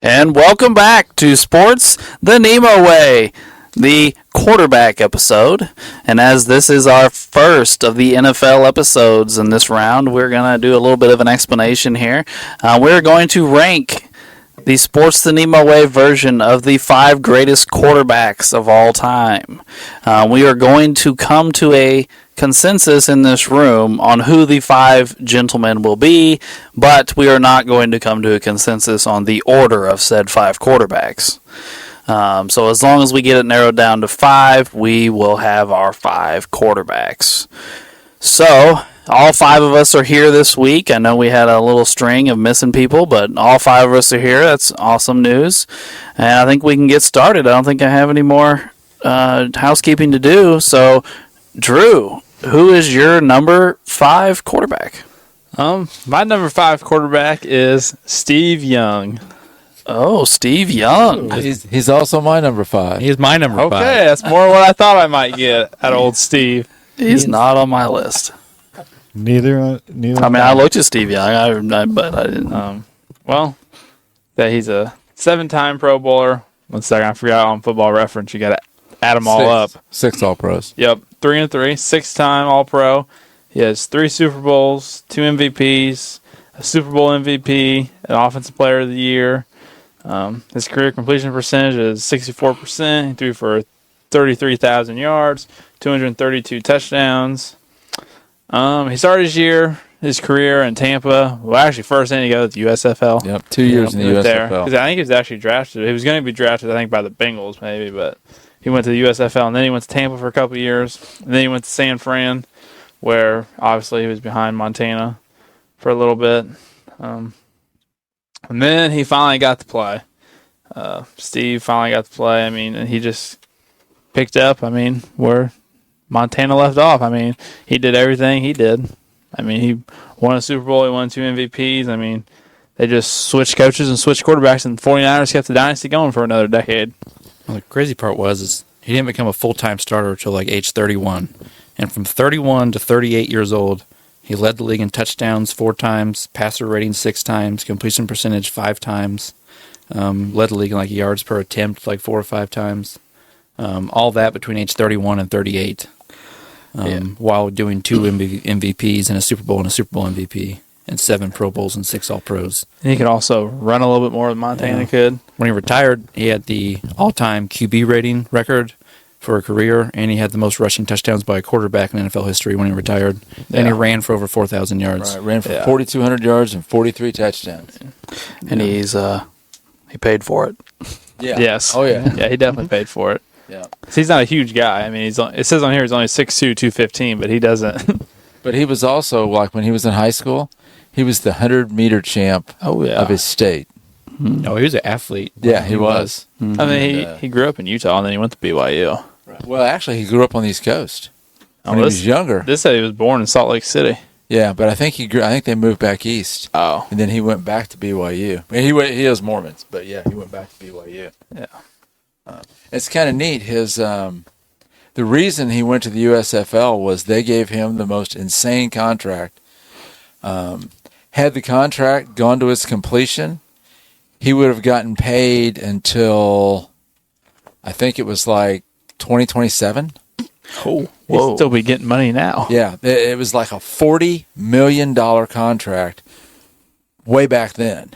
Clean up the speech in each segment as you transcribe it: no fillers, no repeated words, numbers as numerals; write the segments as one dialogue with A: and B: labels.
A: And welcome back to Sports the NEMO Way, the quarterback episode. And as this is our first of the NFL episodes in this round, we're going to do a little bit of an explanation here. We're going to rank the Sports the NEMO Way version of the 5 greatest quarterbacks of all time. We are going to come to a consensus in this room on who the 5 gentlemen will be, but we are not going to come to a consensus on the order of said 5 quarterbacks. So as long as we get it narrowed down to 5, we will have our 5 quarterbacks. So all 5 of us are here this week. I know we had a little string of missing people, but all 5 of us are here. That's awesome news. And I think we can get started. I don't think I have any more housekeeping to do. So, Drew, who is your number 5 quarterback?
B: My number 5 quarterback is Steve Young.
A: Oh, Steve Young.
C: He's also my number 5.
D: He's my number 5.
B: Okay, that's more what I thought I might get at old Steve.
A: He's not on my list.
D: Neither.
A: I mean, I looked at Steve Young, but I didn't.
B: That he's a 7-time Pro Bowler. 1 second, I forgot on Football Reference. You got to add them all up.
C: 6 All-Pros.
B: Yep, 3 and 3, 6-time All-Pro. He has 3 Super Bowls, 2 MVPs, a Super Bowl MVP, an Offensive Player of the Year. His career completion percentage is 64%. He threw for 33,000 yards, 232 touchdowns. He started his career in Tampa. Well, actually, first inning he got with the USFL.
C: Yep, 2 years in the USFL.
B: Because I think he was actually drafted. He was going to be drafted, I think, by the Bengals maybe, but he went to the USFL, and then he went to Tampa for a couple of years, and then he went to San Fran, where obviously he was behind Montana for a little bit. And then he finally got to play. Steve finally got to play. I mean, and he just picked up, where Montana left off. I mean, he did everything he did. I mean, he won a Super Bowl. He won 2 MVPs. I mean, they just switched coaches and switched quarterbacks, and the 49ers kept the dynasty going for another decade.
D: Well, the crazy part is he didn't become a full-time starter until like age 31. And from 31 to 38 years old, he led the league in touchdowns 4 times, passer rating 6 times, completion percentage 5 times, led the league in like yards per attempt like 4 or 5 times. All that between age 31 and 38. While doing 2 MVPs and a Super Bowl MVP, and 7 Pro Bowls and 6 All-Pros.
B: And he could also run a little bit more than Montana could.
D: When he retired, he had the all-time QB rating record for a career, and he had the most rushing touchdowns by a quarterback in NFL history when he retired. And he ran for over 4,000 yards.
C: Right, ran for 4,200 yards and 43 touchdowns.
A: And he paid for it.
C: Yeah.
B: Yes.
C: Oh, yeah.
B: Yeah, he definitely paid for it.
C: Yeah.
B: He's not a huge guy. I mean, it says on here he's only 6'2", 215, but he doesn't.
C: But he was also, like, when he was in high school, he was the 100-meter champ of his state.
D: No, he was an athlete.
C: Yeah, he was.
B: I mean, he grew up in Utah, and then he went to BYU.
C: Right. Well, actually, he grew up on the East Coast when he was younger.
B: This said he was born in Salt Lake City.
C: Yeah, but I think I think they moved back east.
B: Oh. And
C: then he went back to BYU. I mean, he was Mormons, but yeah, he went back to BYU.
B: Yeah.
C: It's kind of neat. The reason he went to the USFL was they gave him the most insane contract. Had the contract gone to its completion, he would have gotten paid until, I think it was like 2027.
B: Oh, he'd still be getting money now.
C: Yeah, it was like a $40 million contract way back then.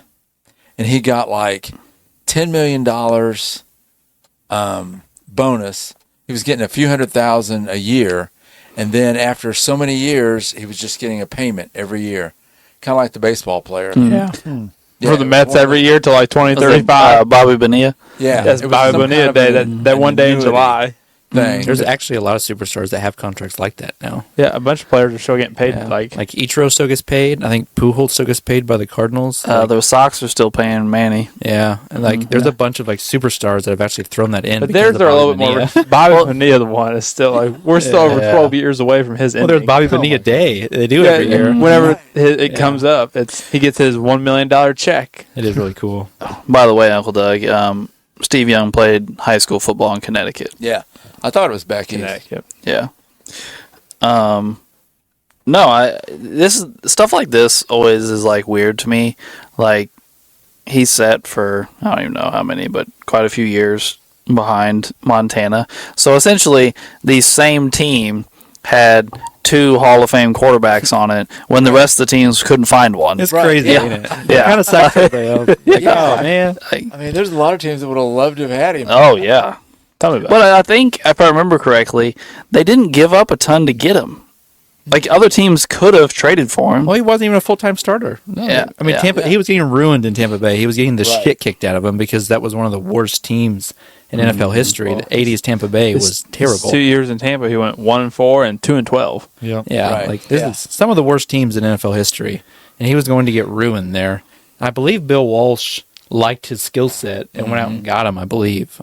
C: And he got like $10 million bonus. He was getting a few $100,000 a year, and then after so many years, he was just getting a payment every year, kind of like the baseball player.
B: Yeah. For the Mets every year till like 2035.
A: Bobby Bonilla.
C: Yeah,
B: that's Bobby Bonilla Day. That one day in July.
C: Thing.
D: There's actually a lot of superstars that have contracts like that now.
B: Yeah, a bunch of players are still getting paid.
D: Yeah.
B: Like
D: Ichiro still gets paid. I think Pujols still gets paid by the Cardinals.
A: The Sox are still paying Manny.
D: Yeah, and there's a bunch of superstars that have actually thrown that in.
B: But theirs are a little bit more. Bobby Bonilla, the one, is still we're still over 12 years away from his.
D: Well, there's Bobby Bonilla Day. They do every year.
B: Whenever it comes up, he gets his $1 million check.
D: It is really cool.
A: By the way, Uncle Doug, Steve Young played high school football in Connecticut.
C: Yeah. I thought it was back east.
A: Yeah. This stuff like this always is like weird to me. Like, he set for, I don't even know how many, but quite a few years behind Montana. So essentially, the same team had 2 Hall of Fame quarterbacks on it when the rest of the teams couldn't find one.
D: It's crazy,
A: Yeah.
D: ain't it?
A: Yeah.
D: Kind of sucks though. Like,
C: Yeah.
D: oh man.
C: I mean, there's a lot of teams that would have loved to have had him.
A: Oh, yeah.
B: Tell me about
A: But I think, if I remember correctly, they didn't give up a ton to get him. Like, other teams could have traded for him.
D: Well, he wasn't even a full-time starter. No.
A: Yeah,
D: I mean,
A: yeah.
D: Tampa. He was getting ruined in Tampa Bay. He was getting the
C: Right.
D: shit kicked out of him because that was one of the worst teams in NFL history.
C: Well,
D: The '80s Tampa Bay was terrible.
B: 2 years in Tampa, he went 1-4 and 2-12.
E: Yeah.
D: Yeah,
C: Right.
D: like this
C: Yeah.
D: is some of the worst teams in NFL history, and he was going to get ruined there. I believe Bill Walsh liked his skill set and went out and got him. I believe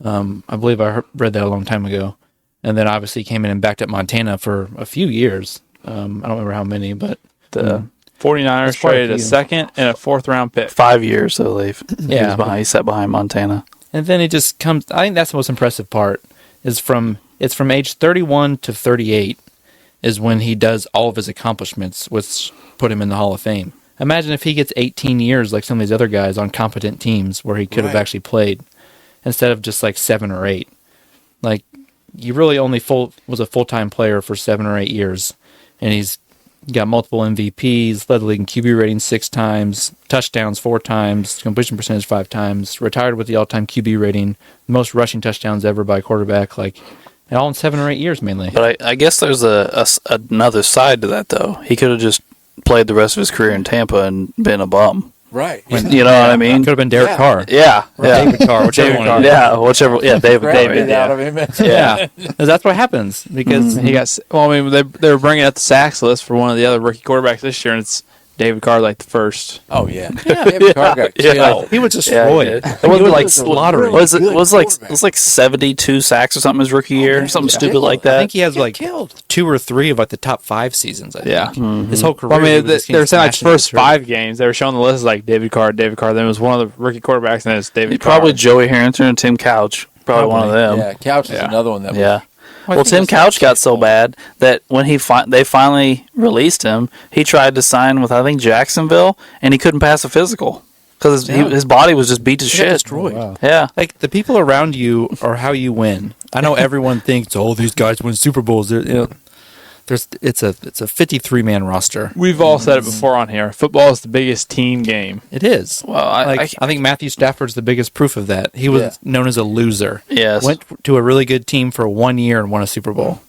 D: I read that a long time ago, and then obviously came in and backed up Montana for a few years. I don't remember how many, but
B: The 49ers
D: That's quite a
B: traded a
D: few.
B: second and a 4th-round pick.
A: 5 years, I believe.
D: Yeah.
A: He sat behind Montana.
D: and then he just comes. I think that's the most impressive part is from age 31 to 38 is when he does all of his accomplishments, which put him in the Hall of Fame. Imagine if he gets 18 years like some of these other guys on competent teams where he could have
C: Right.
D: actually played instead of just like 7 or 8. Like, he really only was a full-time player for 7 or 8 years, and he's got multiple MVPs, led the league in QB rating 6 times, touchdowns 4 times, completion percentage 5 times, retired with the all-time QB rating, most rushing touchdowns ever by a quarterback, like all in 7 or 8 years mainly.
A: But I guess there's another side to that, though. He could have just played the rest of his career in Tampa and been a bum.
C: Right.
A: You know what I mean?
D: Could have been Derek
C: Yeah.
D: Carr.
A: Yeah. Yeah.
D: David Carr, whichever
B: David
D: one.
B: Carr.
D: it is.
A: Yeah, whichever. Yeah, David.
C: Grabbed
A: David,
C: it out
A: yeah.
C: of him.
D: Yeah, 'Cause that's what happens because
B: He got. Well, I mean, they were bringing up the sacks list for one of the other rookie quarterbacks this year, and it's David Carr, like the first.
C: Oh yeah. David Carr got
A: Yeah.
C: killed.
D: he was
A: Yeah,
D: destroyed.
A: it was like
C: was a
A: slaughtering.
C: really
A: Was it
C: good
A: was like
C: quarterback.
A: it was like 72 sacks or something his rookie year,
C: man,
A: something
C: yeah.
A: stupid like
D: I
A: that.
D: think he has
C: Get
D: like
C: killed.
D: 2 or 3 of like the top 5 seasons. I think.
B: Yeah.
D: His whole career.
B: Well, I
D: he
B: mean,
D: was just
B: they were saying like
D: smashed
B: first
D: into the
B: 5 games, they were showing the list as like David Carr. Then it was one of the rookie quarterbacks, and then it's David Carr.
A: Probably Joey Harrington and Tim Couch. Probably one of them.
C: Yeah, Couch is
B: Yeah.
C: another one that was
A: Yeah.
D: I
A: Well,
D: think
A: Tim
D: it's
A: Couch got so bad that when they finally released him, he tried to sign with I think Jacksonville, and he couldn't pass a physical because his body was just beat to
D: He got
A: shit.
D: destroyed.
E: Wow.
A: Yeah,
D: Like the people around you are how you win. I know everyone thinks, "Oh, these guys win Super Bowls." It's a 53-man roster.
B: We've all said it before on here. Football is the biggest team game.
D: It is.
A: Well,
D: I think Matthew Stafford's the biggest proof of that. He was
C: Yeah.
D: known as a loser.
A: Yes.
D: Went to a really good team for 1 year and won a Super Bowl.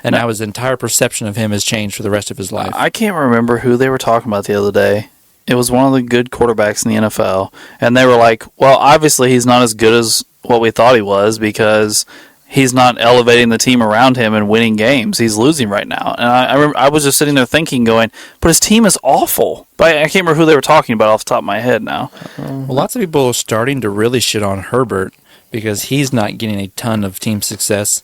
D: And now his entire perception of him has changed for the rest of his life.
A: I can't remember who they were talking about the other day. It was one of the good quarterbacks in the NFL, and they were like, "Well, obviously he's not as good as what we thought he was because he's not elevating the team around him and winning games. He's losing right now." And I was just sitting there thinking, going, "But his team is awful." But I can't remember who they were talking about off the top of my head now.
D: Well, lots of people are starting to really shit on Herbert because he's not getting a ton of team success.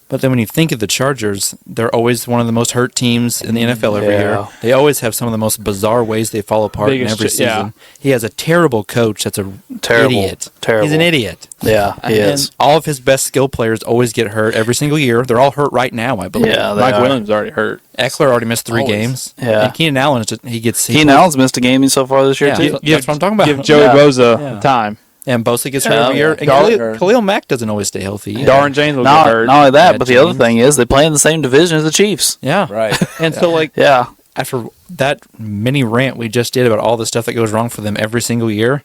D: But then when you think of the Chargers, they're always one of the most hurt teams in the NFL every
A: Yeah.
D: year. They always have some of the most bizarre ways they fall apart in
B: Biggest
D: every
B: shit, yeah.
D: season. He has a terrible coach that's a
A: Terrible.
D: idiot.
A: Terrible.
D: He's an idiot.
A: Yeah, he
D: And
A: is.
D: all of his best skill players always get hurt every single year. They're all hurt right now, I believe.
A: Yeah, they
B: Mike
A: are.
B: Williams already hurt.
D: Eckler already missed 3
C: Always.
D: games.
A: Yeah.
D: And Keenan Allen,
A: Keenan Allen's missed a game so far this year
D: Yeah.
A: too.
D: That's what I'm talking about.
B: Give Joey
A: Yeah.
B: Bosa
D: Yeah.
B: time.
D: And Bosa gets hurt
A: Yeah.
D: every year. And
C: Darn-
D: Khalil Mack doesn't always stay healthy. either.
B: Darren James will get
A: Not
B: hurt.
A: only that,
D: Yeah,
A: but the other
D: James.
A: thing is they play in the same division as the Chiefs.
D: Yeah.
C: Right.
D: And so, like,
A: Yeah.
D: after that mini rant we just did about all the stuff that goes wrong for them every single year,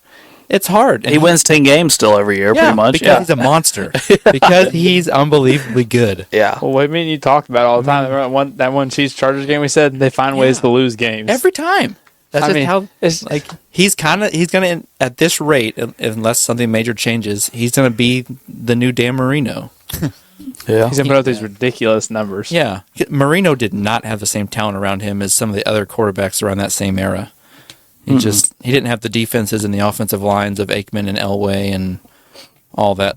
D: it's hard. And
A: He wins 10 games still every year,
D: yeah,
A: pretty much.
D: because
A: Yeah.
D: he's a monster. Because he's unbelievably good.
A: Yeah.
B: Well, what me and you talked about all the time. Remember that one Chiefs Chargers game we said they find ways to lose games.
D: Every time. That's
B: I
D: just
B: mean,
D: how
B: it's
D: like he's gonna at this rate, unless something major changes, he's gonna be the new Dan Marino.
A: Yeah.
B: he's gonna put up these ridiculous numbers.
D: Yeah, Marino did not have the same talent around him as some of the other quarterbacks around that same era. He didn't have the defenses and the offensive lines of Aikman and Elway and all that.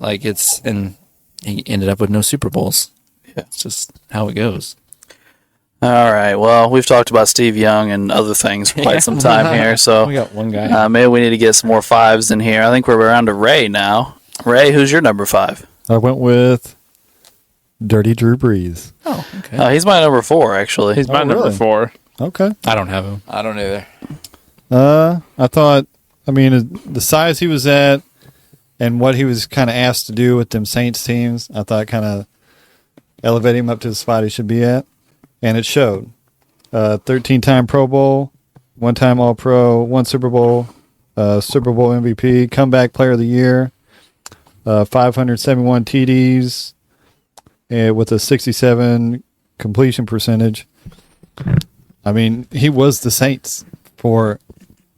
D: And he ended up with no Super Bowls.
A: Yeah.
D: It's just how it goes.
A: All right. Well, we've talked about Steve Young and other things for quite some time here. So
D: We got one guy.
A: maybe we need to get some more 5s in here. I think we're around to Ray now. Ray, who's your number 5?
E: I went with Dirty Drew Brees.
D: Oh, okay.
A: He's my number 4, actually.
B: He's my number
E: really?
B: 4.
E: Okay.
D: I don't have him.
C: I don't either.
E: I thought I mean, the size he was at and what he was kind of asked to do with them Saints teams, I thought kind of elevated him up to the spot he should be at. And it showed. 13-time Pro Bowl, 1-time All-Pro, 1 Super Bowl, Super Bowl MVP, comeback player of the year, 571 TDs, with a 67 completion percentage. I mean, he was the Saints for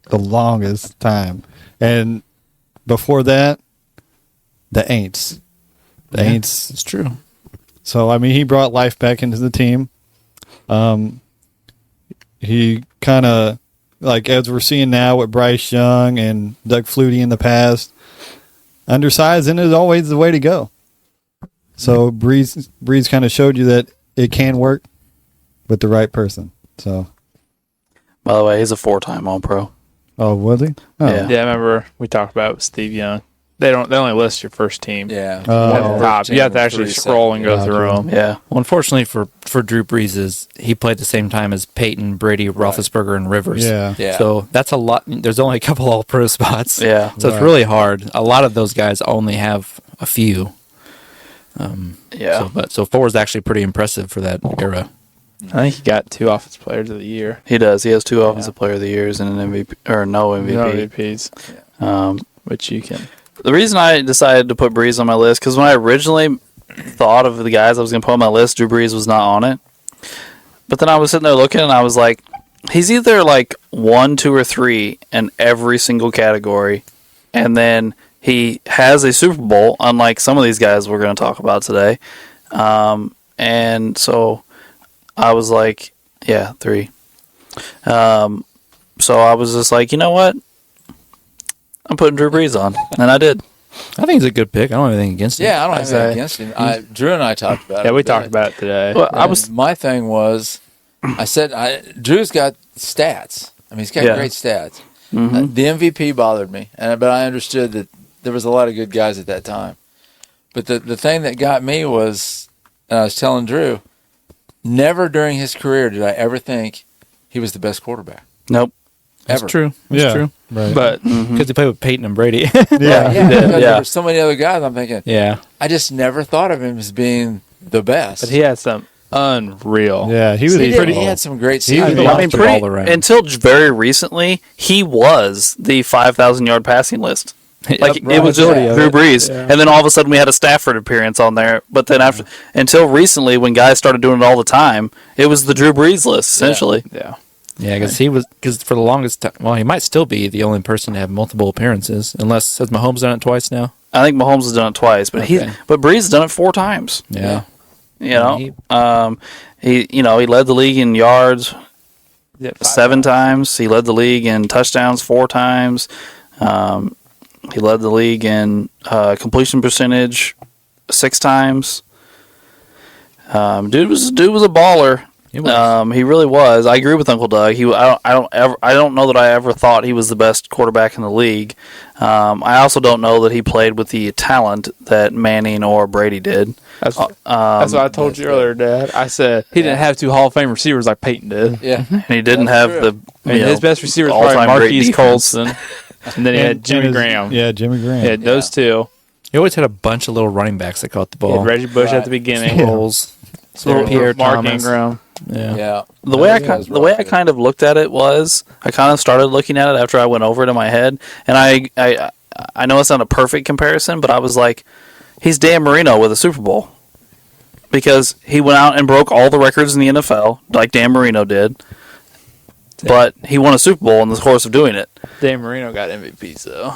E: the longest time. And before that, the Aints. The Aints.
D: It's true.
E: So, I mean, he brought life back into the team. He kind of, like as we're seeing now with Bryce Young and Doug Flutie in the past, undersized and is always the way to go. So Breeze kind of showed you that it can work with the right person. So,
A: By the way, he's a 4-time All-Pro.
E: oh, was he? Oh.
A: Yeah.
B: Yeah, I remember we talked about it with Steve Young. They only list your first team.
C: Yeah.
B: At the top. You have to actually scroll and go through them.
A: Yeah.
D: Well, unfortunately for Drew Brees, is he played the same time as Peyton, Brady, Roethlisberger, and Rivers.
E: Yeah.
C: Yeah.
D: So that's a lot. There's only a couple All-Pro spots.
A: Yeah.
D: So it's really hard. A lot of those guys only have a few.
A: Yeah.
D: So 4 is actually pretty impressive for that era.
B: I think he got 2 Offensive Players of the Year.
A: He does. He has 2 Offensive Player of the Years and an MVP, or no MVP.
B: No MVPs. Which you can.
A: The reason I decided to put Breeze on my list, because when I originally thought of the guys I was going to put on my list, Drew Brees was not on it. But then I was sitting there looking, and I was like, he's either like 1, 2, or 3 in every single category. And then he has a Super Bowl, unlike some of these guys we're going to talk about today. And so I was like, yeah, 3. So I was just like, you know what? I'm putting Drew Brees on, and I did.
D: I think he's a good pick. I don't have anything against him.
C: Yeah, I don't have anything against him. Drew and I talked about it.
B: Yeah, we
C: a bit.
B: talked about it today.
A: Well,
C: My thing was, I said, Drew's got stats. I mean, he's got great stats. The MVP bothered me, but I understood that there was a lot of good guys at that time. But the thing that got me was, and I was telling Drew, never during his career did I ever think he was the best quarterback.
A: Nope.
D: That's
C: Ever.
D: true. That's true.
E: Right.
B: But
D: Because he played with Peyton and Brady.
E: yeah.
C: Because
A: Yeah.
C: there were so many other guys. I'm thinking,
D: Yeah.
C: I just never thought of him as being the best.
B: he had some unreal.
E: Yeah, he was
C: He
E: pretty.
C: had some great
E: He was
C: seasons.
E: a
A: I mean,
D: Monster all around.
A: until very recently, he was the 5,000-yard passing list. Like it was just
C: Majority of
A: Drew
C: it.
A: Brees, and then all of a sudden we had a Stafford appearance on there. But then until recently, when guys started doing it all the time, it was the Drew Brees list essentially.
B: Yeah.
D: Yeah, because for the longest time, well, he might still be the only person to have multiple appearances, unless has Mahomes done it twice now?
A: I think Mahomes has done it twice, but
D: Okay.
A: but Brees has done it 4 times.
D: Yeah.
A: You know, he led the league in yards
B: Yeah,
A: 7 times. He led the league in touchdowns 4 times. He led the league in completion percentage 6 times. Dude was a baller.
D: He was.
A: He really was. I agree with Uncle Doug. I don't know that I ever thought he was the best quarterback in the league. I also don't know that he played with the talent that Manning or Brady did.
B: That's what I told you earlier, Dad. I said he didn't have 2 Hall of Fame receivers like Peyton did.
C: Yeah.
A: And he didn't
C: That's
A: have
C: true.
A: the
B: His best receiver was probably
A: all-time great
B: Marquise
A: defense.
B: Colson. And then he had Jimmy Graham.
E: Yeah, Jimmy Graham.
B: He had those 2.
D: He always had a bunch of little running backs that caught the
B: He
D: ball.
B: had Reggie Bush
C: Right.
B: at the beginning.
D: Sproles, Pierre
B: Mark
D: Thomas.
B: Ingram.
D: Yeah.
C: Yeah.
A: The way
C: Yeah,
A: the way I kind of looked at it was I kind of started looking at it after I went over it in my head, and I know it's not a perfect comparison, but I was like, he's Dan Marino with a Super Bowl because he went out and broke all the records in the NFL like Dan Marino did, but he won a Super Bowl in the course of doing it.
B: Dan Marino got MVPs though.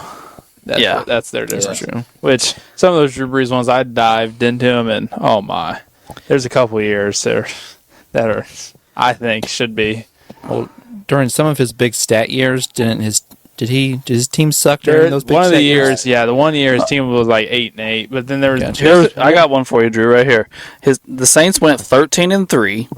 B: That's their difference.
D: true.
B: Which some of those Drew Brees ones I dived into them, and oh my, there's a couple of years there that are I think should be.
D: Well, during some of his big stat years, did his team suck during those big
B: One of the
D: stat
B: years, yeah, the one year his team was like 8-8, but then there was
D: Gotcha.
A: I got one for you, Drew, right here. The Saints went 13-3.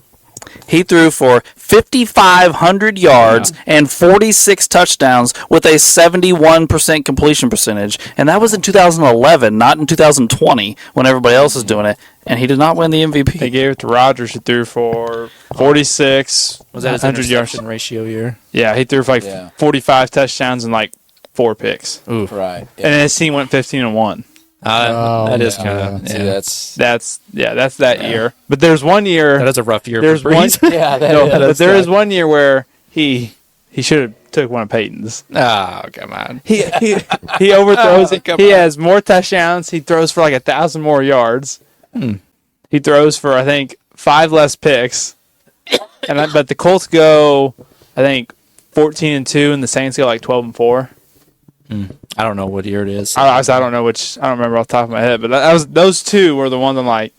A: He threw for 5,500 yards and 46 touchdowns with a 71% completion percentage. And that was in 2011, not in 2020 when everybody else is doing it. And he did not win the MVP.
B: They gave it to Rodgers, who threw for 46.
D: Was that his
B: 100 yards?
D: interception ratio year?
B: Yeah, he threw for like 45 touchdowns and like 4 picks.
D: Ooh.
C: Right.
B: And then his team went 15-1.
D: That is
E: yeah.
D: kind of
C: See, that's
B: That's that year. But there's one year.
D: that is a rough year
B: There's
D: for Breeze.
C: yeah. That
B: No,
C: is.
B: but there is one year where he should have took one of Peyton's.
D: Oh, come on.
B: He overthrows it.
D: Come
B: He
D: on.
B: has more touchdowns. He throws for like 1,000 more yards. He throws for I think 5 less picks. But the Colts go I think 14-2, and the Saints go like 12-4.
D: I don't know what year it is.
B: I don't know which. I don't remember off the top of my head. But those two were the ones I'm like.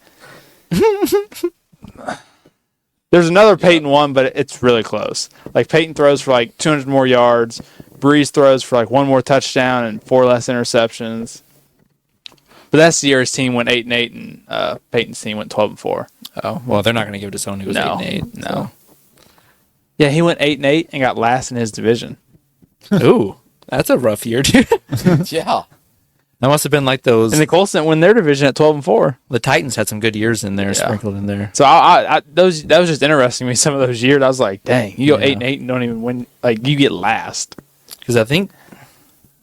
B: There's another Peyton one, but it's really close. Like Peyton throws for like 200 more yards. Breeze throws for like 1 more touchdown and 4 less interceptions. But that's the year his team went 8-8, and Peyton's team went 12-4.
D: Oh, well, they're not going to give it to someone who was 8-8.
B: No. Yeah, he went 8-8 and got last in his division.
D: Ooh, that's a rough year, dude.
C: Yeah.
D: That must have been like those.
B: And the Colts didn't win their division at 12-4.
D: The Titans had some good years in there, sprinkled in there.
B: So that was just interesting to me. Some of those years, I was like, "Dang, you go 8-8 and don't even win. Like you get last."
D: Because I think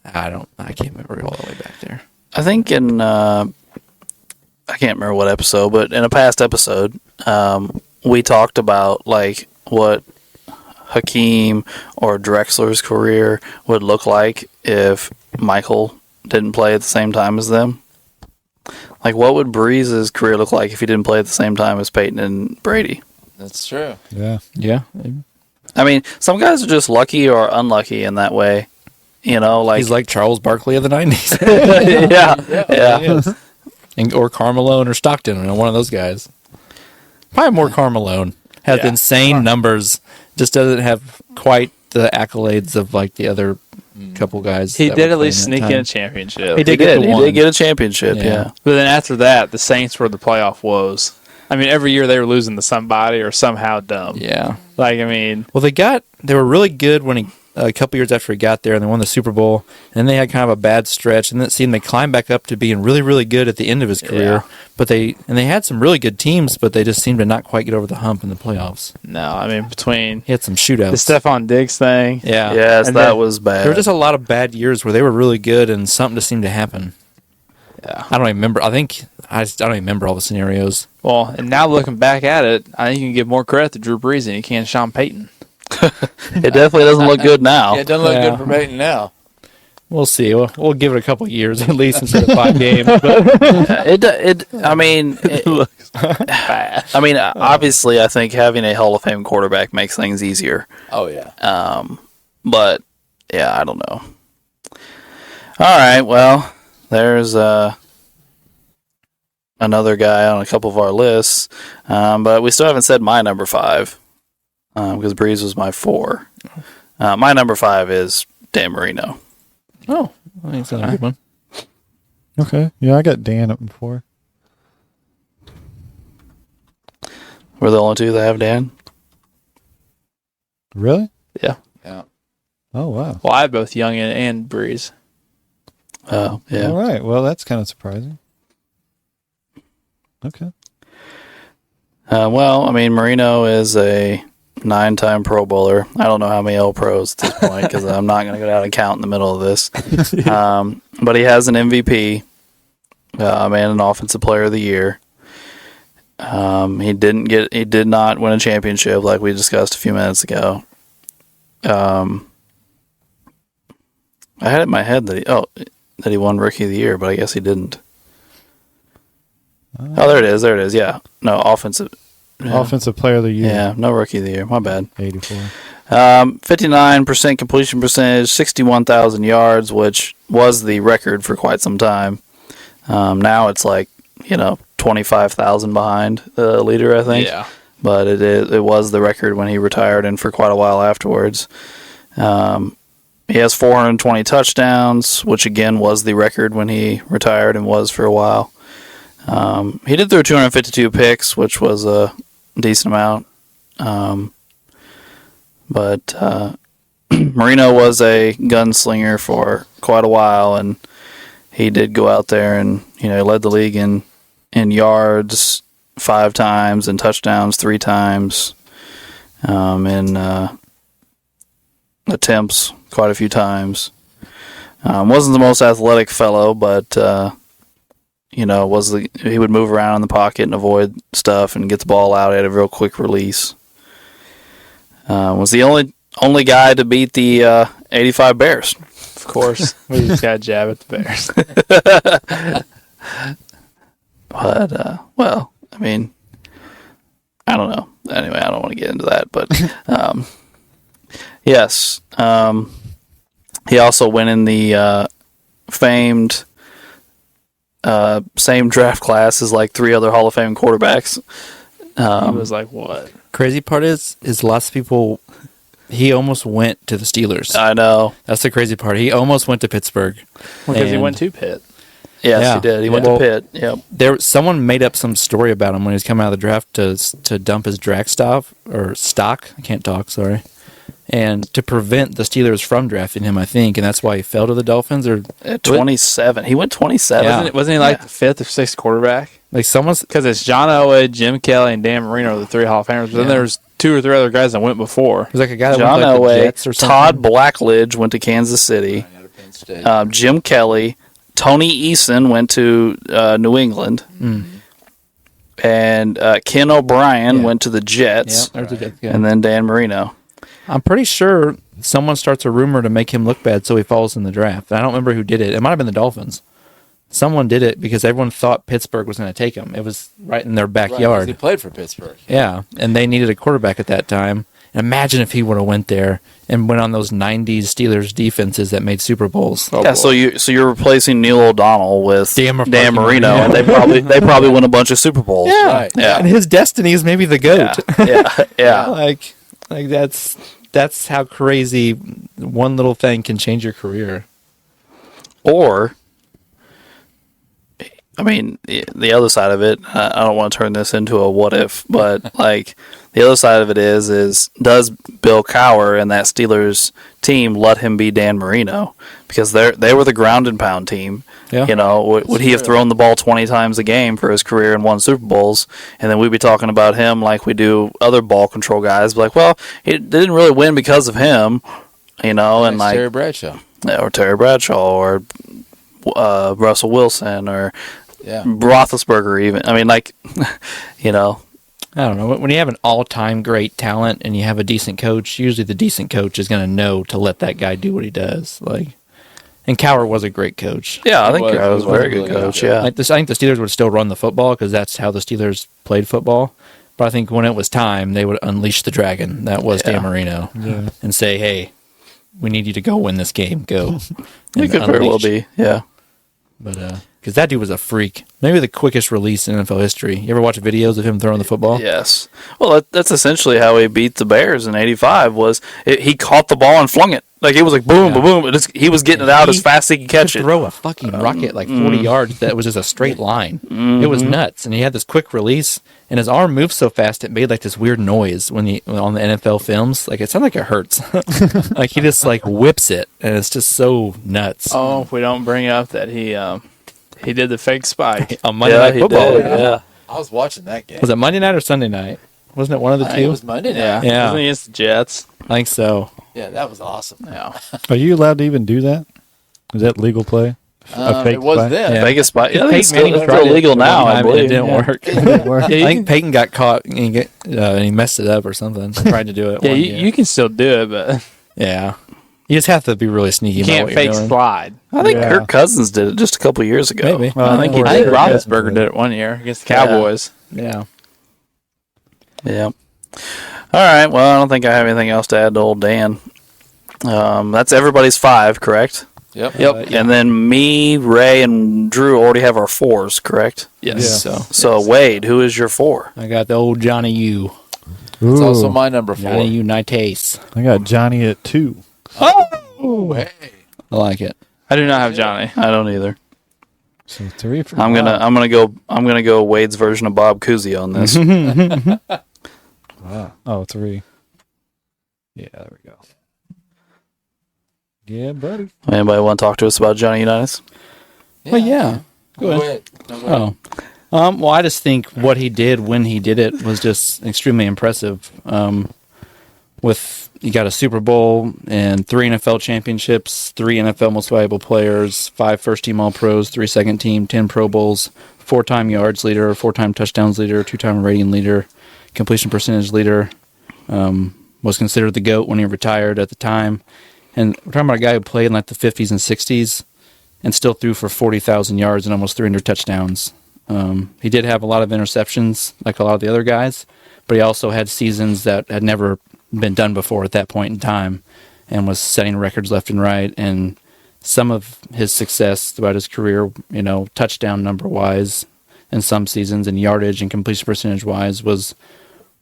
D: I can't remember all the way back there.
A: I think in I can't remember what episode, but in a past episode, we talked about like what Hakeem or Drexler's career would look like if Michael didn't play at the same time as them. Like, what would Breeze's career look like if he didn't play at the same time as Peyton and Brady?
C: That's true.
E: Yeah.
D: Yeah.
A: I mean, some guys are just lucky or unlucky in that way. You know, like
D: He's like Charles Barkley of the 90s.
A: yeah.
D: Or Carmelone or Stockton, one of those guys. Probably more Carmelone. Has insane numbers, just doesn't have quite the accolades of like the other couple guys.
B: He
D: that
B: did
D: were
B: at least
D: playing
B: sneak
D: that
B: in
D: time.
B: a championship.
D: He did get the
A: He
D: one.
A: did get a championship, yeah.
B: But then after that, the Saints were the playoff woes. I mean, every year they were losing to somebody or somehow dumb.
D: Yeah.
B: Like, I mean,
D: Well, they were really good when a couple years after he got there, and they won the Super Bowl. And then they had kind of a bad stretch, and then they climbed back up to being really, really good at the end of his career.
B: Yeah.
D: But they had some really good teams, but they just seemed to not quite get over the hump in the playoffs.
B: no. I mean, between
D: He had some
B: the
D: shootouts.
B: Stephon Diggs thing,
D: Yeah.
A: Yes,
B: And
A: that
B: then-
A: was bad.
D: There were just a lot of bad years where they were really good, and something just seemed to happen.
B: Yeah.
D: I don't even remember. I don't even remember all the scenarios.
B: Well, and now looking back at it, I think you can give more credit to Drew Brees than you can Sean Payton.
A: It definitely doesn't look good now.
C: Yeah, it doesn't look
D: Yeah.
C: good for Peyton now.
D: We'll see. We'll give it a couple years at least instead of 5 games. But
A: I mean, obviously, I think having a Hall of Fame quarterback makes things easier.
C: Oh, yeah.
A: But yeah, I don't know. All right, well, there's another guy on a couple of our lists, but we still haven't said my number 5 because Breeze was my 4. My number 5 is Dan Marino.
D: oh, I think that's a good one.
E: Okay. Yeah, I got Dan up before.
A: We're the only two that have Dan.
E: Really?
B: Yeah.
C: Yeah.
E: Oh, wow.
B: Well, I have both Young and Brees.
A: Oh, yeah.
E: All right. Well, that's kind of surprising. Okay.
A: Well, I mean, Marino is a 9-time Pro Bowler. I don't know how many All Pros at this point because I'm not going to go down and count in the middle of this. But he has an MVP and an Offensive Player of the Year. He did not win a championship like we discussed a few minutes ago. I had it in my head that he won Rookie of the Year, but I guess he didn't. Oh, there it is. Yeah. No, offensive. Yeah.
E: Offensive Player of the Year.
A: Yeah, no Rookie of the Year. My bad.
E: 84.
A: 59% completion percentage, 61,000 yards, which was the record for quite some time. Now it's like, 25,000 behind the leader, I think.
B: Yeah.
A: But it was the record when he retired and for quite a while afterwards. He has 420 touchdowns, which again was the record when he retired and was for a while. He did throw 252 picks, which was a decent amount. But Marino was a gunslinger for quite a while, and he did go out there and led the league in yards 5 times and touchdowns 3 times, in attempts quite a few times. Wasn't the most athletic fellow, but he would move around in the pocket and avoid stuff and get the ball out at a real quick release. Was the only guy to beat the '85 Bears.
B: Of course, we just got to jab at the Bears.
A: But I mean, I don't know. Anyway, I don't want to get into that, but yes, he also went in the famed same draft class as like 3 other Hall of Fame quarterbacks.
B: He was like, what?
D: Crazy part is lots of people. He almost went to the Steelers.
A: I know.
D: That's the crazy part. He almost went to Pittsburgh.
B: Because he
D: And
B: went to Pitt.
A: Yes,
D: Yeah.
A: he did. He went to Pitt. Yep.
D: Someone made up some story about him when he was coming out of the draft to dump his draft stock. I can't talk. Sorry. And to prevent the Steelers from drafting him, I think, and that's why he fell to the Dolphins. Or
A: At 27, he went 27.
D: Yeah.
B: Wasn't he like the 5th or 6th quarterback?
D: like someone's
B: Because it's John Elway, Jim Kelly, and Dan Marino, the 3 Hall of Famers. But then there's 2 or 3 other guys that went before.
D: There's like a guy that
A: John
D: went to, like, the
A: Elway,
D: Jets or something.
A: Todd Blackledge went to Kansas City.
C: Penn State.
A: Jim Kelly, Tony Eason went to New England, and Ken O'Brien went to the Jets,
D: There's the Jets guy.
A: and then Dan Marino.
D: I'm pretty sure someone starts a rumor to make him look bad so he falls in the draft. I don't remember who did it. It might have been the Dolphins. Someone did it because everyone thought Pittsburgh was going to take him. It was right in their
C: Right, 'cause
D: backyard.
C: he played for Pittsburgh.
D: Yeah, and they needed a quarterback at that time. And imagine if he would have went there and went on those '90s Steelers defenses that made Super Bowls.
A: Yeah, so you're replacing Neil O'Donnell with
D: Dan
A: Dan Marino,
D: Marino.
A: and they probably win a bunch of Super Bowls.
D: Yeah,
C: Right.
A: Yeah.
D: and his destiny is maybe the goat.
A: yeah.
D: like that's how crazy one little thing can change your career.
A: Or, I mean, the other side of it, I don't want to turn this into a what if, but like the other side of it is does Bill Cowher and that Steelers team let him be Dan Marino? Because they were the ground and pound team.
D: Yeah.
A: You know, would he have thrown the ball 20 times a game for his career and won Super Bowls? And then we'd be talking about him like we do other ball control guys. Like, well, they didn't really win because of him, you know, and like
C: Terry Bradshaw.
A: or Terry Bradshaw or Russell Wilson or
C: Yeah.
A: Roethlisberger even. I mean, like, you know.
D: I don't know. When you have an all-time great talent and you have a decent coach, usually the decent coach is going to know to let that guy do what he does. Like, and Cowher was a great coach.
A: Yeah, I think
C: was-
A: he was a
C: he was
A: very
C: really
A: good coach.
C: good.
A: Yeah.
D: I think the Steelers would still run the football because that's how the Steelers played football. But I think when it was time, they would unleash the dragon. That was
A: Yeah.
D: Dan Marino, and say, "Hey, we need you to go win this game. Go."
A: It
D: And
A: could very well
D: unleash.
A: be. Yeah.
D: But because that dude was a freak. Maybe the quickest release in NFL history. You ever watch videos of him throwing the football?
A: Yes. Well, that's essentially how he beat the Bears in '85. He caught the ball and flung it like it was like boom, boom, boom. He was getting it out as fast as he could catch it.
D: Throw a fucking rocket like 40 yards that was just a straight line. It was nuts, and he had this quick release, and his arm moved so fast it made like this weird noise when on the NFL films. Like it sounded like it hurts. Like he just like whips it, and it's just so nuts.
B: Oh, if we don't bring up that he did the fake spike.
D: On Monday
A: Yeah,
D: Night
A: he
D: Football.
A: did. Yeah.
C: I was watching that game.
D: Was it Monday night or Sunday night? Wasn't it one of the
C: I think
D: two?
C: it was Monday night.
B: Yeah.
D: Yeah.
B: Wasn't he against the Jets?
D: I think so.
C: Yeah, that was awesome.
B: Yeah.
E: Are you allowed to even do that? Is that legal play?
C: It was
E: spike?
C: then.
D: Yeah.
A: Vegas spike. Yeah, I think
D: Peyton
A: it's still,
D: Manning
A: it's
D: tried it
A: illegal
D: one
A: now. I
D: time and
A: believe.
D: it didn't
A: Yeah.
D: work.
E: Didn't work?
B: Yeah,
D: I
B: you
D: think
B: can,
D: Peyton got caught and he messed it up or something. Tried to do it.
B: yeah,
D: one
B: you,
D: year.
B: you can still do it, but
D: Yeah. You just have to be really sneaky.
B: you
D: about
B: can't
D: what
B: fake
D: you're doing.
B: slide.
A: I think
E: Yeah.
A: Kirk Cousins did it just a couple years ago.
D: Maybe.
E: Well,
A: I think he
E: or-
B: I think
A: did.
E: Yeah.
B: Roethlisberger did it one year against the
A: Yeah.
B: Cowboys.
D: Yeah.
A: Yeah. All right. Well, I don't think I have anything else to add to old Dan. That's everybody's 5, correct?
C: Yep.
B: Yep.
A: And then me, Ray, and Drew already have our 4s, correct?
B: Yes.
E: Yeah.
A: So Wade, who is your 4?
D: I got the old Johnny U.
C: It's
E: Ooh,
C: also my number 4.
D: Johnny Unitas.
E: I got Johnny at 2.
C: Oh, hey.
D: I like it.
B: I do not have Johnny.
A: I don't either.
E: So 3 for
A: I'm gonna go Wade's version of Bob Cousy on this.
E: Wow. Oh, 3. Yeah, there we go. Yeah, buddy.
A: Anybody want to talk to us about Johnny Unitas?
D: Well, yeah. Go ahead.
C: No, go ahead.
D: Oh. Well, I just think what he did when he did it was just extremely impressive. you got a Super Bowl and 3 NFL championships, 3 NFL Most Valuable Players, 5 first-team All-Pros, 3 second-team, 10 Pro Bowls, 4-time yards leader, 4-time touchdowns leader, 2-time rating leader, completion percentage leader. Was considered the GOAT when he retired at the time. And we're talking about a guy who played in like the 50s and 60s and still threw for 40,000 yards and almost 300 touchdowns. He did have a lot of interceptions, like a lot of the other guys, but he also had seasons that had never been done before at that point in time and was setting records left and right. And some of his success throughout his career, touchdown number-wise in some seasons and yardage and completion percentage-wise was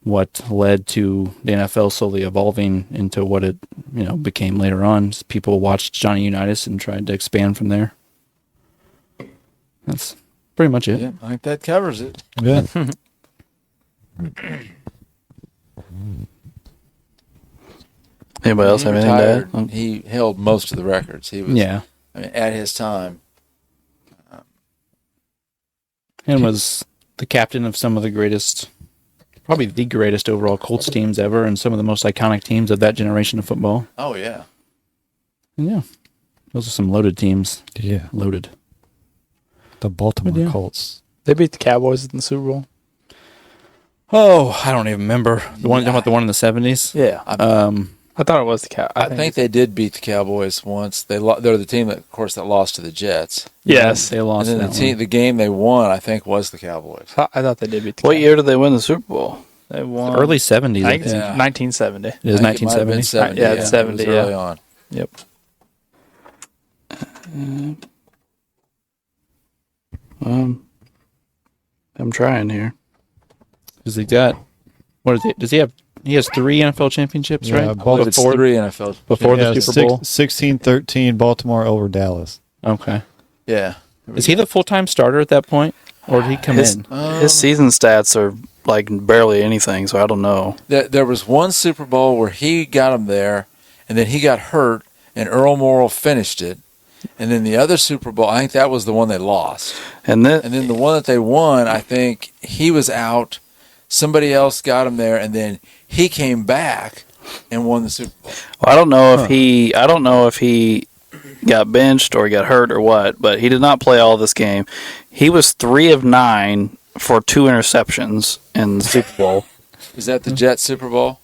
D: what led to the NFL slowly evolving into what it, became later on. People watched Johnny Unitas and tried to expand from there. That's pretty much it.
C: Yeah, I think that covers it.
E: Yeah.
A: Anybody else have anything to add?
C: He held most of the records. He was, at his time.
D: And was the captain of some of the greatest, probably the greatest overall Colts teams ever, and some of the most iconic teams of that generation of football.
C: Oh, yeah.
D: And yeah. Those are some loaded teams.
E: Yeah.
D: Loaded.
E: The Baltimore
D: Yeah.
E: Colts.
B: They beat the Cowboys in the Super Bowl.
D: Oh, I don't even remember. The one talking about the one in the 70s?
B: Yeah. I thought it was the Cowboys.
C: I think they did beat the Cowboys once. They're the team that, of course, that lost to the Jets.
B: Yes.
D: They lost
C: And then
D: that one.
C: the game they won, I think, was the Cowboys.
B: I thought they did beat the
A: What
B: Cowboys.
A: year did they win the Super Bowl?
B: They won.
D: Early 70s, I
B: I think
D: think.
C: Yeah.
B: 1970.
D: It is
C: I think it might have been
D: 1970.
C: 70.
B: Yeah, it's 70,
C: It was early
B: yeah.
C: on.
B: Yep.
A: I'm trying here.
D: Because he got, what is it? Does he have, he has 3 NFL championships,
E: Yeah,
D: right?
C: I believe it's
D: Before,
C: 3 NFL.
D: before
E: Yeah,
D: the Super Bowl?
E: 16-13 Baltimore over Dallas.
D: Okay.
C: Yeah.
D: Is he the full-time starter at that point? Or did he come
A: His,
D: in?
A: his season stats are like barely anything, so I don't know.
C: There was one Super Bowl where he got him there, and then he got hurt, and Earl Morrall finished it. And then the other Super Bowl, I think that was the one they lost.
A: And then,
C: And then the one that they won, I think he was out. Somebody else got him there, and then he came back and won the Super Bowl.
A: I don't know if he got benched or he got hurt or what, but he did not play all this game. He was 3 of 9 for 2 interceptions in the Super Bowl.
C: Is that the Jets Super Bowl?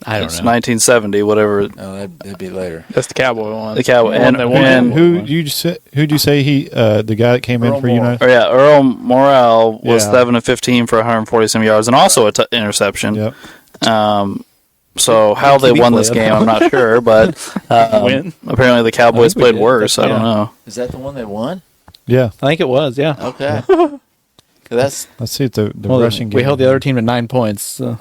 D: I don't
A: It's
D: know.
A: 1970, whatever.
C: No, that'd be later.
B: That's the Cowboy one.
A: The Cowboy
B: One they won.
A: and
E: Who'd you say he the guy that came in
C: Earl
E: for
C: Morrall.
E: United?
A: or yeah, Earl Morrell was
E: Yeah.
A: 7 of 15 for 140 some yards and also a interception.
E: Yep.
A: So how they
D: QB
A: won this
D: play,
A: game, I'm not sure, but
B: Win?
A: apparently the Cowboys
D: I think we
A: played
D: did.
A: worse. I don't
D: Yeah.
A: know.
C: Is that the one they won?
E: Yeah.
D: I think it was, yeah.
C: Okay. That's
E: Let's see if the
D: Well,
E: rushing game.
D: we held the other team to 9 points. So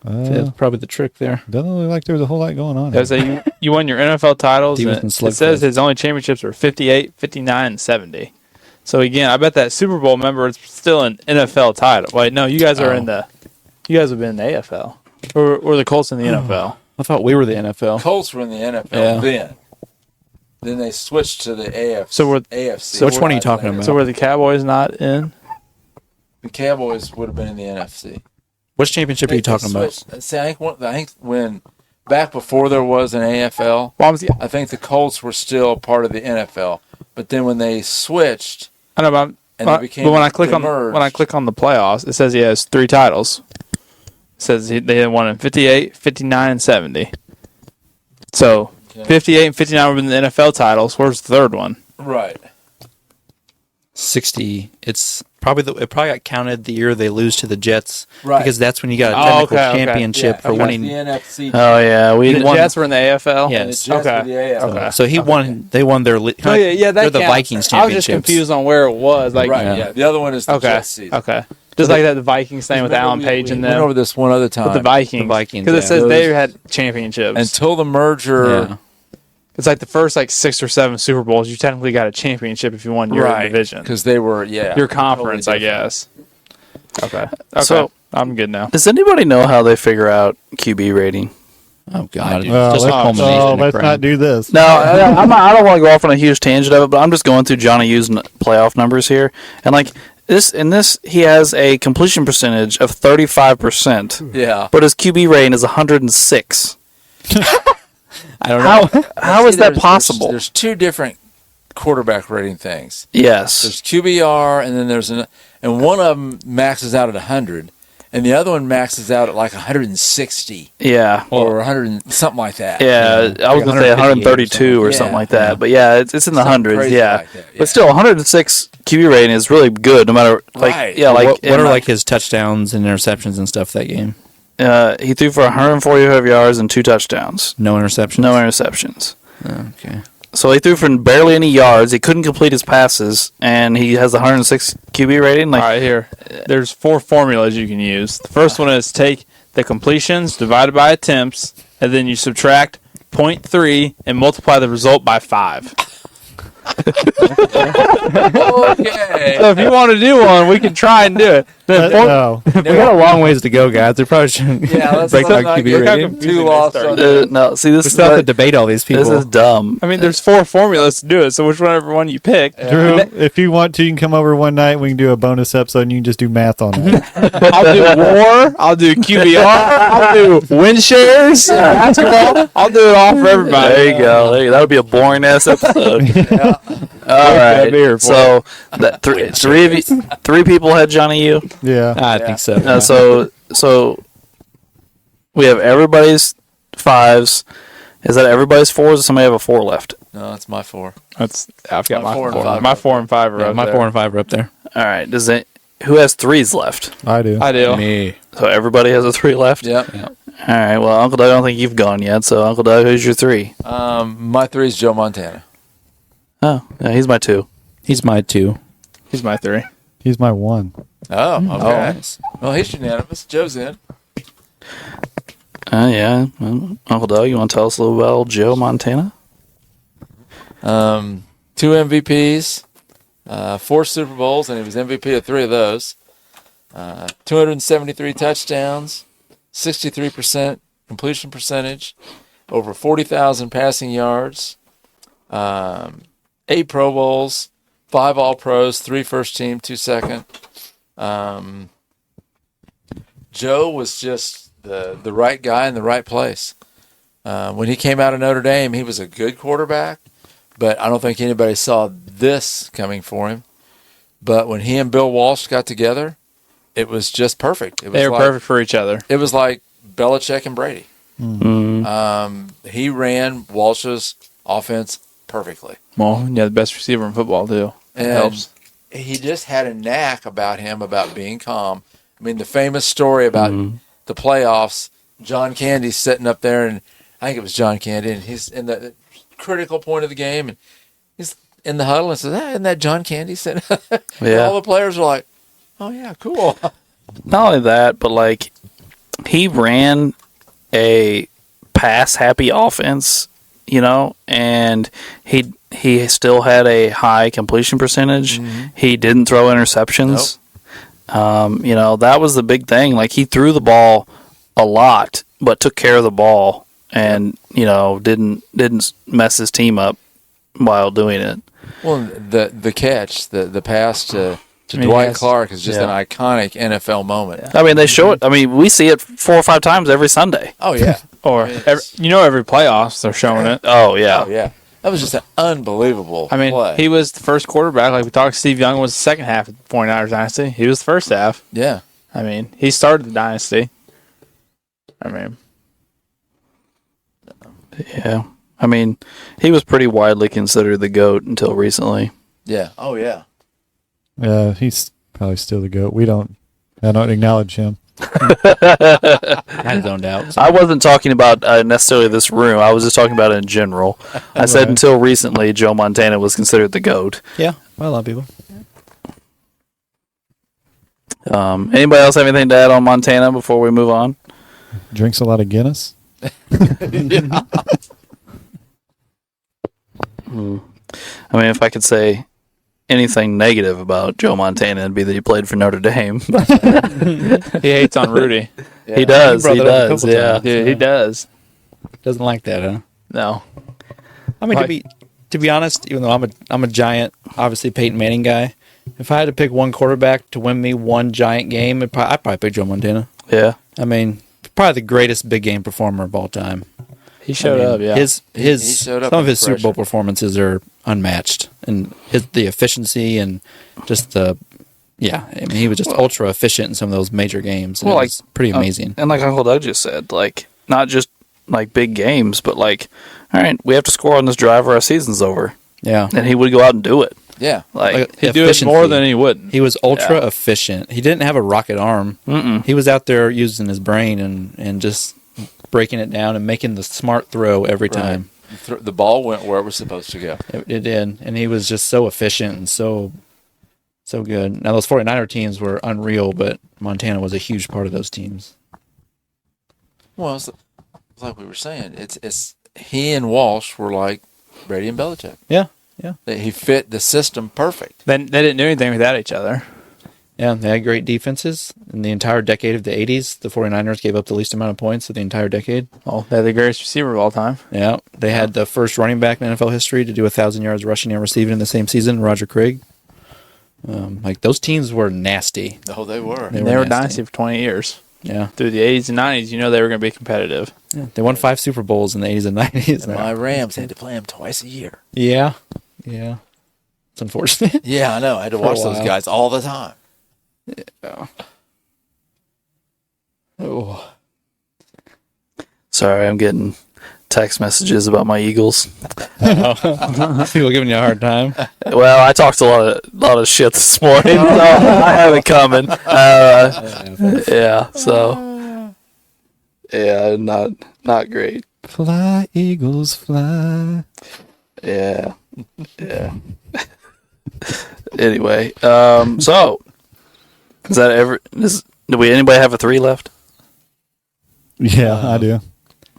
E: Uh,
D: that's probably the trick there.
E: doesn't look like there was a whole lot going on.
B: That was you won your NFL titles.
D: He was
B: And
D: in
B: it
D: slugfest.
B: says his only championships were 58, 59, and 70. So again, I bet that Super Bowl member is still an NFL title. Wait, no, you guys are in the. You guys have been in the AFL, or the Colts in the NFL.
D: I thought we were the NFL.
C: Colts were in the NFL
D: Yeah.
C: then. Then they switched to the AFC.
B: So we're-
C: AFC.
B: so
D: which one are you talking about?
B: So were the Cowboys not in?
C: The Cowboys would have been in the NFC.
D: Which championship are you talking about?
C: See, I think when back before there was an AFL,
B: Well,
C: I think the Colts were still part of the NFL. But then when they switched,
B: I know, but,
C: And they became
B: but when I click on
C: merged.
B: the playoffs, it says he has 3 titles. It says they had won in 58, 59, and 70. So 58 and 59 were in the NFL titles. Where's the third one?
C: right?
D: 60. It's probably it probably got counted the year they lose to the Jets,
C: Right.
D: because that's when you got a
B: Oh,
D: technical
B: okay.
D: championship for
C: because
D: winning.
C: the NFC.
A: Oh yeah, we
B: The
A: won.
B: Jets were in the AFL.
D: Yeah.
C: and the Jets
B: Okay.
C: were the AFL.
B: Okay.
D: So he won. They won their.
B: Oh, yeah, that
D: they're the
B: counts.
D: Vikings
B: I was just
D: championships.
B: confused on where it was. Like,
C: Right.
D: Yeah.
C: Yeah. The other one is the
B: okay,
C: Jets season.
B: okay. Just like that, the Vikings thing with
C: Remember
B: Alan
C: we-
B: Page
C: we
B: and
C: went
B: them.
C: over this one other time.
B: With the Vikings.
D: The Vikings,
B: Because it
D: yeah.
B: says
C: Those-
B: they had championships.
C: Until the merger.
D: Yeah.
B: It's like the first 6 or 7 Super Bowls, you technically got a championship if you won your division.
C: Because they were,
B: Your conference,
C: totally
B: I guess. Okay. Okay.
A: So-
B: I'm good now.
A: Does anybody know how they figure out QB rating?
D: Oh God!
E: Well,
D: Just
E: let's,
D: culmination of
E: let's
D: crap.
E: not do this.
A: No, I don't want to go off on a huge tangent of it, but I'm just going through Johnny U's playoff numbers here, and this he has a completion percentage of 35%,
C: Yeah.
A: but his QB rating is 106.
D: I don't know.
A: How is that possible?
C: There's two different quarterback rating things.
A: Yes.
C: There's QBR, and then and one of them maxes out at 100, and the other one maxes out at like 160
A: Yeah.
C: or 100 and something like that.
A: Yeah, I was going to say 132 or something like that. But yeah, it's in the
C: Something
A: hundreds.
C: crazy
A: Yeah.
C: like that, yeah.
A: But still, 106 QB rating is really good, no matter
C: Right.
D: What are like his touchdowns and interceptions and stuff that game?
A: he threw for 145 yards and 2 touchdowns,
D: No interceptions.
A: no interceptions.
D: Okay.
A: So he threw for barely any yards. He couldn't complete his passes, and he has 106 QB rating.
B: All right, here. There's 4 formulas you can use. The first one is take the completions divided by attempts, and then you subtract 0.3 and multiply the result by 5.
C: Okay.
B: So if you want to do one, we can try and do it. The
E: No.
D: We got a long ways to go, guys. We probably shouldn't
C: Yeah, let's
D: break down
C: not
D: QB
C: get
D: rating.
C: too lost on
A: No, see, this
D: We
A: is
D: still have to debate all these people.
A: this is dumb.
B: I mean, there's 4 formulas to do it, so whichever one you pick.
E: Drew, if you want to, you can come over one night. We can do a bonus episode, and you can just do math on it.
B: I'll do WAR, I'll do QBR, I'll do win shares, basketball. I'll do it all for everybody.
A: There you go. That would be a boring ass episode. All right.
B: beer for
A: So that three people had Johnny U.
E: Yeah.
D: I think so.
A: So we have everybody's 5s. Is that everybody's 4s? Or somebody have a 4 left?
C: No, it's my 4.
B: I've got
C: My
B: my
C: 4 and
B: 4.
C: 5
B: My
C: are
B: 4 and 5 are
D: Yeah,
B: up
D: my
B: there.
D: 4 and 5 are up there.
A: All right. Who has 3s left?
E: I do.
B: I do.
D: Me.
A: So everybody has a 3 left.
C: Yep.
A: All right. Well, Uncle Doug, I don't think you've gone yet. So Uncle Doug, who's your 3?
C: My 3 is Joe Montana.
A: Oh, yeah, he's my 2.
D: He's my 2.
B: He's my 3.
E: He's my 1.
C: Oh, okay.
D: nice.
C: Well, he's unanimous. Joe's in.
A: Yeah. Well, Uncle Doug, you want to tell us a little about old Joe Montana?
C: 2 MVPs, 4 Super Bowls, and he was MVP of 3 of those. 273 touchdowns, 63% completion percentage, over 40,000 passing yards, 8 Pro Bowls, 5 All-Pros, 3 first team, 2 second. Joe was just the right guy in the right place. When he came out of Notre Dame, he was a good quarterback, but I don't think anybody saw this coming for him. But when he and Bill Walsh got together, it was just perfect. It was
B: They were perfect for each other.
C: It was like Belichick and Brady. He ran Walsh's offense perfectly.
B: Well, yeah, the best receiver in football, too. It
C: And
B: helps.
C: he just had a knack about him, about being calm. I mean, the famous story about the playoffs, John Candy sitting up there, and I think it was John Candy, and he's in the critical point of the game, and he's in the huddle and says, isn't that John Candy sitting? And
A: Yeah.
C: all the players are like, oh, yeah, cool.
A: Not only that, but like he ran a pass happy offense, and he still had a high completion percentage. He didn't throw interceptions. That was the big thing. Like he threw the ball a lot, but took care of the ball and, didn't mess his team up while doing it.
C: Well, the catch, the pass to
B: I mean,
C: Dwight
B: yes.
C: Clark is just an iconic NFL moment.
A: I mean, they show it. I mean, we see it 4 or 5 times every Sunday.
C: Oh, yeah.
B: Or, every playoffs, they're showing it.
A: Oh, yeah.
C: Oh, yeah. That was just an unbelievable
B: I mean,
C: play.
B: he was the first quarterback. Like we talked, Steve Young was the second half of the 49ers dynasty. He was the first half.
C: Yeah.
B: I mean, he started the dynasty. I mean,
A: Yeah. I mean, he was pretty widely considered the GOAT until recently.
C: Yeah. Oh, yeah.
E: He's probably still the GOAT. I don't acknowledge him.
D: I had zoned out.
A: I wasn't talking about necessarily this room. I was just talking about it in general. I said
E: Right.
A: until recently, Joe Montana was considered the GOAT.
D: Yeah, well, a lot of people.
A: Anybody else have anything to add on Montana before we move on?
E: Drinks a lot of Guinness.
A: I mean, if I could say anything negative about Joe Montana, it'd be that he played for Notre Dame.
B: he hates on Rudy.
A: He does.
D: brought
A: He
D: that up a
A: does.
D: couple
A: Yeah.
D: times.
B: Yeah, he does.
D: Doesn't like that, huh?
B: No.
D: I mean,
B: Like-
D: to be honest, even though I'm a giant, obviously Peyton Manning guy, If I had to pick one quarterback to win me one giant game, I'd probably pick Joe Montana.
A: Yeah.
D: I mean, probably the greatest big game performer of all time.
B: He showed up, yeah.
D: His
C: He showed up
D: some of
C: under
D: his Super Bowl
C: pressure.
D: performances are unmatched, and the efficiency and just I mean, he was just ultra efficient in some of those major games. And
A: Well,
D: it
A: like,
D: was pretty amazing.
A: And like Uncle Doug just said, like, not just like big games, but like, all right, we have to score on this drive or our season's over.
D: Yeah,
A: And he would go out and do it.
C: Yeah.
A: Like,
B: He'd do it more than he wouldn't.
D: He was ultra efficient. He didn't have a rocket arm.
A: Mm-mm.
D: He was out there using his brain and just breaking it down and making the smart throw every time.
C: The ball went where it was supposed to go.
D: It did, and he was just so efficient and so good. Now, those 49er teams were unreal, but Montana was a huge part of those teams.
C: Well, it's like we were saying, it's he and Walsh were like Brady and Belichick.
D: Yeah.
C: He fit the system perfect.
B: Then they didn't do anything without each other.
D: Yeah, they had great defenses. In the entire decade of the 80s, the 49ers gave up the least amount of points of the entire decade.
B: Oh, they had the greatest receiver of all time.
D: Yeah, they had the first running back in NFL history to do 1,000 yards rushing and receiving in the same season, Roger Craig. Like, those teams were nasty.
C: Oh, they were.
B: They were
D: nasty.
B: dynasty for 20 years.
D: Yeah.
B: Through the 80s and 90s, you know they were going to be competitive.
D: Yeah, they won 5 Super Bowls in the 80s and 90s.
C: And my Rams had to play him twice a year.
D: Yeah. It's unfortunate.
C: Yeah, I know. I had to
D: For a
C: watch those
D: while.
C: guys all the time.
D: Oh.
A: sorry, I'm getting text messages about my Eagles.
D: People giving you a hard time.
A: Well, I talked a lot of shit this morning, so I have it coming. Yeah, so yeah, not great.
E: Fly, Eagles, fly.
A: Yeah. Anyway, so is that do anybody have a 3 left?
E: Yeah, I do.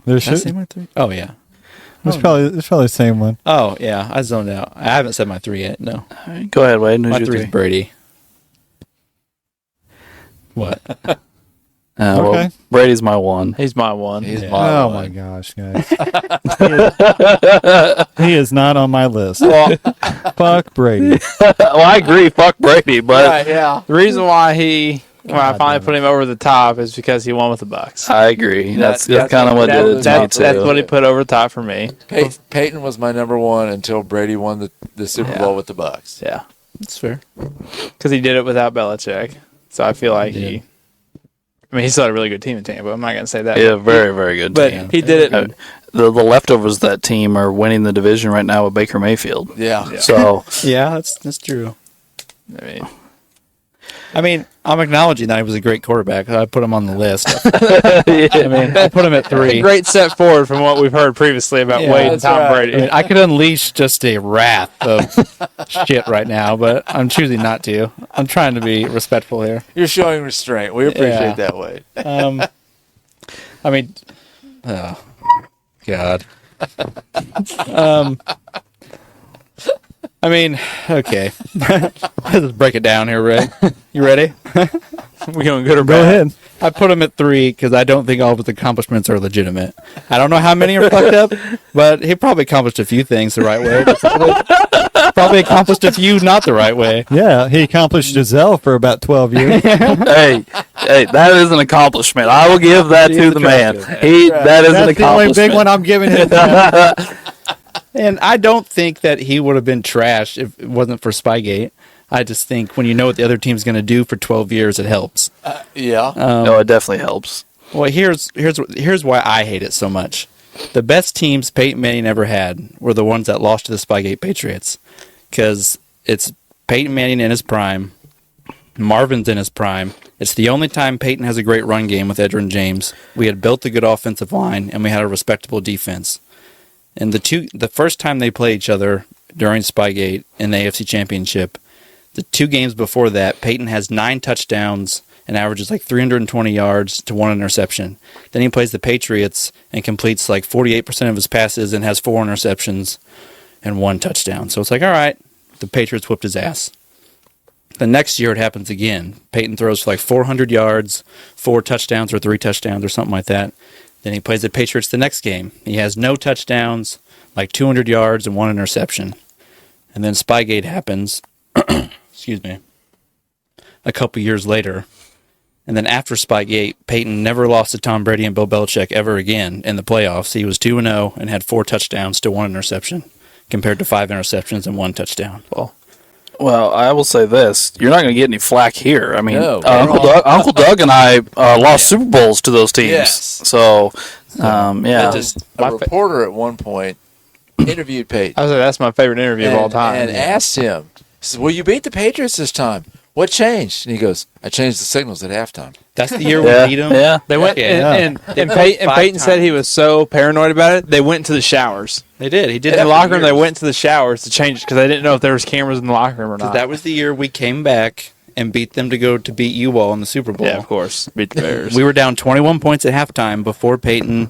E: There's
D: Did I say my 3? Oh, yeah.
E: probably the same one.
D: Oh, yeah. I zoned out. I haven't said my 3 yet. No.
A: All right, go ahead, Wade. Who's
D: My
A: your
D: 3 is
A: 3?
D: Brady. What?
A: Well,
E: Okay.
A: Brady's my 1.
B: He's my one.
C: He's
D: Yeah.
C: my
E: Oh
C: one.
E: my gosh, guys. He is not on my list.
A: Well,
E: Fuck Brady.
A: I agree. Fuck Brady, but
C: yeah.
B: The reason why I
E: God
B: finally
E: damn
B: put him over the top is because he won with the Bucks.
A: I agree. That's
C: That's
A: kind of what did it to me too.
B: That's what he put over the top for me.
C: Peyton was my number one until Brady won the Super Bowl with the Bucks.
B: Yeah,
D: That's fair.
B: because he did it without Belichick. So I feel like he still had a really good team in Tampa. I'm not going to say that.
A: Yeah, very, very good
B: But
A: team.
B: he did it.
A: The leftovers of that team are winning the division right now with Baker Mayfield.
C: Yeah.
A: So
D: Yeah, that's true.
B: I mean,
D: I'm acknowledging that he was a great quarterback. I put him on the list. I put him at 3.
B: a great step forward from what we've heard previously about
D: Yeah,
B: Wade and
C: that's
B: Tom
C: right.
B: Brady.
D: I mean, I could unleash just a wrath of shit right now, but I'm choosing not to. I'm trying to be respectful here.
C: You're showing restraint. We appreciate
D: Yeah.
C: that, Wade.
D: I mean, oh, God. I mean, okay. Let's break it down here, Ray. You ready?
B: We going good or
E: Go
B: bad?
E: ahead.
D: I put him at 3 because I don't think all of his accomplishments are legitimate. I don't know how many are fucked up, but he probably accomplished a few things the right way. Probably accomplished a few not the right way.
E: Yeah, he accomplished Giselle for about 12 years.
A: hey, that is an accomplishment. I will give that to the man. That is an
E: That's the only
A: accomplishment.
E: big one I'm giving him.
D: And I don't think that he would have been trash if it wasn't for Spygate. I just think when you know what the other team's going to do for 12 years, it helps.
C: Yeah.
A: No, it definitely helps.
D: Well, here's why I hate it so much. The best teams Peyton Manning ever had were the ones that lost to the Spygate Patriots, because it's Peyton Manning in his prime, Marvin's in his prime. It's the only time Peyton has a great run game with Edgerrin James. We had built a good offensive line, and we had a respectable defense. And the first time they played each other during Spygate in the AFC Championship, the 2 games before that, Peyton has 9 touchdowns and averages like 320 yards to 1 interception. Then he plays the Patriots and completes like 48% of his passes and has 4 interceptions and 1 touchdown. So it's like, all right, the Patriots whipped his ass. The next year it happens again. Peyton throws for like 400 yards, 4 touchdowns or 3 touchdowns or something like that. Then he plays the Patriots the next game. He has no touchdowns, like 200 yards and 1 interception. And then Spygate happens. a couple years later. And then after Spygate, Peyton never lost to Tom Brady and Bill Belichick ever again in the playoffs. He was 2-0 and had 4 touchdowns to 1 interception, compared to 5 interceptions and 1 touchdown.
A: Well, I will say this: you're not going to get any flack here. I mean,
C: No,
A: Uncle Doug and I lost Super Bowls to those teams.
C: Yes.
A: So, yeah.
C: A reporter at one point interviewed Peyton.
B: I was like, that's my favorite interview of all time.
C: And asked him, he says, "Well, you beat the Patriots this time. What changed?" And he goes, "I changed the signals at halftime."
D: That's the year
A: Yeah,
D: we beat them.
A: yeah.
B: They went, and Peyton said he was so paranoid about it, they went to the showers.
D: They did. He did.
B: In the
D: that
B: locker
D: for
B: room, they
D: years.
B: went to the showers to change it because they didn't know if there was cameras in the locker room or not.
D: That was the year we came back and beat them to go to beat you all in the Super Bowl.
B: Yeah, of course. Beat the Bears.
D: We were down 21 points at halftime before Peyton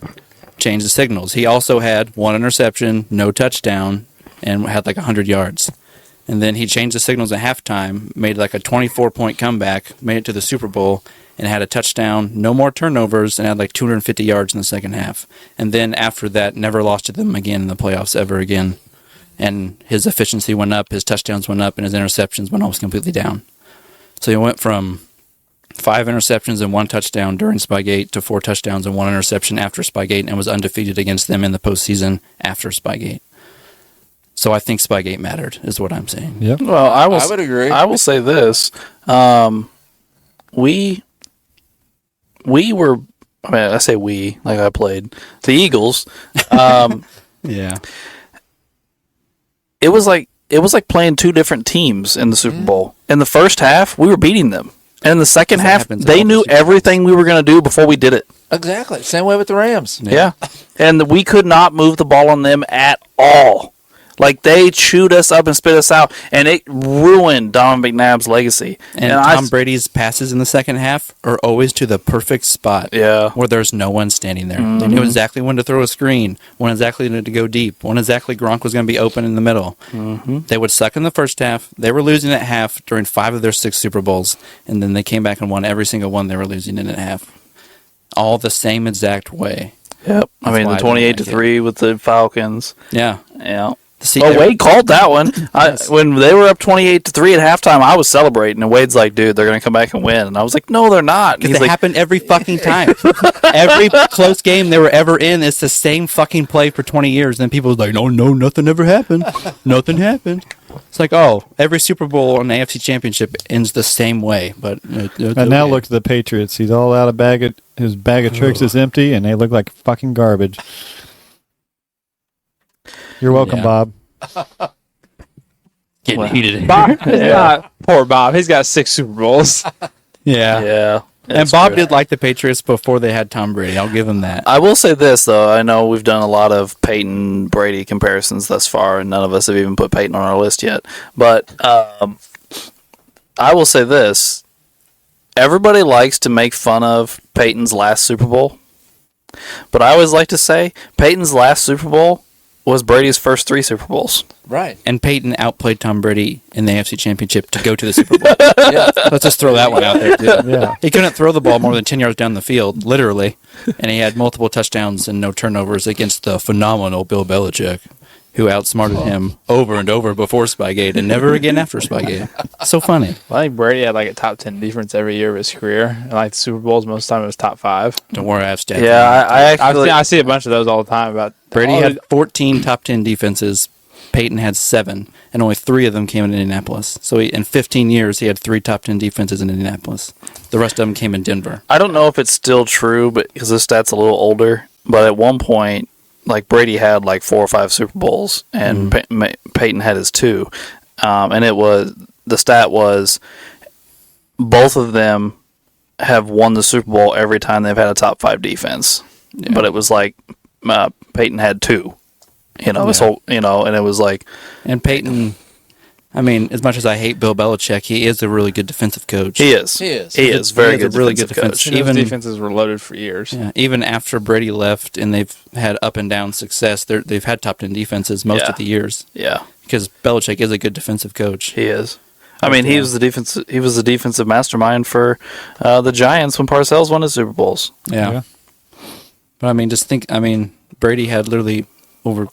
D: changed the signals. He also had 1 interception, no touchdown, and had like 100 yards. And then he changed the signals at halftime, made like a 24-point comeback, made it to the Super Bowl, and had a touchdown, no more turnovers, and had like 250 yards in the second half. And then after that, never lost to them again in the playoffs ever again. And his efficiency went up, his touchdowns went up, and his interceptions went almost completely down. So he went from 5 interceptions and 1 touchdown during Spygate to 4 touchdowns and 1 interception after Spygate, and was undefeated against them in the postseason after Spygate. So I think Spygate mattered, is what I'm saying.
E: Yep.
A: Well, I
C: would agree.
A: I will say this: we were. I mean, I say we like I played the Eagles.
D: Yeah.
A: It was like playing 2 different teams in the Super Bowl. In the first half, we were beating them, and in the second half,
D: happens in
A: they
D: all
A: knew
D: the Super
A: everything we were going to do before we did it.
C: Exactly. Same way with the Rams.
A: Yeah. And we could not move the ball on them at all. Like, they chewed us up and spit us out, and it ruined Don McNabb's legacy.
D: And Tom Brady's passes in the second half are always to the perfect spot.
A: Yeah.
D: Where there's no one standing there. They knew exactly when to throw a screen, when exactly to go deep, when exactly Gronk was going to be open in the middle. They would suck in the first half. They were losing at half during 5 of their 6 Super Bowls, and then they came back and won every single one they were losing in at half. All the same exact way.
A: Yep. I mean, the 28-3 with the Falcons.
D: Yeah.
A: Yeah.
D: See,
A: Wade called that one. When they were up 28-3 at halftime, I was celebrating, and Wade's like, "Dude, they're going to come back and win." And I was like, "No, they're not." And
D: Because
A: he's
D: it
A: like,
D: happened every fucking time. Every close game they were ever in, it's the same fucking play for 20 years. And then people was like, no, nothing ever happened. Nothing happened. It's like, oh, every Super Bowl and AFC Championship ends the same way. But
E: And now look at the Patriots. He's all out of his bag of tricks is empty, and they look like fucking garbage. You're welcome,
D: Yeah.
E: Bob.
D: getting heated.
B: Bob, poor Bob. He's got 6 Super Bowls.
D: Yeah.
A: "Yeah."
D: And Bob did like the Patriots before they had Tom Brady. I'll give him that.
A: I will say this, though. I know we've done a lot of Peyton Brady comparisons thus far, and none of us have even put Peyton on our list yet. But I will say this. Everybody likes to make fun of Peyton's last Super Bowl. But I always like to say Peyton's last Super Bowl was Brady's first 3 Super Bowls.
C: Right.
D: And Peyton outplayed Tom Brady in the AFC Championship to go to the Super Bowl.
C: Yeah.
D: Let's just throw that one out there, too.
E: Yeah.
D: He couldn't throw the ball more than 10 yards down the field, literally. And he had multiple touchdowns and no turnovers against the phenomenal Bill Belichick, who outsmarted him over and over before Spygate and never again after Spygate. So funny.
B: Well, I think Brady had like a top 10 defense every year of his career. And like the Super Bowls, most of the time it was top 5.
D: Don't worry, I have stats.
A: Yeah, I actually...
B: I see a bunch of those all the time. About
D: Brady
B: all
D: had
B: the-
D: 14 top 10 defenses. Peyton had 7, and only 3 of them came in Indianapolis. So in 15 years, he had 3 top 10 defenses in Indianapolis. The rest of them came in Denver.
A: I don't know if it's still true, but because this stat's a little older. But at one point, like Brady had like 4 or 5 Super Bowls, and Peyton had his 2. And the stat was both of them have won the Super Bowl every time they've had a top 5 defense. Yeah. But it was like Peyton had 2. And it was like...
D: And Peyton, I mean, as much as I hate Bill Belichick, he is a really good defensive coach.
A: He is. Very good
D: really good
A: defensive coach.
B: Even defenses were loaded for years.
D: Yeah, even after Brady left and they've had up and down success, they've had top 10 defenses most of the years.
A: Yeah.
D: Because Belichick is a good defensive coach.
A: He is. I mean, he was the defensive mastermind for the Giants when Parcells won his Super Bowls.
D: Yeah. But I mean, Brady had literally over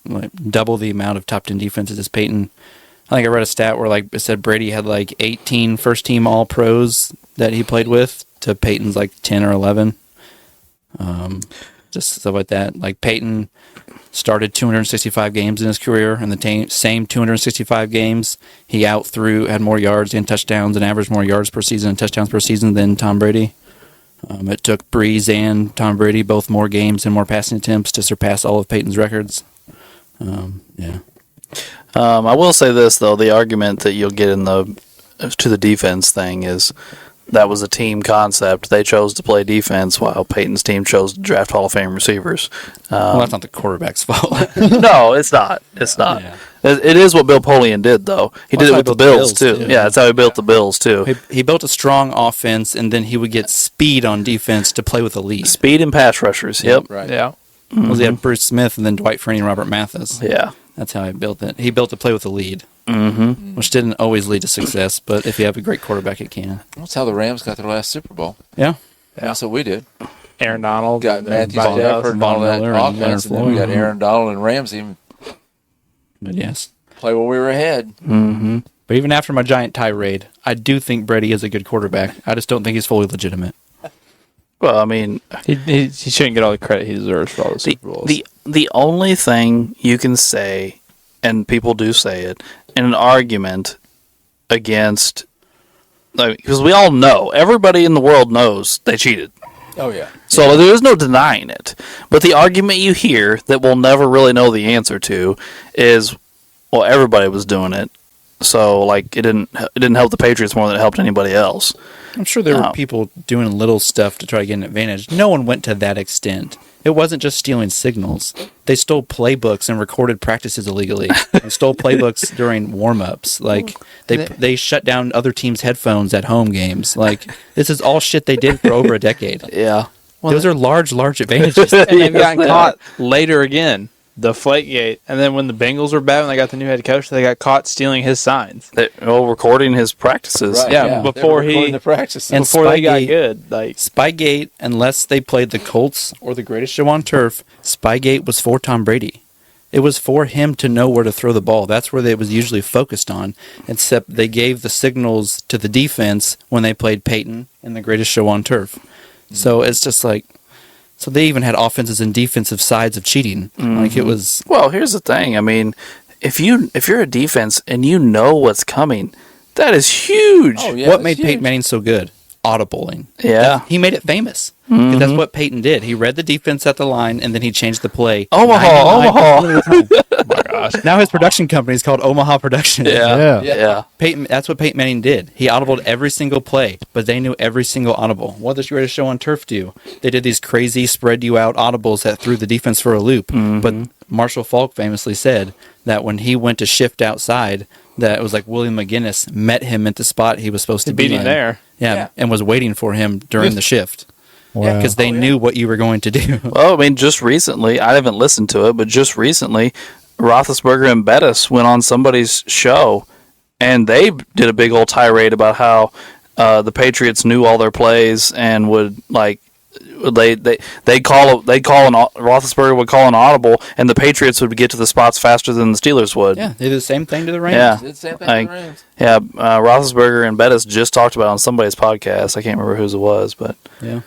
D: double the amount of top 10 defenses as Peyton. I think I read a stat where like it said Brady had like 18 first-team All-Pros that he played with to Peyton's like 10 or 11. Just stuff like that. Like Peyton started 265 games in his career, and the same 265 games he had more yards and touchdowns and averaged more yards per season and touchdowns per season than Tom Brady. It took Breeze and Tom Brady both more games and more passing attempts to surpass all of Peyton's records. Yeah.
A: I will say this though: the argument that you'll get to the defense thing is that was a team concept. They chose to play defense while Peyton's team chose to draft Hall of Fame receivers.
D: Well, that's not the quarterback's fault.
A: No, it's not. It's not.
D: Yeah.
A: It is what Bill Polian did, though. He did it with the Bills, too. Yeah, that's how he built the Bills, too.
D: He built a strong offense, and then he would get speed on defense to play with the lead.
A: Speed and pass rushers, yep.
C: Right.
B: Yeah.
D: He had Bruce Smith and then Dwight Freeney and Robert Mathis.
A: Yeah.
D: That's how he built it. He built to play with the lead,
A: Mm-hmm.
D: which didn't always lead to success, but if you have a great quarterback, it can.
C: That's how the Rams got their last Super Bowl.
D: Yeah.
C: That's what we did.
B: Aaron Donald.
C: Got
B: and
C: Matthew
B: Von
C: Stafford and all that
D: Miller and
C: offense, and then
D: Leonard
C: we got
D: Floyd.
C: Aaron Donald and Ramsey
D: But yes.
C: play while we were ahead.
A: Mm-hmm.
D: But even after my giant tirade, I do think Brady is a good quarterback. I just don't think he's fully legitimate.
A: Well, I mean,
B: He shouldn't get all the credit he deserves for all the Super Bowls.
A: the only thing you can say, and people do say it, in an argument against, because we all know, everybody in the world knows they cheated.
C: Oh, yeah.
A: So there is no denying it. But the argument you hear that we'll never really know the answer to is, well, everybody was doing it. So like it didn't help the Patriots more than it helped anybody else.
D: I'm sure there
A: No.
D: were people doing little stuff to try to get an advantage. No one went to that extent. It wasn't just stealing signals. They stole playbooks and recorded practices illegally. They stole playbooks during warm-ups. Like they shut down other teams' headphones at home games. Like this is all shit they did for over a decade.
A: Yeah.
D: Those are large advantages.
B: and they've gotten caught later again. The Deflategate. And then when the Bengals were bad, when they got the new head coach, they got caught stealing his signs.
A: Recording his practices.
C: Right,
B: Yeah, before
C: they were recording the practices.
D: And
B: Before they got
D: Spygate-
B: good. Like
D: Spygate, unless they played the Colts or the greatest show on turf, Spygate was for Tom Brady. It was for him to know where to throw the ball. That's where they was usually focused on, except they gave the signals to the defense when they played Peyton and the greatest show on turf. So it's just like, so they even had offensive and defensive sides of cheating. Like it was,
A: Well, here's the thing. I mean, if you're a defense and you know what's coming, that is huge.
C: Oh, yeah,
D: what
C: that's
D: made
C: huge.
D: Peyton Manning so good? Audibling.
A: Yeah.
D: He made it famous. 'Cause that's what Peyton did. He read the defense at the line, and then he changed the play.
A: Omaha.
D: Oh my gosh. Now his production company is called Omaha Productions.
A: Yeah.
E: Yeah.
A: Yeah.
D: Peyton, that's what Peyton Manning did. He audibled every single play, but they knew every single audible. What does Greatest Show on Turf do? They did these crazy spread you out audibles that threw the defense for a loop. But Marshall Faulk famously said that when he went to shift outside, that it was like William McGinnis met him at the spot he was supposed to be
B: beat him
D: in.
B: there.
D: Yeah, and was waiting for him during the shift
E: Wow.
D: because they knew what you were going to do.
A: Well, I mean, just recently, I haven't listened to it, but just recently, Roethlisberger and Bettis went on somebody's show, and they did a big old tirade about how the Patriots knew all their plays and would like Roethlisberger would call an audible, and the Patriots would get to the spots faster than the Steelers would.
D: Yeah, they did the same thing to the Rams.
A: Yeah.
C: Did the same thing
A: Like,
C: to the Rams.
A: Yeah, Roethlisberger and Bettis just talked about it on somebody's podcast. I can't remember whose it was, but
D: Yeah.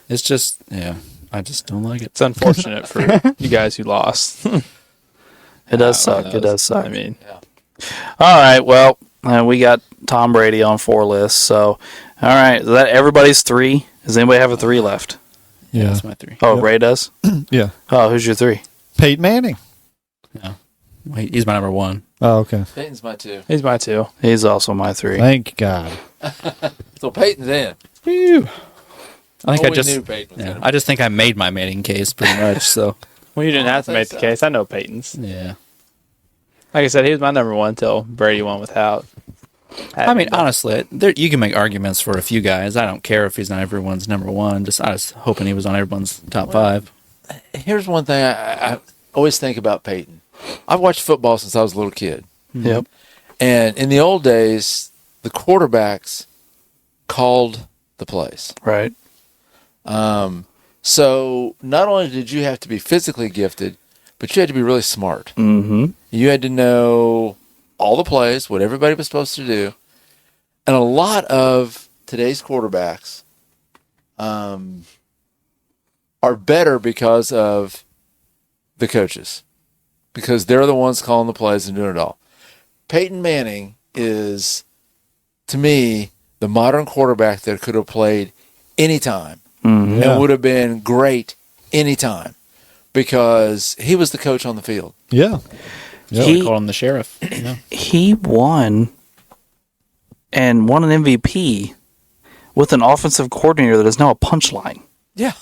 D: It's just, yeah, I just don't like it.
B: it's unfortunate for you guys who lost.
A: it does suck. It does suck.
B: I mean,
A: All right, well, we got Tom Brady on 4 lists. So, all right, is that everybody's 3? Does anybody have a 3 left?
D: Yeah,
E: Yeah.
D: that's my 3.
A: Oh,
E: Yep.
A: Ray does?
E: Yeah.
A: Oh, who's your 3?
E: Peyton Manning.
D: He's my number 1.
E: Oh, okay.
C: Peyton's my 2.
B: he's my 2.
A: He's also my 3.
E: Thank God.
C: So Peyton's in.
D: I think
C: Oh,
D: I
C: we
D: just,
C: knew Peyton was
D: yeah,
C: gonna-
D: I just think I made my Manning case pretty much. So
B: Well, you didn't have to
C: I
B: make
C: think
B: the
C: so.
B: case. I know Peyton's.
D: yeah,
B: Like I said, he was my number 1 till Brady won without.
D: I mean, honestly, you can make arguments for a few guys. I don't care if he's not everyone's number 1. I was hoping he was on everyone's top 5.
C: Here's one thing I always think about Peyton. I've watched football since I was a little kid.
A: Yep.
C: And in the old days, the quarterbacks called the plays.
A: Right.
C: So not only did you have to be physically gifted, but you had to be really smart.
A: Mm-hmm.
C: You had to know all the plays, what everybody was supposed to do. And a lot of today's quarterbacks are better because of the coaches, because they're the ones calling the plays and doing it all. Peyton Manning is, to me, the modern quarterback that could have played anytime and would have been great anytime because he was the coach on the field.
E: Yeah.
D: He called him the sheriff. Yeah.
A: He won an MVP with an offensive coordinator that is now a punchline.
C: Yeah.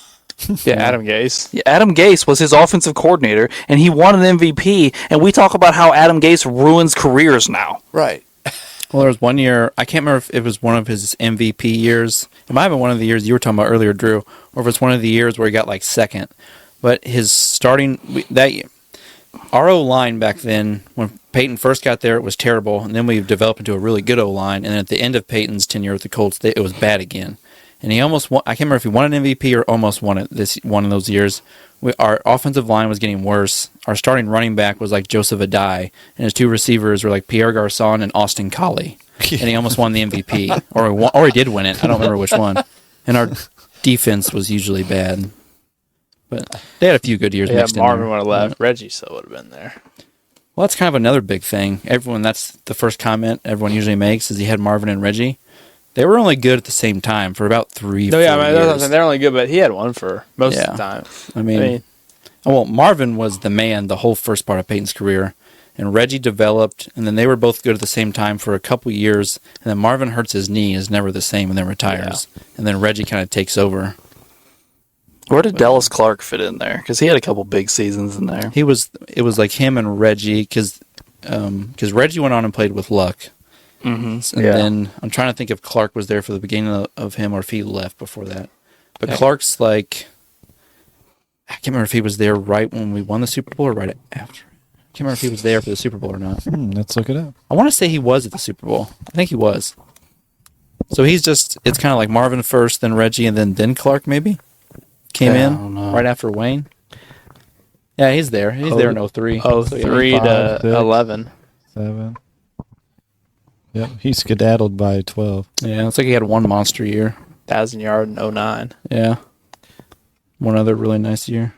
B: Yeah, Adam Gase.
A: Yeah, Adam Gase was his offensive coordinator, and he won an MVP, and we talk about how Adam Gase ruins careers now.
C: Right.
D: Well, there was one year, I can't remember if it was one of his MVP years. It might have been one of the years you were talking about earlier, Drew, or if it's one of the years where he got like second. But his starting, our O-line back then, when Peyton first got there, it was terrible, and then we developed into a really good O-line, and then at the end of Peyton's tenure with the Colts, it was bad again. And he almost won, I can't remember if he won an MVP or almost won it this one of those years. Our offensive line was getting worse. Our starting running back was like Joseph Adai, and his two receivers were like Pierre Garçon and Austin Collie. And he almost won the MVP, or he did win it. I don't remember which one. And our defense was usually bad, but they had a few good years.
B: Yeah,
D: mixed
B: Marvin
D: in
B: would
D: there.
B: have left. Reggie still would have been there.
D: Well, that's kind of another big thing. That's the first comment everyone usually makes is he had Marvin and Reggie. They were only good at the same time for about 3
B: No, yeah, I mean,
D: years.
B: they're only good, but he had one for most of the time.
D: I mean, well, Marvin was the man the whole first part of Peyton's career, and Reggie developed, and then they were both good at the same time for a couple years, and then Marvin hurts his knee, is never the same, and then retires, and then Reggie kind of takes over.
A: Where did Dallas Clark fit in there? Because he had a couple big seasons in there.
D: It was like him and Reggie, because Reggie went on and played with Luck.
A: Mm-hmm.
D: And then I'm trying to think if Clark was there for the beginning of him or if he left before that. But Clark's like, I can't remember if he was there right when we won the Super Bowl or right after. I can't remember if he was there for the Super Bowl or not.
E: Let's look it up.
D: I want to say he was at the Super Bowl. I think he was. So it's kind of like Marvin first, then Reggie, and then Clark maybe came in right after Wayne. Yeah, he's there. He's there in 03.
B: 03 to
E: 5, 6.
B: 11.
E: 7. Yep, he skedaddled by 12.
D: Yeah, it's like he had one monster year.
B: 1,000 yard in 09.
D: Yeah. One other really nice year.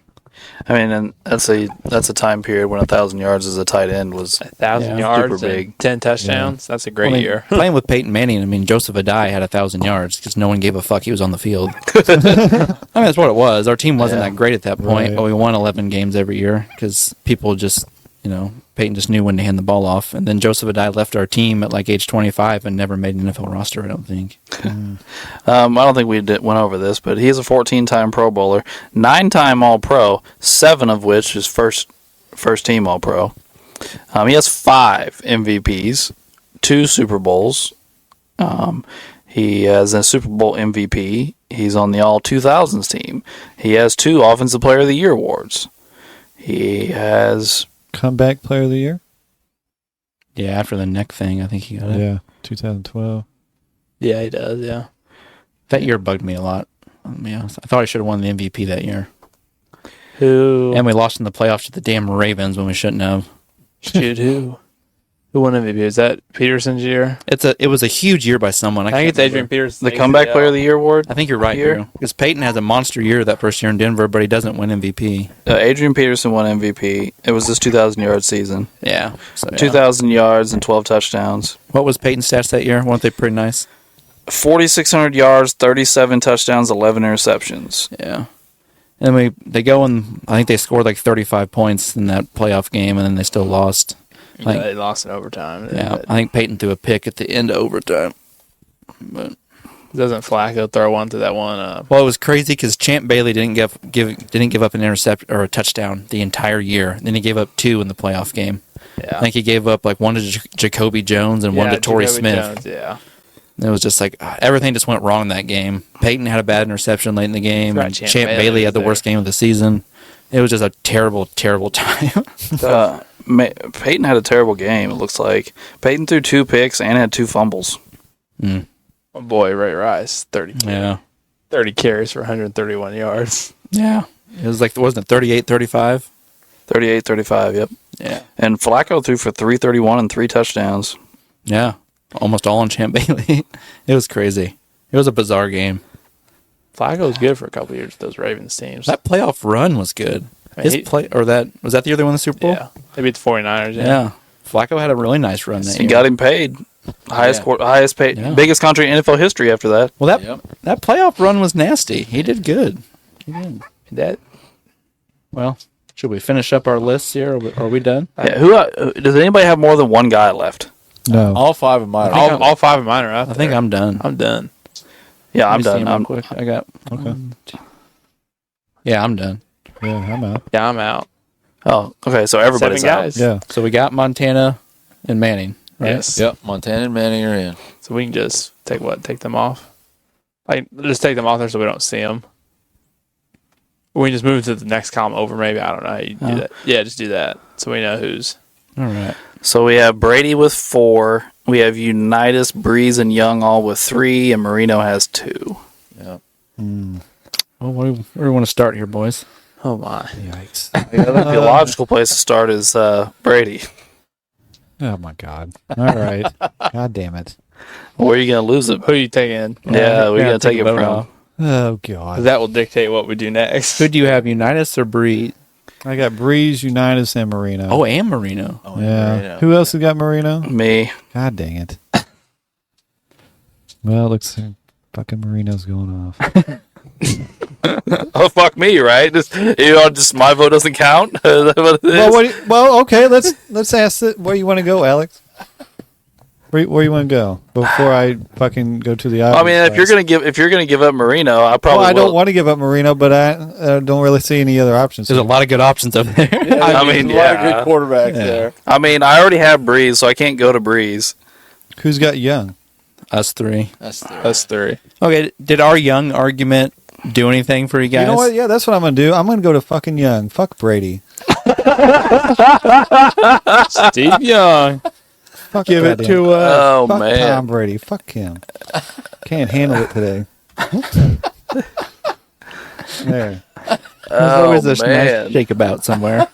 A: I mean, and that's a time period when 1,000 yards as a tight end was
B: 1,000
D: Yeah.
B: yards,
A: Super
B: and
A: big.
B: 10 touchdowns. That's a great year.
D: Playing with Peyton Manning, I mean, Joseph Adai had 1,000 yards because no one gave a fuck he was on the field. I mean, that's what it was. Our team wasn't that great at that point,
E: Right.
D: but we won 11 games every year because people just, Peyton just knew when to hand the ball off. And then Joseph Adai left our team at like age 25 and never made an NFL roster, I don't think.
A: I don't think we went over this, but he's a 14-time Pro Bowler, 9-time All-Pro, 7 of which is first team All-Pro. He has 5 MVPs, 2 Super Bowls. He has a Super Bowl MVP. He's on the All-2000s team. He has 2 Offensive Player of the Year awards. He has
E: Comeback Player of the Year?
D: Yeah, after the neck thing, I think he got it.
E: Yeah, 2012.
B: Yeah, he does, yeah.
D: That year bugged me a lot. I thought I should have won the MVP that year.
B: Who?
D: And we lost in the playoffs to the damn Ravens when we shouldn't have.
B: Shoot, who won MVP? Is that Peterson's year?
D: It was a huge year by someone.
B: I think it's Adrian Peterson.
A: the Comeback Player of the Year award.
D: I think you're right,
A: year?
D: Drew. Because Peyton has a monster year that first year in Denver, but he doesn't win MVP.
A: Adrian Peterson won MVP. It was his 2,000-yard season.
D: Yeah. So,
A: 2,000 yards and 12 touchdowns.
D: What was Peyton's stats that year? Weren't they pretty nice?
A: 4,600 yards, 37 touchdowns, 11 interceptions.
D: Yeah. And they go and I think they scored like 35 points in that playoff game, and then they still lost.
B: Yeah, they lost in overtime.
D: Yeah, I think Peyton threw a pick at the end of overtime. But
B: Doesn't Flacco throw one to that one?
D: well, it was crazy because Champ Bailey didn't give up an intercept or a touchdown the entire year. Then he gave up 2 in the playoff game.
B: Yeah.
D: I think he gave up like one to Jacoby Jones and one to Torrey
B: Jacoby
D: Smith.
B: Jones, yeah.
D: It was just like everything just went wrong in that game. Peyton had a bad interception late in the game.
B: Right,
D: And
B: Champ
D: Champ
B: Bailey
D: Bailey
B: was
D: had the worst game of the season. It was just a terrible, terrible time.
A: Peyton had a terrible game, it looks like. Peyton threw 2 picks and had 2 fumbles.
B: My boy, Ray Rice, 30
D: Yeah.
B: carries for 131 yards.
D: Yeah. It was like, wasn't it 38-35?
A: 38, 35, yep.
B: Yeah.
A: And Flacco threw for 331 and 3 touchdowns.
D: Yeah, almost all on Champ Bailey. It was crazy. It was a bizarre game.
B: Flacco was good for a couple of years with those Ravens teams.
D: That playoff run was good.
B: I mean,
D: Was that the year they won the Super Bowl?
B: Yeah. They beat the 49ers.
D: Yeah. Flacco had a really nice run that
A: He
D: year.
A: got him paid. Highest paid,
D: Yeah.
A: biggest contract in NFL history after that.
D: Well,
C: Yep.
D: that playoff run was nasty. He did good. He did. Well, should we finish up our list here? Are we done?
A: Yeah, does anybody have more than one guy left?
E: No.
C: All 5 of mine.
B: All 5 of mine are out
D: I think
B: there.
D: I'm done.
B: I'm done.
A: Yeah,
D: Let
A: I'm
D: me see
A: done.
D: them real quick. I got.
E: Okay.
D: Yeah, I'm done.
E: Yeah, I'm out.
B: Yeah, I'm out.
A: Oh, okay. So everybody's
B: 7
A: out.
B: guys.
E: Yeah.
D: So we got Montana and Manning, right?
B: Yes.
C: Yep, Montana and Manning are in.
B: So we can just take them off. Like, just take them off there so we don't see them. We can just move to the next column over, maybe. I don't know how you do that. Yeah, just do that so we know who's.
D: All right.
A: So we have Brady with 4. We have Unitas, Breeze, and Young all with 3, and Marino has 2.
C: Yep.
D: Well, where do we want to start here, boys?
B: Oh, my.
E: Yikes.
A: The logical place to start is Brady.
E: Oh, my God. All right. God damn it.
A: Where are you going to lose it?
B: Who are you taking?
A: Yeah, we're going to take it
D: a vote
A: from.
D: off.
E: Oh,
B: 'Cause
E: God.
B: that will dictate what we do next.
D: Who do you have, Unitas or Breed?
E: I got Breeze, Unitas, and Marino.
D: Oh, and Marino.
C: Oh,
E: yeah.
C: Marino.
E: Who else has got Marino?
A: Me.
E: God dang it. Well, it looks like fucking Marino's going off.
A: Oh, fuck me, right? Just my vote doesn't count? Is that what it is?
E: Well, okay. Let's ask it. Where you want to go, Alex? Where you want to go before I fucking go to the
A: I mean, if you're gonna give up Marino, I probably
E: I don't
A: will.
E: want to give up Marino, but I don't really see any other options.
D: There's a lot of good options up there.
A: I mean,
C: There's a lot of
A: yeah.
C: good quarterbacks
E: Yeah.
C: there.
A: I mean, I already have Breeze, so I can't go to Breeze.
E: Who's got Young?
D: Us three.
B: Us 3.
D: Okay, did our Young argument do anything for you guys?
E: You know what? Yeah, that's what I'm gonna do. I'm gonna go to fucking Young. Fuck Brady.
B: Steve Young.
E: Fuck
D: Give it
E: goddamn-
D: to
A: Oh
E: Fuck
A: man,
E: Tom Brady. Fuck him. Can't handle it today. There.
D: There's always a
A: man.
D: nice shake about somewhere.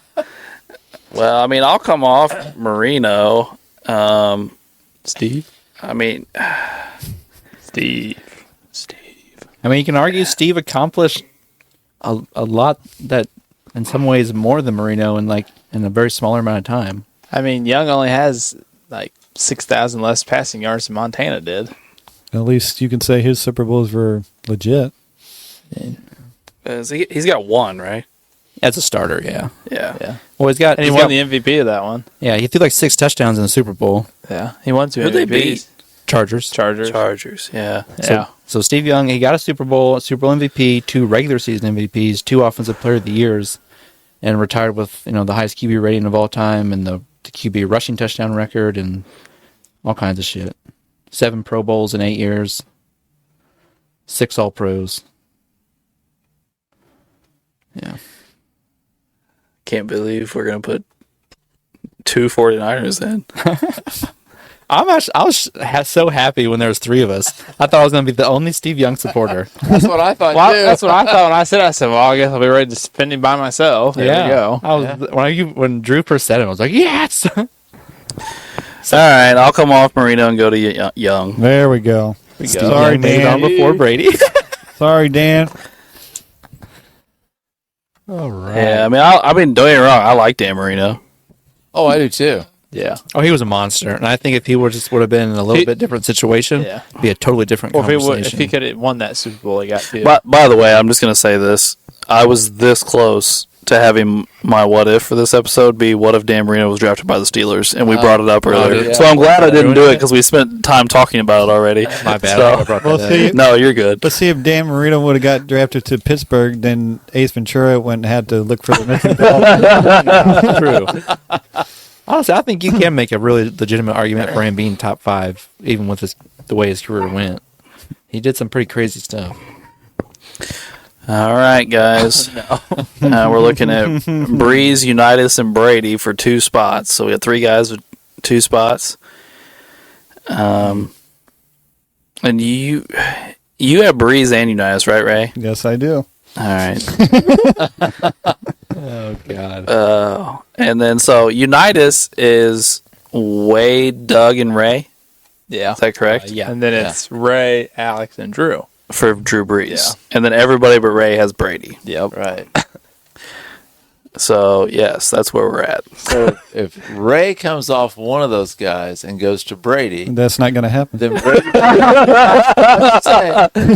A: Well, I mean, I'll come off Marino.
D: Steve?
A: I mean,
B: Steve.
D: I mean, you can argue Steve accomplished a lot that, in some ways, more than Marino in a very smaller amount of time.
B: I mean, Young only has like 6,000 less passing yards than Montana did.
E: At least you can say his Super Bowls were legit.
A: he's got 1, right?
D: As a starter, yeah.
A: Yeah.
B: Yeah.
D: Well,
B: And he won the MVP of that one.
D: Yeah, he threw like 6 touchdowns in the Super Bowl.
B: Yeah. He won 2
A: Who'd they
B: MVPs.
A: beat?
D: Chargers.
B: Chargers.
A: Yeah.
B: Yeah.
D: So Steve Young, he got a Super Bowl MVP, 2 regular season MVPs, 2 Offensive Player of the Years, and retired with the highest QB rating of all time and the QB rushing touchdown record and all kinds of shit. 7 Pro Bowls in 8 years, 6 All Pros. Yeah.
A: Can't believe we're gonna put 2 49ers in.
D: I was so happy when there was 3 of us. I thought I was going to be the only Steve Young supporter.
C: That's what I thought,
B: Well,
C: too.
B: that's what I thought when I said. Well, I guess I'll be ready to spend him by myself. There we go.
D: I was when Drew first said it, I was like, yes.
A: All right, I'll come off Marino and go to Young.
E: There we go.
D: Steve
E: Sorry,
D: Young made it
E: Dan.
D: on before Brady.
E: Sorry, Dan. All right.
A: Yeah, I mean, don't get me wrong, I like Dan Marino.
C: Oh, I do, too.
B: Yeah.
D: Oh, he was a monster, and I think if he would have been in a little bit different situation,
B: Yeah.
D: it'd be a totally different
B: Or if
D: conversation.
B: he could have won that Super Bowl, he got 2.
A: But by the way, I'm just gonna say this: I was this close to having my what if for this episode be what if Dan Marino was drafted by the Steelers, and we brought it up earlier.
C: yeah.
A: So I'm glad I didn't do
D: Ruined
A: it because we spent time talking about it already.
D: My bad.
A: So-
D: I brought
E: Well,
D: that
E: see,
D: up.
A: No, you're good.
E: But see, if Dan Marino would have got drafted to Pittsburgh, then Ace Ventura went and had to look for the missing ball.
D: True. Honestly, I think you can make a really legitimate argument for him being top 5, even with the way his career went. He did some pretty crazy stuff.
A: All right, guys. We're looking at Breeze, Unitas, and Brady for 2 spots. So we got 3 guys with 2 spots. And you have Breeze and Unitas, right, Ray?
E: Yes, I do.
A: All right.
D: Oh God.
A: And then so Unitas is Wade, Doug, and Ray.
B: Yeah.
A: Is that correct?
D: Yeah.
B: And then it's Ray, Alex, and Drew.
A: For Drew Brees.
B: Yeah.
A: And then everybody but Ray has Brady.
B: Yep.
C: Right.
A: So yes, that's where we're at.
C: So if Ray comes off one of those guys and goes to Brady,
E: That's not going to happen.
C: then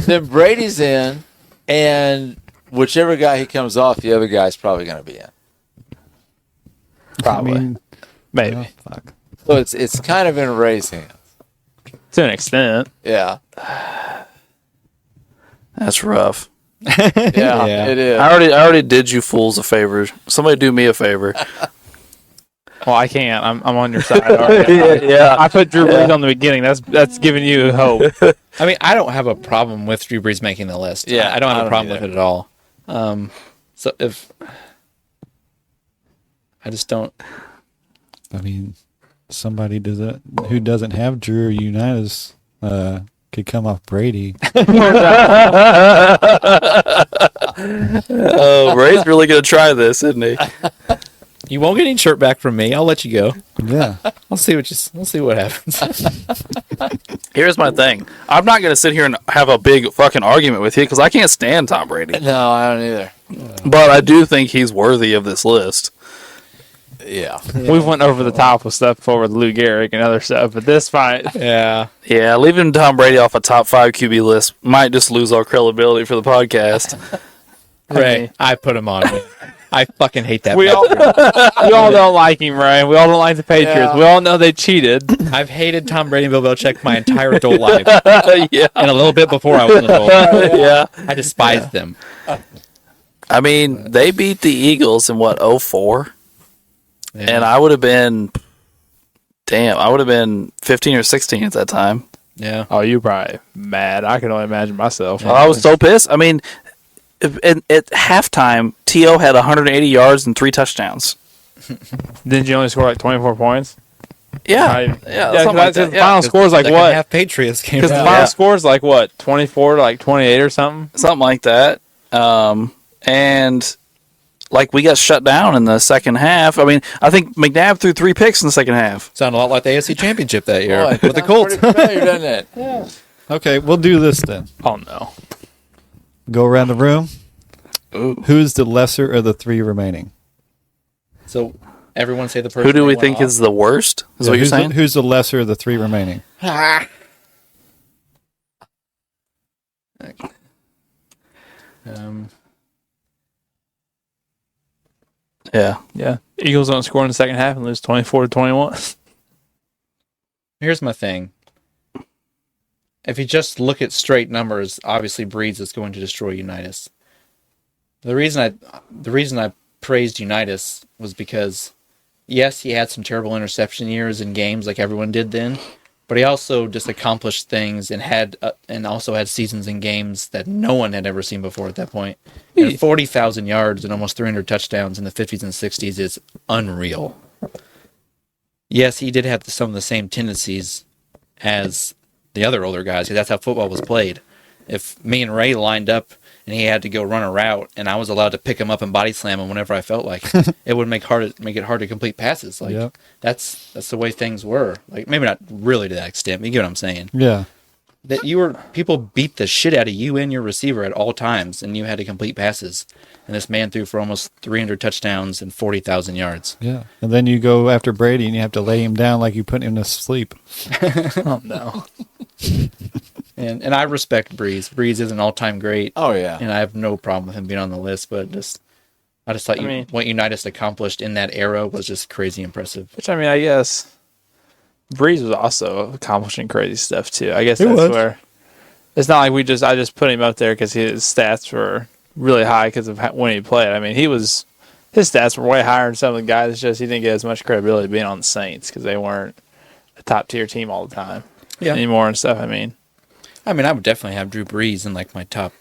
C: then Brady's in, and whichever guy he comes off, the other guy's probably going to be in.
B: Probably.
E: I mean,
B: Maybe.
E: oh, fuck.
C: So it's kind of in Ray's hands.
B: To an extent.
C: Yeah.
A: That's rough.
C: Yeah,
D: Yeah.
C: it is.
A: I already did you fools a favor. Somebody do me a favor.
B: Well, I can't. I'm on your side already.
A: yeah.
B: I put Drew Brees on the beginning. That's giving you hope.
D: I mean, I don't have a problem with Drew Brees making the list.
C: Yeah,
D: I don't have
C: I
D: a
C: don't
D: problem
C: either.
D: with it at all. So if I just don't.
E: I mean, somebody does that who doesn't have Drew or Unitas could come off Brady.
A: Oh, Ray's really gonna try this, isn't he?
D: You won't get any shirt back from me. I'll let you go.
E: Yeah.
D: We'll see what happens.
A: Here's my thing. I'm not gonna sit here and have a big fucking argument with you because I can't stand Tom Brady.
C: No, I don't either.
A: But I do think he's worthy of this list.
C: Yeah.
B: We've went over the top with stuff before with Lou Gehrig and other stuff, but this fight,
D: Yeah.
A: Yeah, leaving Tom Brady off a top 5 QB list might just lose our credibility for the podcast.
D: Ray, I put him on. I fucking hate that.
B: we all don't like him, Ray. We all don't like the Patriots.
C: Yeah.
B: We all know they cheated.
D: I've hated Tom Brady and Bill Belichick my entire adult life,
A: yeah.
D: and a little bit before I was an adult.
A: Yeah.
D: I despised them.
A: I mean, they beat the Eagles in what, 04?
D: Yeah.
A: And I would have been 15 or 16 at that time.
D: Yeah.
B: Oh, you probably mad. I can only imagine myself.
A: I was so pissed. I mean, at halftime, T.O. had 180 yards and 3 touchdowns.
B: Didn't you only score like 24 points?
A: Yeah.
B: Yeah,
A: something like that.
B: the final score is like
D: Second
B: what?
D: half Patriots came
B: Because the
D: out.
B: final score is like what? 24 to like 28 or something?
A: Something like that. And like we got shut down in the second half. I mean, I think McNabb threw 3 picks in the second half.
D: Sounded a lot like the AFC Championship that year
C: Boy,
D: with the
C: sounds
D: Colts.
C: pretty familiar, doesn't it?
E: Okay, we'll do this then.
B: Oh, no.
E: Go around the room.
A: Ooh.
E: Who's the lesser of the 3 remaining?
D: So everyone say the person.
A: Who do
D: they
A: we
D: want
A: think
D: off.
A: is the worst? Is what you're
E: who's
A: saying?
E: who's the lesser of the 3 remaining?
A: Yeah.
B: Yeah. Eagles don't score in the second half and lose 24 to 21.
D: Here's my thing. If you just look at straight numbers, obviously Breeze is going to destroy Unitas. The reason I praised Unitas was because, yes, he had some terrible interception years in games like everyone did then, but he also just accomplished things and also had seasons in games that no one had ever seen before at that point. And 40,000 yards and almost 300 touchdowns in the 50s and 60s is unreal. Yes, he did have some of the same tendencies as the other older guys, because that's how football was played. If me and Ray lined up and he had to go run a route and I was allowed to pick him up and body slam him whenever I felt like it would make it hard to complete passes. Like
E: Yep.
D: that's the way things were. Like maybe not really to that extent, but you get what I'm saying.
E: Yeah.
D: That people beat the shit out of you and your receiver at all times, and you had to complete passes. And this man threw for almost 300 touchdowns and 40,000 yards.
E: Yeah. And then you go after Brady and you have to lay him down like you put him to sleep.
B: Oh, no.
D: And I respect Breeze. Breeze is an all-time great.
C: Oh, yeah.
D: And I have no problem with him being on the list, but I just thought what Unitas accomplished in that era was just crazy impressive.
B: Which, I mean, I guess Breeze was also accomplishing crazy stuff, too. I guess
E: He
B: that's
E: was.
B: where it's not like I just put him up there because his stats were really high because of when he played. I mean, his stats were way higher than some of the guys. It's just he didn't get as much credibility being on the Saints because they weren't a top-tier team all the time anymore and stuff. I mean,
D: I would definitely have Drew Brees in like my top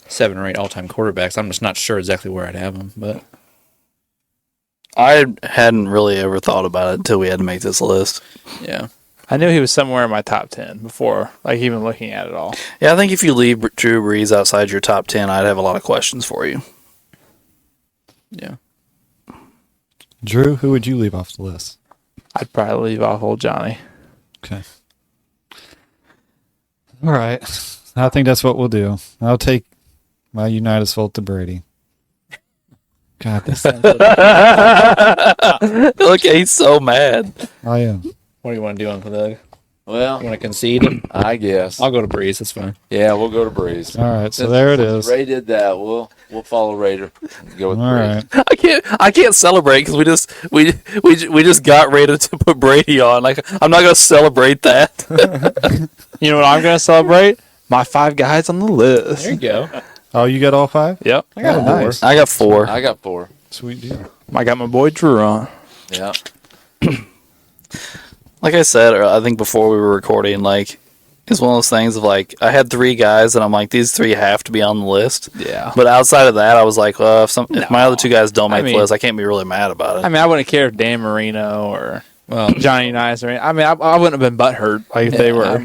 D: 7 or 8 all-time quarterbacks. I'm just not sure exactly where I'd have him, but
A: I hadn't really ever thought about it until we had to make this list.
D: yeah.
B: I knew he was somewhere in my top 10 before, like even looking at it all.
A: Yeah, I think if you leave Drew Brees outside your top 10, I'd have a lot of questions for you.
D: Yeah.
E: Drew, who would you leave off the list?
B: I'd probably leave off old Johnny.
E: Okay. All right. I think that's what we'll do. I'll take my Unitas vote to Brady. God, this sounds
A: Look, he's so mad.
E: I am.
D: What do you want to do, Uncle Doug?
C: Well,
D: You want to concede?
C: I guess.
D: I'll go to Breeze. That's fine.
C: Yeah, we'll go to Breeze.
E: All right, so there it
C: Since
E: is.
C: Ray did that. We'll follow Raider. Go with
E: All
C: Breeze.
E: right.
A: I can't celebrate because we just got ready to put Brady on. Like, I'm not gonna celebrate that.
B: You know what I'm going to celebrate? My 5 guys on the list.
D: There you go.
E: Oh, you got all 5?
B: Yep.
D: I got
E: Oh,
D: four.
E: nice.
A: I got 4.
C: I got 4.
E: Sweet deal.
B: I got my boy Drew on.
C: Yeah.
A: Like I said, or I think before we were recording, like, it's one of those things of like, I had 3 guys and I'm like, these 3 have to be on the list.
B: Yeah.
A: But outside of that, I was like, well, if my other 2 guys don't make
B: I mean-
A: the list, I can't be really mad about it.
B: I mean, I wouldn't care if Dan Marino or
D: Well,
B: Johnny Unitas or anything. I mean, I wouldn't have been butthurt like if they were.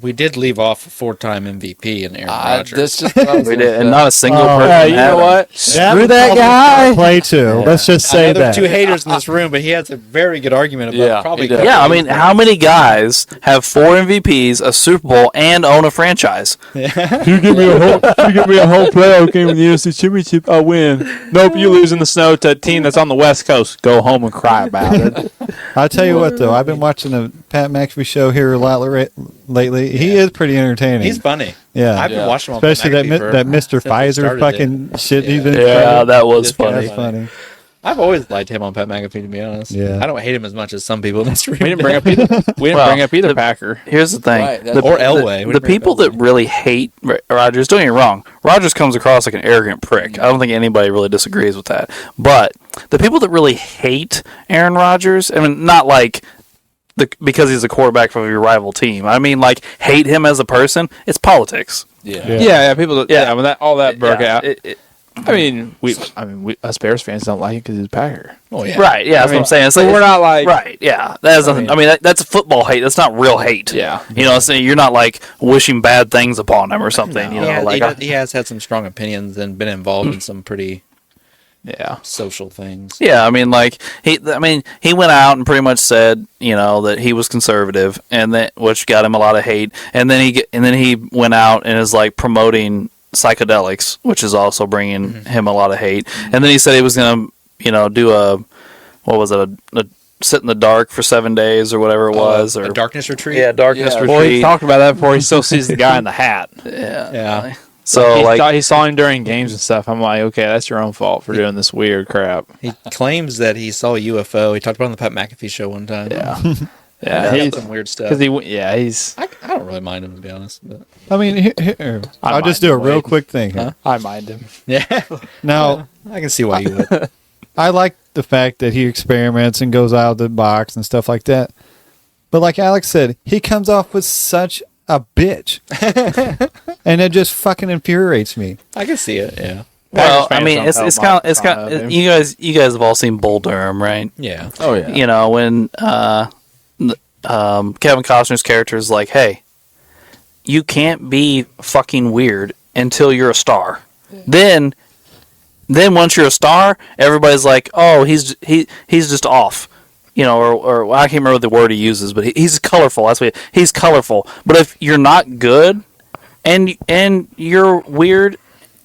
D: we did leave off a 4-time MVP in Aaron Rodgers.
C: That's just what I was
A: we
C: gonna
A: did, and
C: say.
A: not a single
E: Oh,
A: person.
B: Yeah, you
A: had
B: know
A: him.
B: what?
E: That
B: Screw
E: was
B: that
E: probably
B: guy.
E: Play too. Let's just
D: I know
E: say
D: there are
E: that.
D: 2 haters in this room, but he has a very good argument about
C: Yeah,
D: probably.
C: he does.
A: Yeah, I mean, how many guys have 4 MVPs, a Super Bowl, and own a franchise?
B: You give me a whole playoff game in the NFC Championship, I win. Nope, you lose in the snow to a team that's on the West Coast. Go home and cry about it.
E: I'll tell you what, though. I've been watching the Pat McAfee show here a lot lately. He is pretty entertaining.
D: He's funny.
E: Yeah.
D: I've been
C: Yeah.
D: watching him on
E: Especially that
D: McAfee for-
E: that Mr.
D: since he
E: Pfizer
D: started
E: fucking
D: it.
E: shit he's been
A: Yeah,
E: funny.
A: that was
D: It's kinda
A: funny.
E: That's funny.
D: I've always liked him on Pat McAfee, to be honest.
E: Yeah.
D: I don't hate him as much as some people in this room.
B: We didn't bring up either. We didn't
A: Well,
B: bring up either
A: the-
B: Packer.
A: Here's the thing.
C: Right, that's-
D: Or Elway. We
A: The
D: didn't bring up
A: people that
D: Elway.
A: really hate Rodgers, don't get me wrong, Rodgers comes across like an arrogant prick. I don't think anybody really disagrees with that. But the people that really hate Aaron Rodgers, I mean, not like because he's a quarterback of your rival team. I mean, like, hate him as a person. It's politics.
C: Yeah.
E: Yeah.
B: Yeah, people. When that all that broke
A: Yeah,
B: out. I mean, we us Bears fans don't like him because he's a Packer.
D: Oh, yeah.
A: Right, yeah, that's what I'm saying. It's
B: But
A: like,
B: we're not like
A: right, yeah. That has nothing. I mean, that's a football hate. That's not real hate.
B: Yeah.
A: You know, so you're not like wishing bad things upon him or something. You know,
D: Yeah,
A: like
D: he has had some strong opinions and been involved in some pretty
B: Yeah.
D: social things.
A: yeah. I mean, like he went out and pretty much said, you know, that he was conservative, and that which got him a lot of hate. And then he went out and is like promoting psychedelics, which is also bringing him a lot of hate. And then he said he was gonna, you know, do a sit in the dark for 7 days or whatever it was, or
D: a darkness retreat.
A: yeah, darkness
C: Yeah.
A: retreat.
B: Well, he talked about that before. He still sees the guy in the hat.
D: Yeah.
A: So
B: He saw him during games and stuff. I'm like, okay, that's your own fault for doing this weird crap.
D: He claims that he saw a UFO. He talked about it on the Pat McAfee show one time.
B: Yeah.
D: Yeah,
B: Yeah.
D: he's some weird stuff.
B: Because he's.
D: I don't really mind him, to be honest. But
E: I mean, here, I'll
B: mind
E: just do a
B: him,
E: real
B: Wade.
E: quick thing here.
B: I mind him.
D: yeah,
E: Now,
D: I can see why you would.
E: I like the fact that he experiments and goes out of the box and stuff like that. But like Alex said, he comes off with such a bitch. And it just fucking infuriates me.
D: I can see it. Yeah.
A: well,
B: Packers
A: I mean,
B: fans don't
A: it's
B: help
A: kind
B: Mike
A: of
B: him.
A: you guys have all seen Bull Durham, right?
D: Yeah.
C: Oh yeah.
A: You know, when Kevin Costner's character is like, hey, you can't be fucking weird until you're a star. Then once you're a star, everybody's like, oh, he's just off. You know, or I can't remember the word he uses, but he's colorful. That's what he's colorful. But if you're not good and you're weird,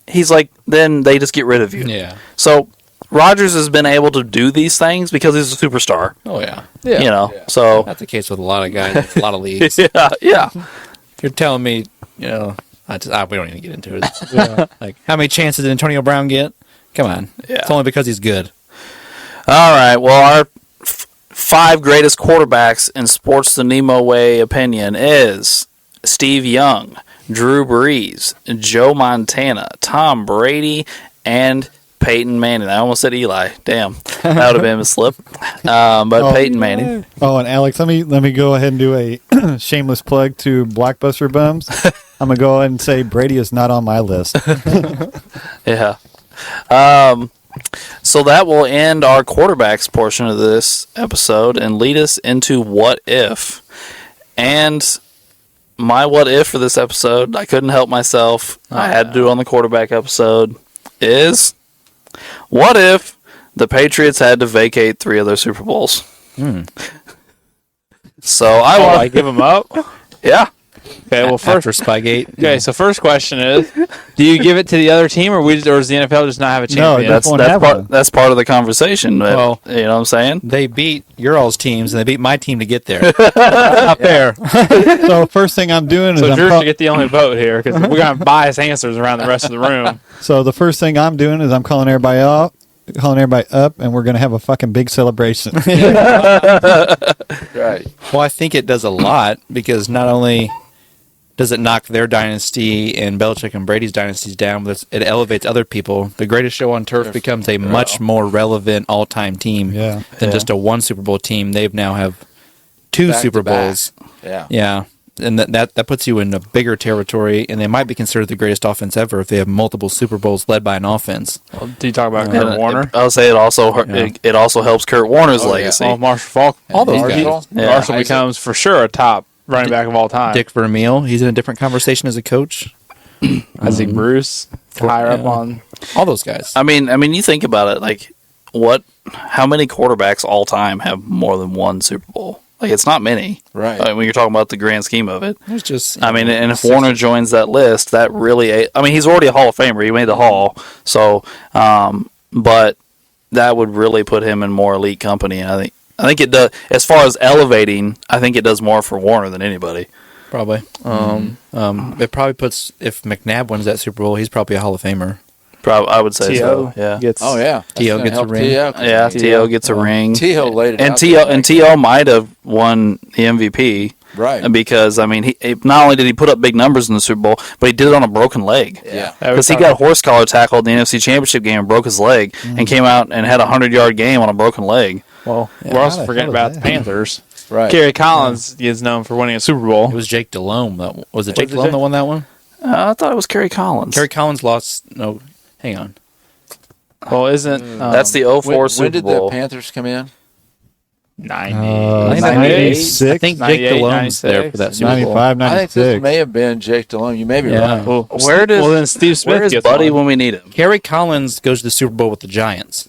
A: he's like, then they just get rid of you.
D: Yeah.
A: So Rodgers has been able to do these things because he's a superstar.
D: Oh yeah.
A: You know, so
D: That's the case with a lot of guys, a lot of leagues.
A: yeah.
D: You're telling me, you know, we don't even get into it. Like, how many chances did Antonio Brown get? Come on.
A: Yeah.
D: It's only because he's good.
A: All right. Well, our 5 greatest quarterbacks in Sports the NEMO Way opinion is Steve Young, Drew Brees, Joe Montana, Tom Brady, and Peyton Manning. I almost said Eli. Damn, that would have been a slip. But Peyton Manning.
E: Oh, and Alex, let me go ahead and do a shameless plug to Blockbuster Bums. I'm gonna go ahead and say Brady is not on my list.
A: Yeah. So that will end our quarterbacks portion of this episode and lead us into what if. And my what if for this episode, I couldn't help myself. I had to do it on the quarterback episode. Is what if the Patriots had to vacate 3 of their Super Bowls? So I want
B: I give them up.
A: yeah.
B: Okay, well, first,
D: After Spygate.
B: okay, so first question is, do you give it to the other team, or does the NFL just not have a
E: No,
B: champion?
A: That's part of the conversation. But,
D: Well-
A: you know what I'm saying?
D: They beat your all's teams, and they beat my team to get there. Not fair.
E: So first thing I'm doing is
B: So
E: I'm
B: Drew
E: call-
B: should get the only vote here because we're gonna bias answers around the rest of the room.
E: so the first thing I'm doing is I'm calling everybody up, and we're gonna have a fucking big celebration.
C: Right.
D: Well, I think it does a lot because not only does it knock their dynasty and Belichick and Brady's dynasties down, but it elevates other people. The greatest show on turf becomes a much more relevant all-time team
E: Yeah.
D: than just a one Super Bowl team. They now have 2
C: Back
D: Super
C: to back.
D: Bowls.
C: Yeah.
D: Yeah. And that puts you in a bigger territory, and they might be considered the greatest offense ever if they have multiple Super Bowls led by an offense.
B: Well, do you talk about
A: And
B: Kurt Warner?
A: I'll say it also it also helps Kurt Warner's
C: Oh, yeah.
A: legacy.
B: Oh, Marshall Falk.
D: All those
C: Marshall.
D: guys.
A: Yeah.
B: Marshall
C: Isaac.
B: becomes for sure a top running back of all time.
D: Dick Vermeil, he's in a different conversation as a coach.
B: Isaac Bruce, higher up
D: Yeah.
B: on.
D: All those guys.
A: I mean, you think about it, like how many quarterbacks all time have more than 1 Super Bowl? Like, it's not many.
C: Right.
A: When you're talking about the grand scheme of it.
D: It's just,
A: I mean, and if Warner joins that list, that really, I mean, he's already a Hall of Famer. He made the Hall. So, but that would really put him in more elite company. And I think it does, as far as elevating, I think it does more for Warner than anybody.
D: probably. It probably puts, if McNabb wins that Super Bowl, he's probably a Hall of Famer.
A: Probably, I would say
B: T.O.
A: so. Yeah.
B: Gets,
C: Oh yeah. That's
D: T.O.
C: gonna
D: gets a
C: help
D: ring.
C: T.O.
A: Yeah, T.O. gets a ring.
C: T.O. laid it
A: And
C: out
A: T.O.
C: there.
A: and T.O. might have won the MVP.
C: Right.
A: Because, I mean, he not only did he put up big numbers in the Super Bowl, but he did it on a broken leg.
C: Yeah.
A: Because he got horse collar tackled in the NFC Championship game and broke his leg and came out and had a 100-yard game on a broken leg.
B: Well,
D: Yeah,
B: we're also
E: how the
B: forgetting
E: hell
B: about
E: is
B: the
E: that?
B: Panthers.
C: Right.
B: Kerry Collins is known for winning a Super Bowl.
D: It was Jake Delhomme. Was it Jake
B: Was it
D: Delhomme
B: Jake?
D: that won that one?
A: I thought it was Kerry Collins.
D: Kerry Collins lost. No, hang on.
B: Well, isn't
A: That's the 04
C: When
A: Super
C: did
A: Bowl.
C: the Panthers come in?
B: 90?
E: 96?
D: I think Jake
B: 98,
D: Delhomme's there for that Super Bowl.
E: 95,
C: I think this
E: 96.
C: may have been Jake Delhomme. You may be
D: Yeah.
C: right.
B: Well,
A: Where does-
B: well, then Steve Smith
A: Where is
B: gets
A: Buddy
B: one.
A: when we need him?
D: Kerry Collins goes to the Super Bowl with the Giants.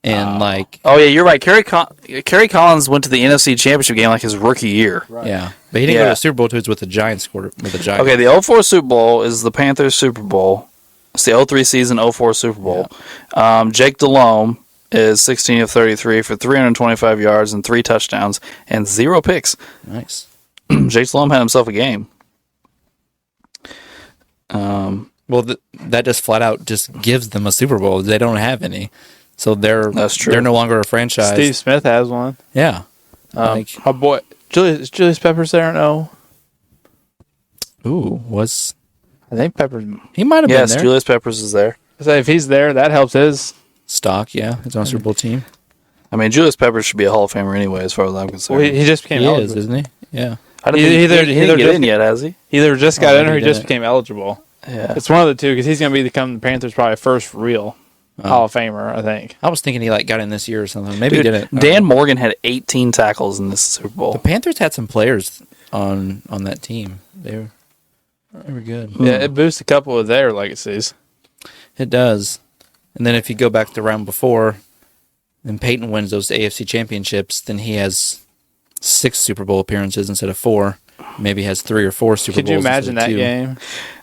D: And,
A: Oh, yeah, you're right. Kerry Collins went to the NFC Championship game like his rookie year.
D: yeah. But he didn't go
A: Yeah.
D: to the Super Bowl until he was with the Giants. With the Giants.
A: Okay, the 04 Super Bowl is the Panthers Super Bowl. It's the 03 season, 04 Super Bowl. Jake Delhomme is 16 of 33 for 325 yards and 3 touchdowns and 0 picks.
D: Nice.
A: Jake Delhomme had himself a game.
D: Well, that just flat out just gives them a Super Bowl. They don't have any. So
A: That's true.
D: They're no longer a franchise.
B: Steve Smith has one.
D: Yeah. Like,
B: Our boy, Julius Peppers there? No.
D: was
B: I think Peppers.
D: he might have
A: Yes,
D: been there?
A: Julius Peppers is there.
B: So if he's there, that helps his.
D: Stock, yeah. It's on a Super Bowl team.
A: I mean, Julius Peppers should be a Hall of Famer anyway, as far as I'm concerned.
B: Well, he just became
D: He
B: eligible.
D: is, isn't he? Yeah.
A: I don't
B: He-
A: think
B: either-
A: he didn't
B: either
A: get
B: just-
A: in yet, has he?
B: Either just got in or
D: maybe
B: he just
D: didn't.
B: became eligible.
A: Yeah.
B: It's one of the two because he's going to become the Panthers' probably first real Hall of Famer, I think.
D: I was thinking he got in this year or something. Maybe
A: Dude,
D: he didn't.
A: Dan Morgan had 18 tackles in this Super Bowl.
D: The Panthers had some players on that team. They were good.
B: Yeah, it boosts a couple of their legacies.
D: It does. And then if you go back to the round before, and Peyton wins those AFC championships, then he has 6 Super Bowl appearances instead of 4. Maybe he has 3 or 4 Super
B: Could
D: Bowls.
B: you imagine
D: instead
B: that
D: of 2.
B: game?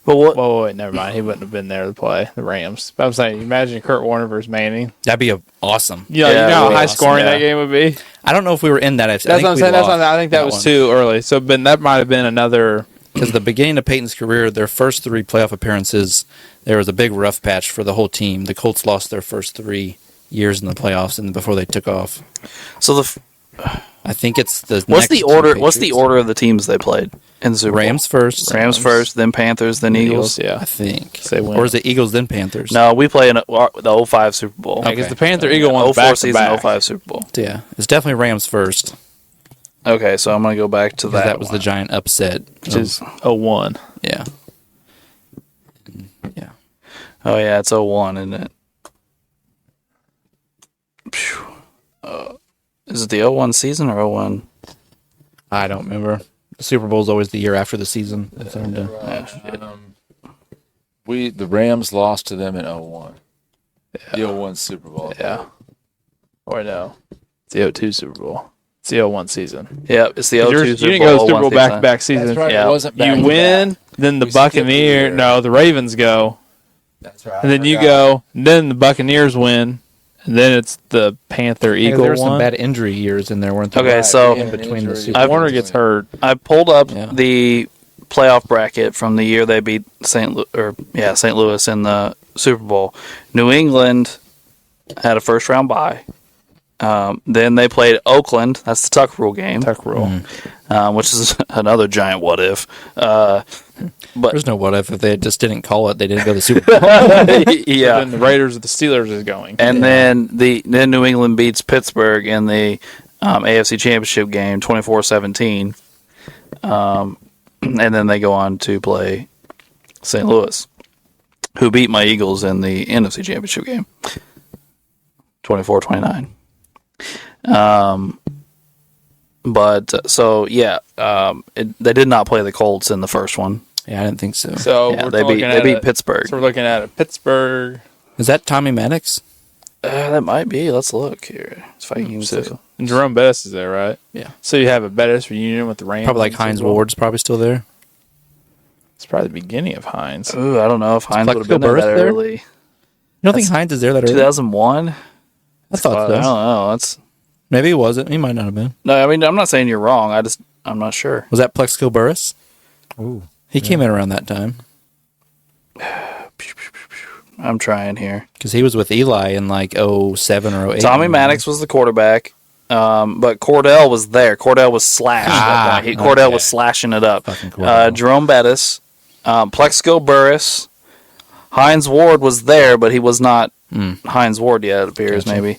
A: But what?
B: Whoa, wait, never mind. He wouldn't have been there to play the Rams. But I'm saying, imagine Kurt Warner versus Manning.
D: That'd be awesome.
B: Yeah,
A: Yeah,
B: you know how
A: really
B: high
A: awesome,
B: scoring
A: yeah.
B: that game would be.
D: I don't know if we were in that.
B: That's what I'm saying. I think that was too early. So, but that might have been another.
D: Because the beginning of Peyton's career, their first 3 playoff appearances, there was a big rough patch for the whole team. The Colts lost their first 3 years in the playoffs, and before they took off.
A: So
D: I think it's the
A: what's
D: next
A: the
D: 2
A: order? What's the
D: Patriots.
A: order of the teams they played in the Super Bowl?
D: Rams first.
A: Rams first, then Panthers, then Eagles.
B: Yeah.
D: I think.
B: Say win.
D: Or is it Eagles then Panthers?
A: No, we play in the 05 Super Bowl.
B: Because
D: Okay.
B: the Panther Eagle won
A: 04
B: back to
A: season,
B: back.
A: 05 Super Bowl.
D: Yeah, it's definitely Rams first.
A: Okay, so I'm gonna go back to
D: Because
A: that.
D: that was the giant upset.
B: Which is 01.
D: Yeah. Yeah.
A: Oh yeah, it's 01, isn't it? Phew. Is it the 01 season or 01?
D: I don't remember. The Super Bowl is always the year after the season.
C: The Rams lost to them in 01. The 01 Super Bowl.
B: Yeah. Or no. It's the 02 Super Bowl. It's the 01 season.
A: Yeah, it's the 02
B: You
A: Super
B: didn't go to the Super
A: Bowl
B: Bowl back-to-back season.
C: That's right.
A: Yeah.
C: It wasn't
B: You
C: back-to-back.
B: win, then the
C: We skipped a
B: Buccaneers.
C: year.
B: No, the Ravens go.
C: That's right.
B: And then you go. Then the Buccaneers win. And then it's the Panther Eagle
D: there were some
B: one.
D: bad injury years in there, weren't there?
A: Okay, so
D: in between the Super
A: I've-
B: Warner gets hurt.
A: I pulled up
D: Yeah.
A: the playoff bracket from the year they beat St. Louis in the Super Bowl. New England had a first round bye. Then they played Oakland. That's the Tuck Rule game,
B: Tuck rule.
A: which is another giant what if.
D: There's no what if they just didn't call it. They didn't go to the Super Bowl.
A: Yeah,
B: Then the Raiders or the Steelers is going.
A: and then then New England beats Pittsburgh in the AFC Championship game, 24-17. And then they go on to play St. Louis, who beat my Eagles in the NFC Championship game, 24-29. They did not play the Colts in the first one.
D: Yeah, I didn't think so.
B: So
A: Yeah,
B: we're
A: they
B: looking at
A: beat Pittsburgh.
B: So we're looking at a Pittsburgh.
D: Is that Tommy Maddox?
A: That might be. Let's look here. It's Vikings.
B: And Jerome Bettis is there, right?
D: Yeah.
B: So you have a Bettis reunion with the Rams.
D: Probably like
B: in the
D: Hines
B: Super Bowl?
D: Ward's probably still there.
B: It's probably the beginning of Hines.
A: Ooh, I don't know if Hines would have been
D: Plexico
A: there that
D: Burress there?
A: early.
D: You don't think Hines is there that early?
A: 2001.
D: I thought
A: I don't
D: so.
A: know. That's
D: Maybe it wasn't. He might not have been.
A: no. I mean, I'm not saying you're wrong. I'm not sure.
D: Was that Plexico Burress?
E: Ooh.
D: He came in around that time
A: I'm trying here.
D: because he was with Eli in like 07 or 08.
A: Tommy Maddox was the quarterback, but Cordell was there. Cordell was slashed. at that point. Cordell
D: okay.
A: was slashing it up.
D: Fucking Cordell.
A: Jerome Bettis, Plexico Burress, Hines Ward was there, but he was not Hines Ward yet. It appears
D: Gotcha.
A: maybe.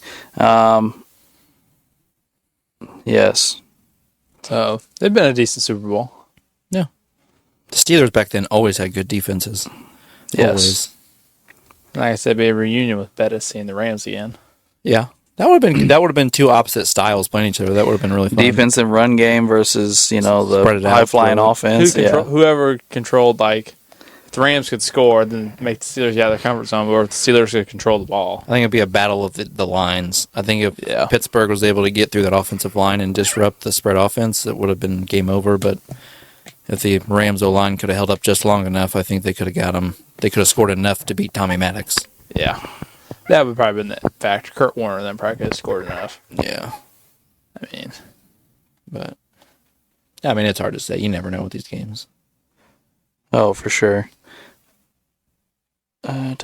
A: Yes.
B: So they've been a decent Super Bowl.
D: The Steelers back then always had good defenses.
A: Yes.
D: Always.
B: Like I said, be a reunion with Bettis seeing the Rams again.
D: Yeah. That would have been two opposite styles playing each other. That would have been really fun.
A: Defense and run game versus the
D: Spread it out,
A: high flying
D: throw it.
A: offense.
B: Whoever controlled, like, if the Rams could score, then make the Steelers out of their comfort zone, or if the Steelers could control the ball.
D: I think it'd be a battle of the lines. I think if
B: Yeah.
D: Pittsburgh was able to get through that offensive line and disrupt the spread offense, it would have been game over. But if the Rams O-line could have held up just long enough, I think they could have got him. They could have scored enough to beat Tommy Maddox.
B: Yeah. That would probably been the factor. Kurt Warner then probably could have scored enough.
D: Yeah.
B: I mean,
D: But, I mean, it's hard to say. You never know with these games.
A: Oh, for sure. All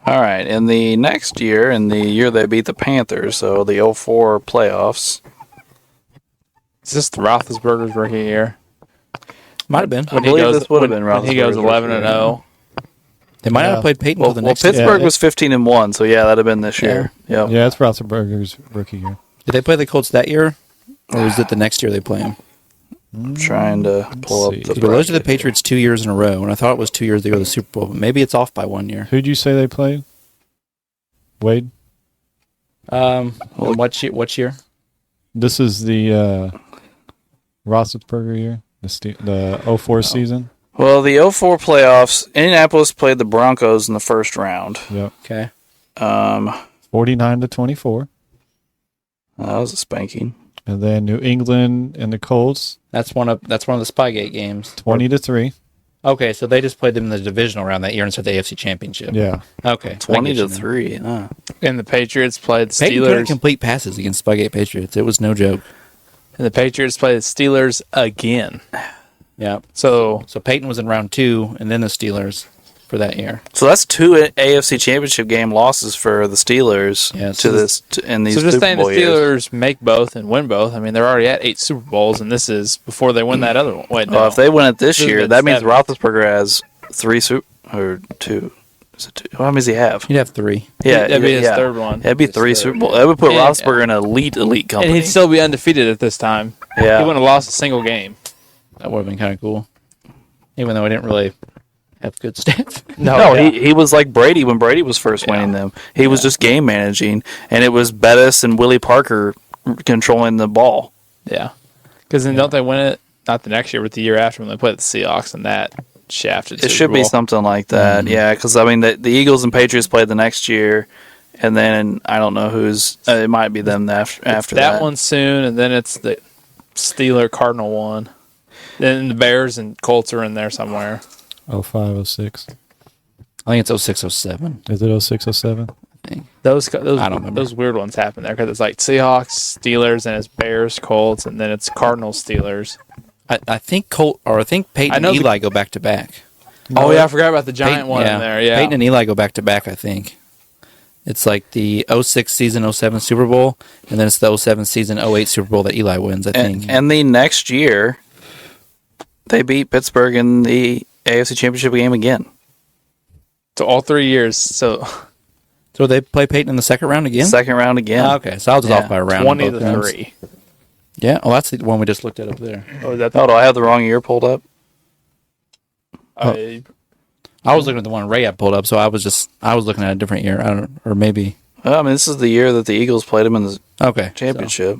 A: right. In the next year, in the year they beat the Panthers, so the 04 playoffs.
B: is this the Roethlisberger's rookie year?
D: Might have been.
A: I believe this would have been
B: when he goes
A: Roethlisberger's
B: 11-0.
D: They might not
E: Yeah.
D: have played Peyton
A: Well,
D: until the next
A: Pittsburgh
E: Yeah,
A: was 15-1, so yeah, that'd have been this year. Yep.
E: Yeah, it's Roethlisberger's rookie year.
D: Did they play the Colts that year? Or was it the next year they play them?
A: I'm trying to pull up
E: see.
A: the
D: But those are the
A: bracket.
D: Patriots 2 years in a row, and I thought it was 2 years they go to the Super Bowl. But maybe it's off by 1 year.
E: Who'd you say they played? Wade?
D: What year?
E: This is the Roethlisberger year, the 04 season.
A: Well, the 04 playoffs, Indianapolis played the Broncos in the first round.
E: Yep.
D: Okay.
E: 49-24.
A: That was a spanking.
E: And then New England and the Colts,
D: That's one of the Spygate games.
E: 20-3.
D: Okay, so they just played them in the divisional round that year instead of the AFC Championship.
E: Yeah.
D: Okay.
A: 20-3. Huh.
B: And the Patriots played the
D: Peyton couldn't
B: Steelers.
D: complete passes against Spygate Patriots. It was no joke.
B: And the Patriots played the Steelers again.
D: Yeah.
B: So
D: So Peyton was in round 2, and then the Steelers for that year.
A: So that's 2 AFC Championship game losses for the Steelers
D: Yeah,
A: in these
B: So just
A: Super
B: saying the
A: Bowl years.
B: Steelers make both and win both. I mean, they're already at 8 Super Bowls, and this is before they win that other one. Wait, no.
A: Well, if they win it this
B: This
A: year,
B: has
A: that
B: been
A: means
B: 7.
A: Roethlisberger has 3 or 2. Is it 2? How many does he have?
D: He'd have 3.
A: Yeah,
B: That'd be his
A: yeah.
B: third one.
A: That'd be
B: His
A: 3
B: third.
A: Super Bowl. That would put
B: And-
A: Roethlisberger in an elite company.
B: And he'd still be undefeated at this time.
A: Yeah.
B: He wouldn't have lost a single game.
D: That would have been kind of cool. Even though he didn't really have good stats.
A: No, he was like Brady when Brady was first winning them. He was just game managing, and it was Bettis and Willie Parker controlling the ball.
B: Yeah. Because then don't they win it, not the next year, but the year after when they play the Seahawks and that shafted
A: It should be something like that, yeah. Because, I mean, the Eagles and Patriots played the next year, and then I don't know who's it might be them after that.
B: That one soon, and then it's the Steeler-Cardinal one. Then the Bears and Colts are in there somewhere.
E: 05, 06.
D: I think it's 06, 07.
E: Is it 06, 07?
D: I think.
B: Those
D: I don't remember.
B: those weird ones happen there because it's like Seahawks, Steelers, and it's Bears, Colts, and then it's Cardinals, Steelers.
D: I think Peyton and Eli go back to back.
B: Oh yeah, I forgot about the giant one in there. Yeah,
D: Peyton and Eli go back to back. I think it's like the 06 season, 07 Super Bowl, and then it's the 07 season, 08 Super Bowl that Eli wins. I think.
A: And the next year, they beat Pittsburgh in the AFC Championship game again.
B: So all 3 years. So
D: they play Peyton in the second round again.
A: Second round again.
D: Okay, so I was off by a round.
B: 20-3.
D: Yeah, well, that's the one we just looked at up there.
B: Oh, is that
A: Oh, do I have the wrong year pulled up?
D: I was looking at the one Ray had pulled up, so I was looking at a different year. I don't, or maybe.
A: Well, I mean, this is the year that the Eagles played them in the championship.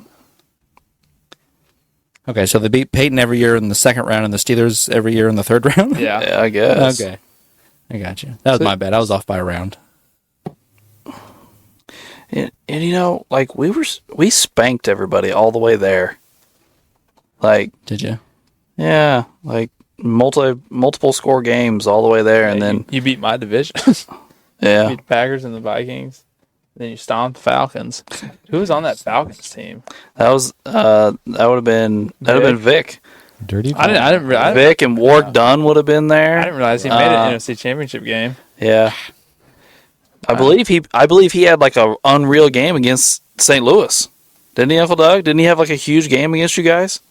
D: Okay, so they beat Peyton every year in the second round, and the Steelers every year in the third round.
B: Yeah,
A: I guess.
D: Okay, I got you. That was my bad. I was off by a round.
A: And you know, like we spanked everybody all the way there. Like,
D: Did you?
A: yeah, like multiple score games all the way there, and then
B: you beat my division.
A: yeah,
B: You beat the Packers and the Vikings. Then you stomped the Falcons. Who was on that Falcons team?
A: that would have been Vic.
E: Dirty.
B: I didn't
A: Vic and Ward Dunn would have been there.
B: I didn't realize he made an NFC Championship game.
A: Yeah, I believe he had like a unreal game against St. Louis. Didn't he, Uncle Doug? Didn't he have like a huge game against you guys?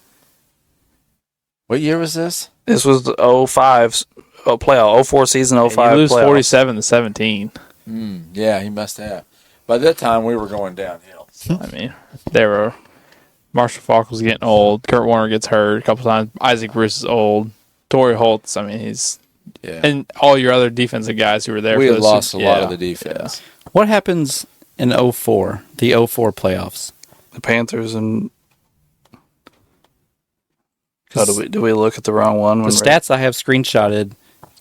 C: What year was this?
A: This was the 05 playoff, 04 season, 05
B: You lose
A: playoff.
B: 47-17.
C: Yeah, he must have. By that time, we were going downhill.
B: I mean, Marshall Faulk was getting old. Kurt Warner gets hurt a couple times. Isaac Bruce is old. Torrey Holtz, I mean, he's...
C: Yeah.
B: And all your other defensive guys who were there.
C: We
B: for
C: had
B: those
C: lost a lot
B: yeah.
C: of the defense.
D: What happens in 04, the 04 playoffs?
A: The Panthers and... Oh, do we look at the wrong one?
D: The stats I have screenshotted,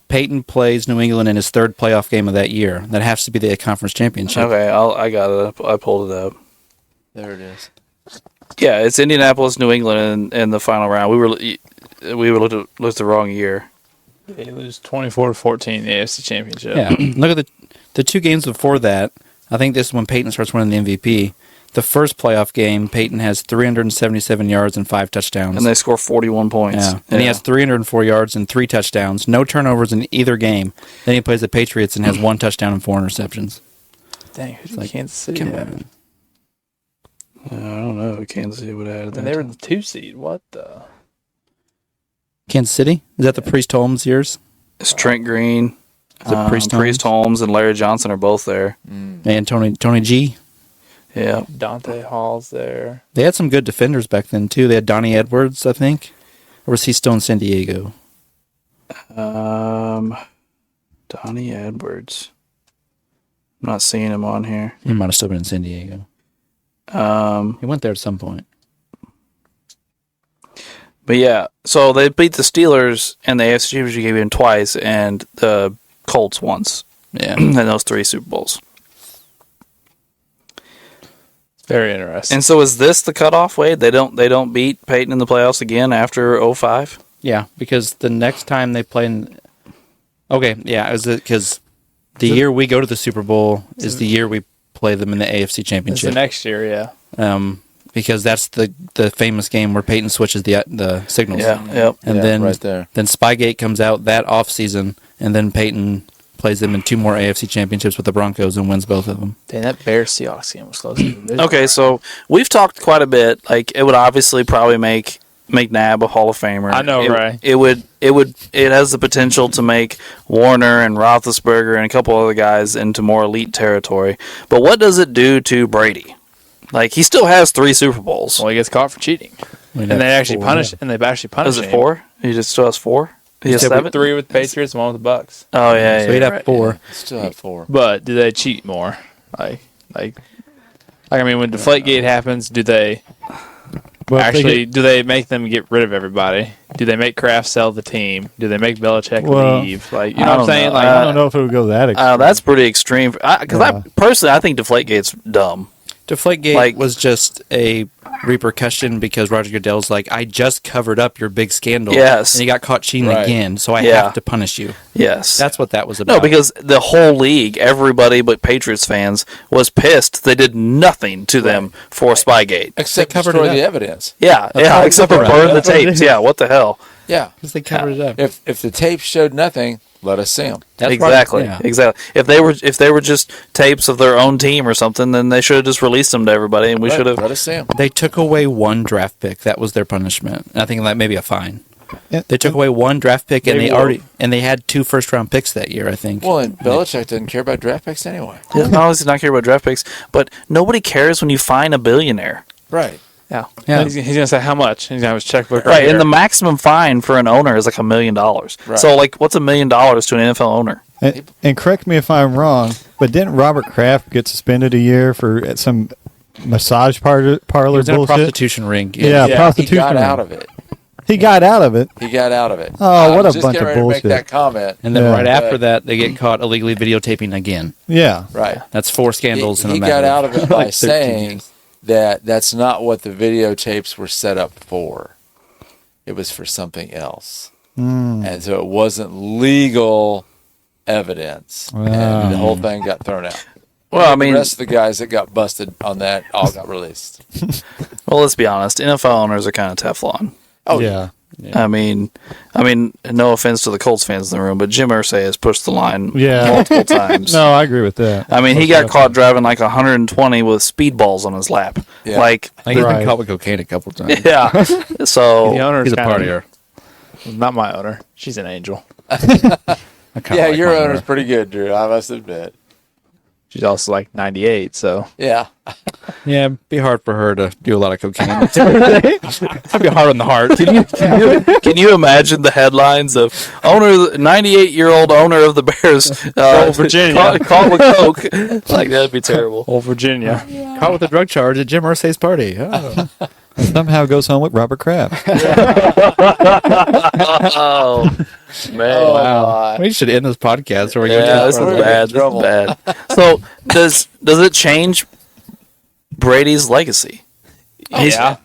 D: Peyton plays New England in his third playoff game of that year. That has to be the conference championship.
A: Okay, I got it. I pulled it up.
C: There it is.
A: Yeah, it's Indianapolis, New England in the final round. We were looked at the wrong year.
B: They lose 24-14 in the AFC Championship.
D: Yeah, look at the two games before that. I think this is when Peyton starts winning the MVP. The first playoff game, Peyton has 377 yards and 5 touchdowns.
A: And they score 41 points.
D: Yeah. And he has 304 yards and 3 touchdowns. No turnovers in either game. Then he plays the Patriots and has 1 touchdown and 4 interceptions.
B: Dang, who did
D: like,
B: Kansas City
D: come
B: have?
D: on.
A: I don't know who Kansas City would have had.
B: And they were the 2 seed. What the?
D: Kansas City? Is that the Priest Holmes years?
A: It's Trent Green,
D: Is it
A: Priest Holmes, and Larry Johnson are both there.
D: And Tony G.
A: Yeah.
B: Dante Hall's there.
D: They had some good defenders back then, too. They had Donnie Edwards, I think. Or was he still in San Diego?
A: Donnie Edwards. I'm not seeing him on here.
D: He might have still been in San Diego. He went there at some point.
A: But yeah, so they beat the Steelers and the AFC Championship game twice, and the Colts once.
D: Yeah.
A: In those 3 Super Bowls.
B: Very interesting.
A: And so is this the cutoff, Wade? They don't beat Peyton in the playoffs again after 05?
D: Yeah, because the next time they play in... Okay, yeah, because the year we go to the Super Bowl is the year we play them in the AFC
B: It's
D: Championship.
B: the next year, yeah.
D: Because that's the famous game where Peyton switches the signals.
A: Yeah, yep.
D: And
C: Yeah,
D: then
C: right there.
D: Then Spygate comes out that off season, and then Peyton plays them in 2 more AFC Championships with the Broncos and wins both of them.
B: Dang, that Bears-Seahawks game was close.
A: Okay, so we've talked quite a bit. Like, it would obviously probably make McNabb a Hall of Famer.
B: I know, right?
A: It has the potential to make Warner and Roethlisberger and a couple other guys into more elite territory. But what does it do to Brady? Like, he still has 3 Super Bowls.
B: Well, he gets caught for cheating. And they actually punish
A: Is it
B: him.
A: 4? He just still has 4? He has 7?
B: 3 with the Patriots and 1 with the Bucks.
A: Oh, yeah.
D: So he'd have
A: right.
D: 4.
C: Still have 4.
B: But do they cheat more? Like I mean, when Deflategate happens, do they
E: Well, if they
B: Actually, do they make them get rid of everybody? Do they make Kraft sell the team? Do they make Belichick leave? Like, you know what I'm saying? Like,
E: I don't know if it would go that extreme.
A: That's pretty extreme. Because personally, I think Deflategate's dumb.
D: Deflategate was just a repercussion because Roger Goodell's like, I just covered up your big scandal.
A: Yes.
D: And you got caught cheating
C: Right.
D: again, so I have to punish you.
A: Yes.
D: That's what that was about.
A: No, because the whole league, everybody but Patriots fans, was pissed. They did nothing to them for Spygate.
C: Except
D: covered
C: destroy
D: it up.
C: the evidence.
A: Yeah,
D: all
A: except for
D: cover-up.
A: burn the tapes. Yeah, what the hell?
C: Yeah.
D: Because they covered it up.
C: If the tape showed nothing, let us see them.
D: That's
A: exactly,
D: right. Yeah.
A: exactly. If they were just tapes of their own team or something, then they should have just released them to everybody, and we should have.
C: Let us see them.
D: They took away one draft pick. That was their punishment. I think that may be a fine.
E: Yeah.
D: They took away one draft pick, and they had 2 first-round picks that year, I think.
C: Well, and Belichick doesn't care about draft picks anyway.
A: Not only does he not care about draft picks, but nobody cares when you fine a billionaire.
C: Right.
B: yeah.
D: Yeah.
B: He's going to say how much. He's going to have his checkbook
A: Right,
B: here.
A: and the maximum fine for an owner is like $1 million.
C: Right.
A: So, like, what's $1 million to an NFL owner?
E: And correct me if I'm wrong, but didn't Robert Kraft get suspended a year for some massage parlor
D: He was in a
E: bullshit?
D: prostitution ring.
E: Yeah,
C: He
E: prostitution.
C: got
E: ring.
C: out of it.
E: He got out of it.
C: He got out of it.
E: Oh, what
C: I
E: a
C: was just
E: bunch
C: getting
E: of
C: ready to
E: bullshit.
C: make that comment.
D: And then
E: Yeah.
D: right after that, they get caught illegally videotaping again.
E: Yeah.
C: Right.
D: That's 4 scandals in a
C: He
D: matter
C: got out of it by
D: like 13
C: saying
D: years.
C: that that's not what the videotapes were set up for. It was for something else. And so it wasn't legal evidence. And the whole thing got thrown out.
A: Well, I
C: The
A: mean,
C: rest of the guys that got busted on that all got released.
A: well, let's be honest. NFL owners are kind of Teflon.
C: Oh,
E: Yeah.
A: I mean, no offense to the Colts fans in the room, but Jim Irsay has pushed the line
E: Yeah.
A: multiple times.
E: No, I agree with that.
A: I mean, he got caught driving like 120 with speedballs on his lap.
C: Yeah.
A: Like,
D: I think he's
E: Right.
D: been caught with cocaine a couple times.
A: yeah. So,
B: The owner's
D: He's a
B: kinda-
D: partier.
B: Not my owner. She's an angel.
D: I kinda
C: Yeah,
D: like
C: your
D: my
C: owner's pretty good, Drew. I must admit.
B: She's also like 98, so.
C: Yeah.
D: Yeah, it'd be hard for her to do a lot of cocaine. That'd be hard on the heart.
A: can you imagine the headlines of 98-year-old owner of the Bears,
B: Virginia.
A: caught with coke? Like, that'd be terrible.
B: Old Virginia.
D: Caught with a drug charge at Jim Irsay's party. Oh.
E: Somehow goes home with Robert Kraft.
A: Oh, man.
C: Oh,
D: Wow. We should end this podcast. Or we
A: Yeah, this is
C: We're
A: bad.
C: in trouble.
A: This is bad. So does it change Brady's legacy?
B: Yeah.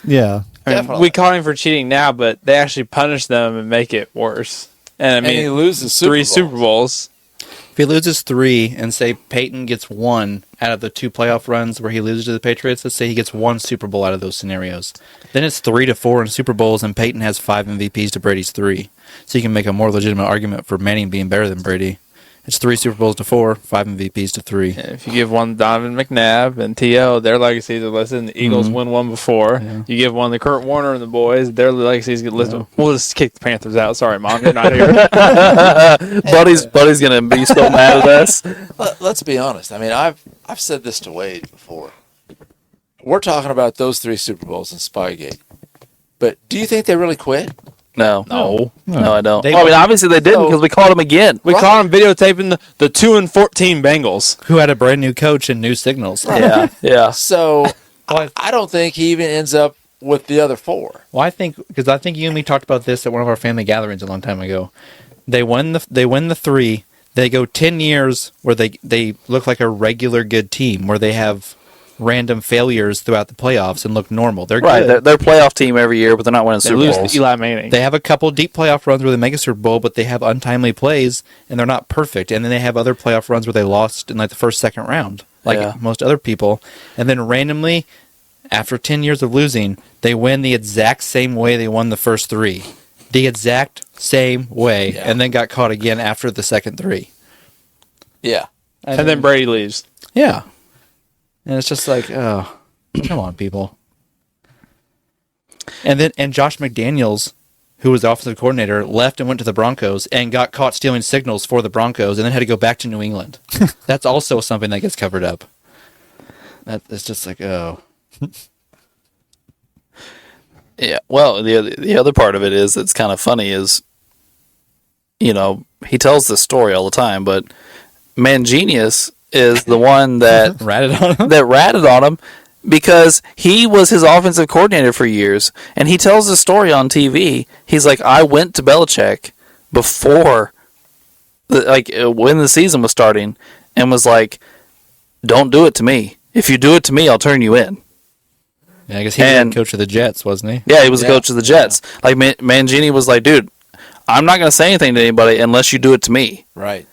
E: Yeah.
B: I mean,
C: Definitely.
B: we caught him for cheating now, but they actually punish them and make it worse. And I
C: And he
B: mean,
C: loses
B: 3 Super Bowls.
D: If he loses 3 and say Peyton gets 1 out of the 2 playoff runs where he loses to the Patriots, let's say he gets 1 Super Bowl out of those scenarios. Then it's 3-4 in Super Bowls and Peyton has 5 MVPs to Brady's 3. So you can make a more legitimate argument for Manning being better than Brady. It's 3 Super Bowls to 4, 5 MVPs to 3.
B: And if you give one to Donovan McNabb and T.O., their legacies are listed. The Eagles win one before.
D: Yeah.
B: You give one to Kurt Warner and the boys, their legacies get listed. We'll just kick the Panthers out. Sorry, Mom, you're not here.
A: Buddy's gonna be so mad at us.
C: Let's be honest. I mean, I've said this to Wade before. We're talking about those 3 Super Bowls in Spygate. But do you think they really quit?
A: No, I don't.
D: They-
A: I mean, obviously they didn't because we caught him again.
B: We caught him videotaping the 2-14 Bengals.
D: Who had a brand new coach and new signals.
A: Yeah, yeah.
C: So I don't think he even ends up with the other 4.
D: Well, I think you and me talked about this at one of our family gatherings a long time ago. They win the 3. They go 10 years where they look like a regular good team where they have random failures throughout the playoffs and look normal. They're
A: Right,
D: good.
A: they're playoff team every year, but they're not winning
B: They
A: Super
B: lose
A: Bowls.
B: to Eli Manning.
D: They have a couple deep playoff runs where they make a Super Bowl, but they have untimely plays and they're not perfect. And then they have other playoff runs where they lost in like the first, second round, like
A: Yeah.
D: most other people. And then randomly, after 10 years of losing, they win the exact same way they won the first 3. The exact same way.
C: Yeah.
D: And then got caught again after the second 3.
C: Yeah.
B: and then Brady leaves.
D: Yeah. And it's just like, oh, come on, people. And Josh McDaniels, who was the offensive coordinator, left and went to the Broncos and got caught stealing signals for the Broncos and then had to go back to New England. That's also something that gets covered up. It's just like, oh.
A: Yeah. Well, the other part of it is it's kind of funny is, you know, he tells this story all the time, but Mangenius is the one that
D: Ratted on him?
A: that ratted on him, because he was his offensive coordinator for years, and he tells the story on TV. He's like, I went to Belichick before, when the season was starting, and was like, don't do it to me. If you do it to me, I'll turn you in.
D: Yeah, I guess he was the coach of the Jets, wasn't he?
A: Yeah, he was the coach of the Jets. Like, Mangini was like, dude, I'm not going to say anything to anybody unless you do it to me.
C: Right.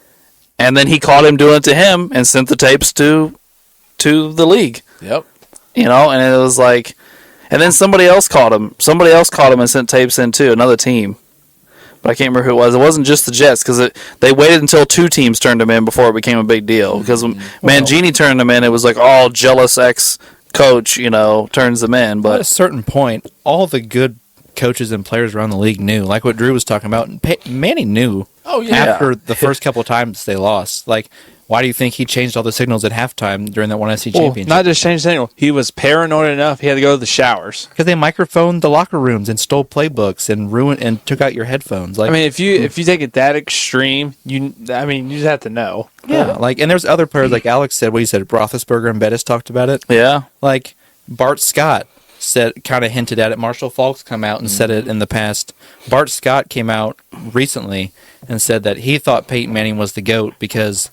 A: And then he caught him doing it to him and sent the tapes to the league.
C: Yep.
A: And it was like, and then somebody else caught him. Somebody else caught him and sent tapes in too, another team. But I can't remember who it was. It wasn't just the Jets, because they waited until 2 teams turned him in before it became a big deal. Because when Mangini turned him in, it was like, oh, jealous ex-coach, turns them in. But
D: at a certain point, all the good coaches and players around the league knew, like what Drew was talking about. Manning knew after the first couple of times they lost. Like, why do you think he changed all the signals at halftime during that one SC championship?
B: Not just changed the signal. He was paranoid enough. He had to go to the showers
D: because they microphoned the locker rooms and stole playbooks and ruined and took out your headphones. Like,
B: I mean, if you take it that extreme, you just have to know.
D: Yeah, like, and there's other players like Alex said. What you said, Roethlisberger and Bettis talked about it.
A: Yeah,
D: like Bart Scott kind of hinted at it. Marshall Faulk's come out and said it in the past. Bart Scott came out recently and said that he thought Peyton Manning was the GOAT because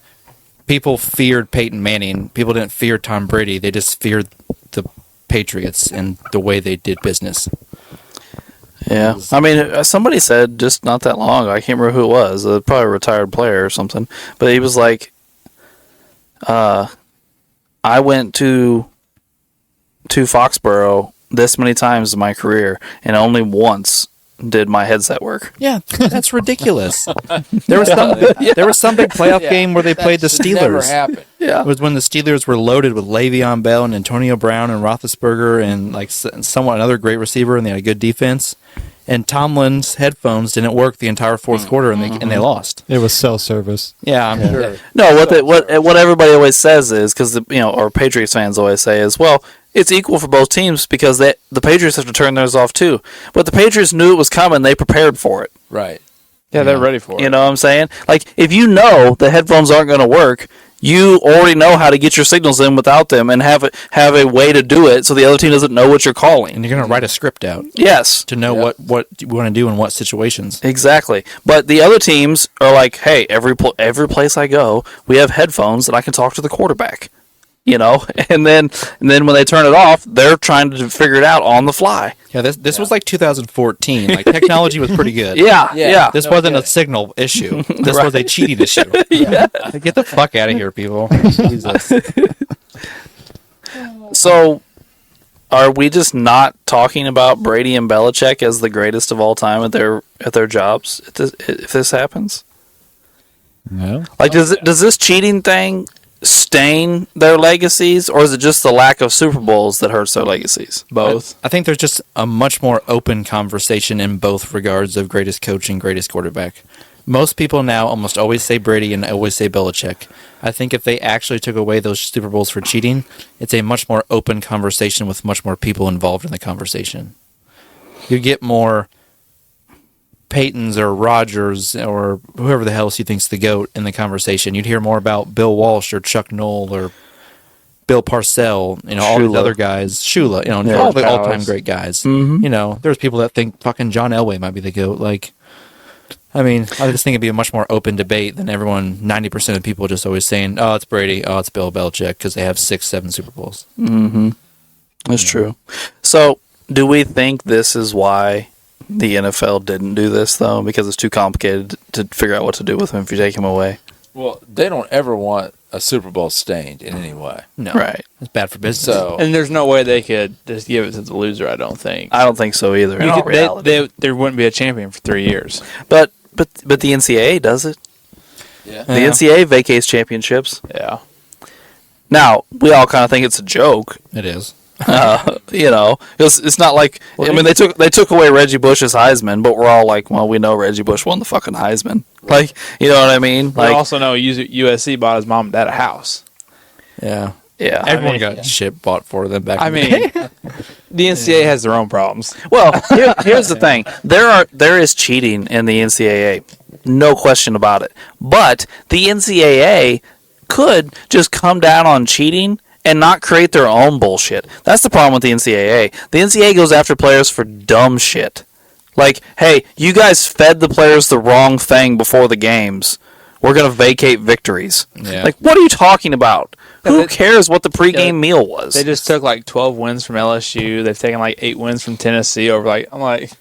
D: people feared Peyton Manning. People didn't fear Tom Brady. They just feared the Patriots and the way they did business.
A: Yeah. I mean, somebody said just not that long ago, I can't remember who it was, probably a retired player or something, but he was like, I went to Foxborough this many times in my career, and only once did my headset work.
D: Yeah, that's ridiculous. There was some big playoff game where they played the Steelers.
C: Never happened.
A: Yeah,
D: it was when the Steelers were loaded with Le'Veon Bell and Antonio Brown and Roethlisberger and like somewhat another great receiver, and they had a good defense. And Tomlin's headphones didn't work the entire fourth quarter, and they lost.
E: It was cell service.
D: Yeah, I'm sure.
A: No, what everybody always says is, because or Patriots fans always say is, well, it's equal for both teams because the Patriots have to turn theirs off too. But the Patriots knew it was coming; they prepared for it.
C: Right.
B: Yeah, they're ready for it.
A: You know what I'm saying? Like, if you know the headphones aren't going to work, you already know how to get your signals in without them and have a way to do it so the other team doesn't know what you're calling.
D: And you're going to write a script out.
A: Yes.
D: To know what you want to do in what situations.
A: Exactly. But the other teams are like, hey, every place I go, we have headphones that I can talk to the quarterback. And then when they turn it off, they're trying to figure it out on the fly.
D: Yeah, this was like 2014. Like, technology was pretty good.
A: Yeah.
D: This wasn't a signal issue. This was a cheating issue.
A: Yeah.
D: Like, get the fuck out of here, people. Jesus.
A: So, are we just not talking about Brady and Belichick as the greatest of all time at their jobs if this happens?
E: No.
A: Like, does this cheating thing stain their legacies, or is it just the lack of Super Bowls that hurts their legacies?
B: Both.
D: I think there's just a much more open conversation in both regards of greatest coach and greatest quarterback. Most people now almost always say Brady and always say Belichick. I think if they actually took away those Super Bowls for cheating, it's a much more open conversation with much more people involved in the conversation. You get more Peytons or Rodgers or whoever the hell else you think's the GOAT in the conversation. You'd hear more about Bill Walsh or Chuck Noll or Bill Parcells, all these other guys. Shula, all the all-time great guys.
A: Mm-hmm.
D: There's people that think fucking John Elway might be the GOAT. Like, I mean, I just think it'd be a much more open debate than everyone, 90% of people just always saying, oh, it's Brady, oh, it's Bill Belichick, because they have 6-7 Super Bowls.
A: Mm-hmm. That's true. So, do we think this is why the NFL didn't do this, though, because it's too complicated to figure out what to do with him if you take him away?
C: Well, they don't ever want a Super Bowl stained in any way.
D: No.
A: Right.
D: It's bad for business.
C: So,
B: And there's no way they could just give it to the loser, I don't think.
A: I don't think so either. In all reality.
B: There wouldn't be a champion for 3 years.
A: But the NCAA does it.
C: yeah.
A: The NCAA vacates championships.
B: Yeah.
A: Now, we all kind of think it's a joke.
D: It is.
A: It's not like, they took away Reggie Bush's Heisman, but we're all like, well, we know Reggie Bush won the fucking Heisman. Like, you know what I mean?
B: We also know USC bought his mom and dad a house.
D: Yeah.
A: Yeah.
D: Everyone got shit bought for them back in the day.
B: The NCAA has their own problems.
A: Well, here's the thing. There is cheating in the NCAA. No question about it. But the NCAA could just come down on cheating and not create their own bullshit. That's the problem with the NCAA. The NCAA goes after players for dumb shit. Like, hey, you guys fed the players the wrong thing before the games. We're going to vacate victories.
D: Yeah.
A: Like, what are you talking about? Who cares what the pregame meal was?
B: They just took like 12 wins from LSU. They've taken like 8 wins from Tennessee over I'm like,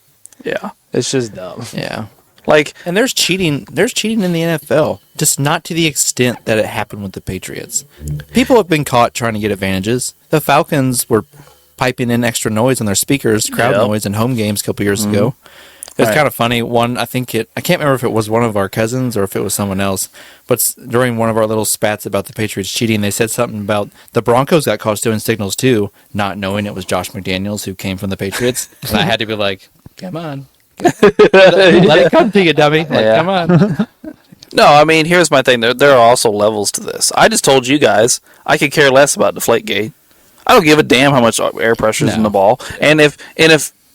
A: yeah.
B: it's just dumb.
D: Yeah.
A: Like,
D: And there's cheating. There's cheating in the NFL, just not to the extent that it happened with the Patriots. People have been caught trying to get advantages. The Falcons were piping in extra noise on their speakers, crowd noise, in home games a couple years ago. It was kind of funny. I can't remember if it was one of our cousins or if it was someone else, but during one of our little spats about the Patriots cheating, they said something about the Broncos got caught doing signals too, not knowing it was Josh McDaniels who came from the Patriots. And I had to be like, come on. Let it come to you, dummy. Come on.
A: no, I mean, here's my thing. There are also levels to this. I just told you guys I could care less about Deflategate. I don't give a damn how much air pressure is in the ball. And if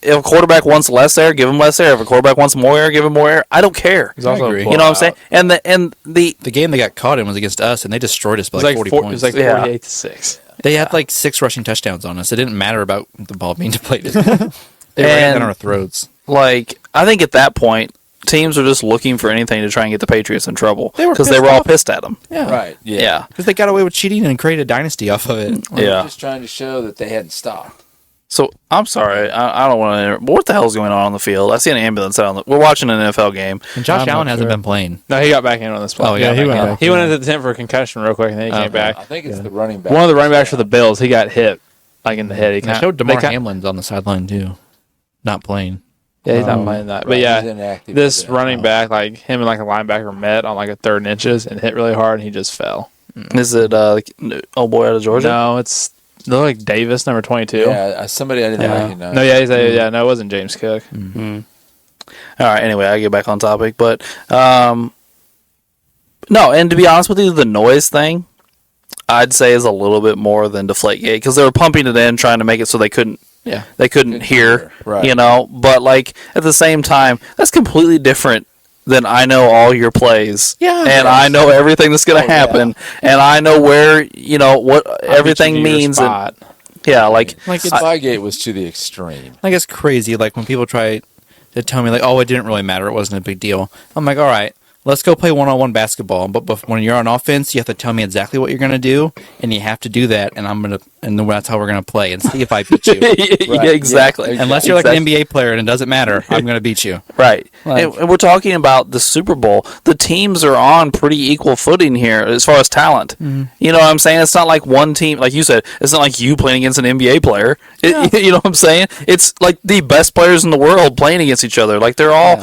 A: a quarterback wants less air, give him less air. If a quarterback wants more air, give him more air. I don't care.
B: It's also
D: agree.
A: You know what I'm saying? And the
D: game they got caught in was against us, and they destroyed us by
B: It was
D: like
B: like
D: 40 points.
B: It was like 48 to 6.
D: They had like 6 rushing touchdowns on us. It didn't matter about the ball being deflated. They ran down our throats.
A: like I think at that point teams are just looking for anything to try and get the Patriots in trouble because they were all pissed at them.
D: Yeah.
C: Right. Yeah.
A: Yeah.
D: Because they got away with cheating and created a dynasty off of it.
C: Well, they're
A: Yeah.
C: just trying to show that they hadn't stopped.
A: So I'm sorry, I don't want to. What the hell's going on the field? I see an ambulance out on the. We're watching an NFL game.
D: And Josh
E: I'm
D: Allen
E: not
D: hasn't
E: sure.
D: been playing.
B: No, he got back in on this play.
D: Oh,
E: Yeah, he went back.
B: He went into the tent for a concussion real quick, and then he came back.
C: I think it's the running back.
B: One of the running backs for the Bills, he got hit like in the head. He
D: And I showed DeMar Hamlin's on the sideline too, not playing.
B: Yeah, he's not playing that. But
C: Right,
B: yeah,
C: he's inactive
B: this
C: for that.
B: running back, like him and like a linebacker met on like a 3rd and inches and hit really hard, and he just fell.
A: Is it old boy out of Georgia?
B: No, it's look like Davis, number 22.
C: Yeah, somebody I didn't recognize.
B: No, yeah, no, it wasn't James Cook.
A: All right. Anyway, I get back on topic, but no. And to be honest with you, the noise thing, I'd say is a little bit more than Deflategate because they were pumping it in, trying to make it so they couldn't hear,
C: Right.
A: you know. But like at the same time, that's completely different than I know all your plays, and I know everything that's going to happen, and I know where what everything means. And, yeah, like
C: Spygate was to the extreme.
D: Like it's crazy. Like when people try to tell me like, oh, it didn't really matter. It wasn't a big deal. I'm like, all right, let's go play one-on-one basketball. But when you're on offense, you have to tell me exactly what you're going to do, and you have to do that. And that's how we're going to play and see if I beat you.
A: yeah, exactly.
C: Yeah,
D: Unless you're like an NBA player and it doesn't matter, I'm going to beat you.
A: Right.
D: Like-
A: And we're talking about the Super Bowl. The teams are on pretty equal footing here as far as talent. You know what I'm saying? It's not like one team, like you said, it's not like you playing against an NBA player. You know what I'm saying? It's like the best players in the world playing against each other. Like they're all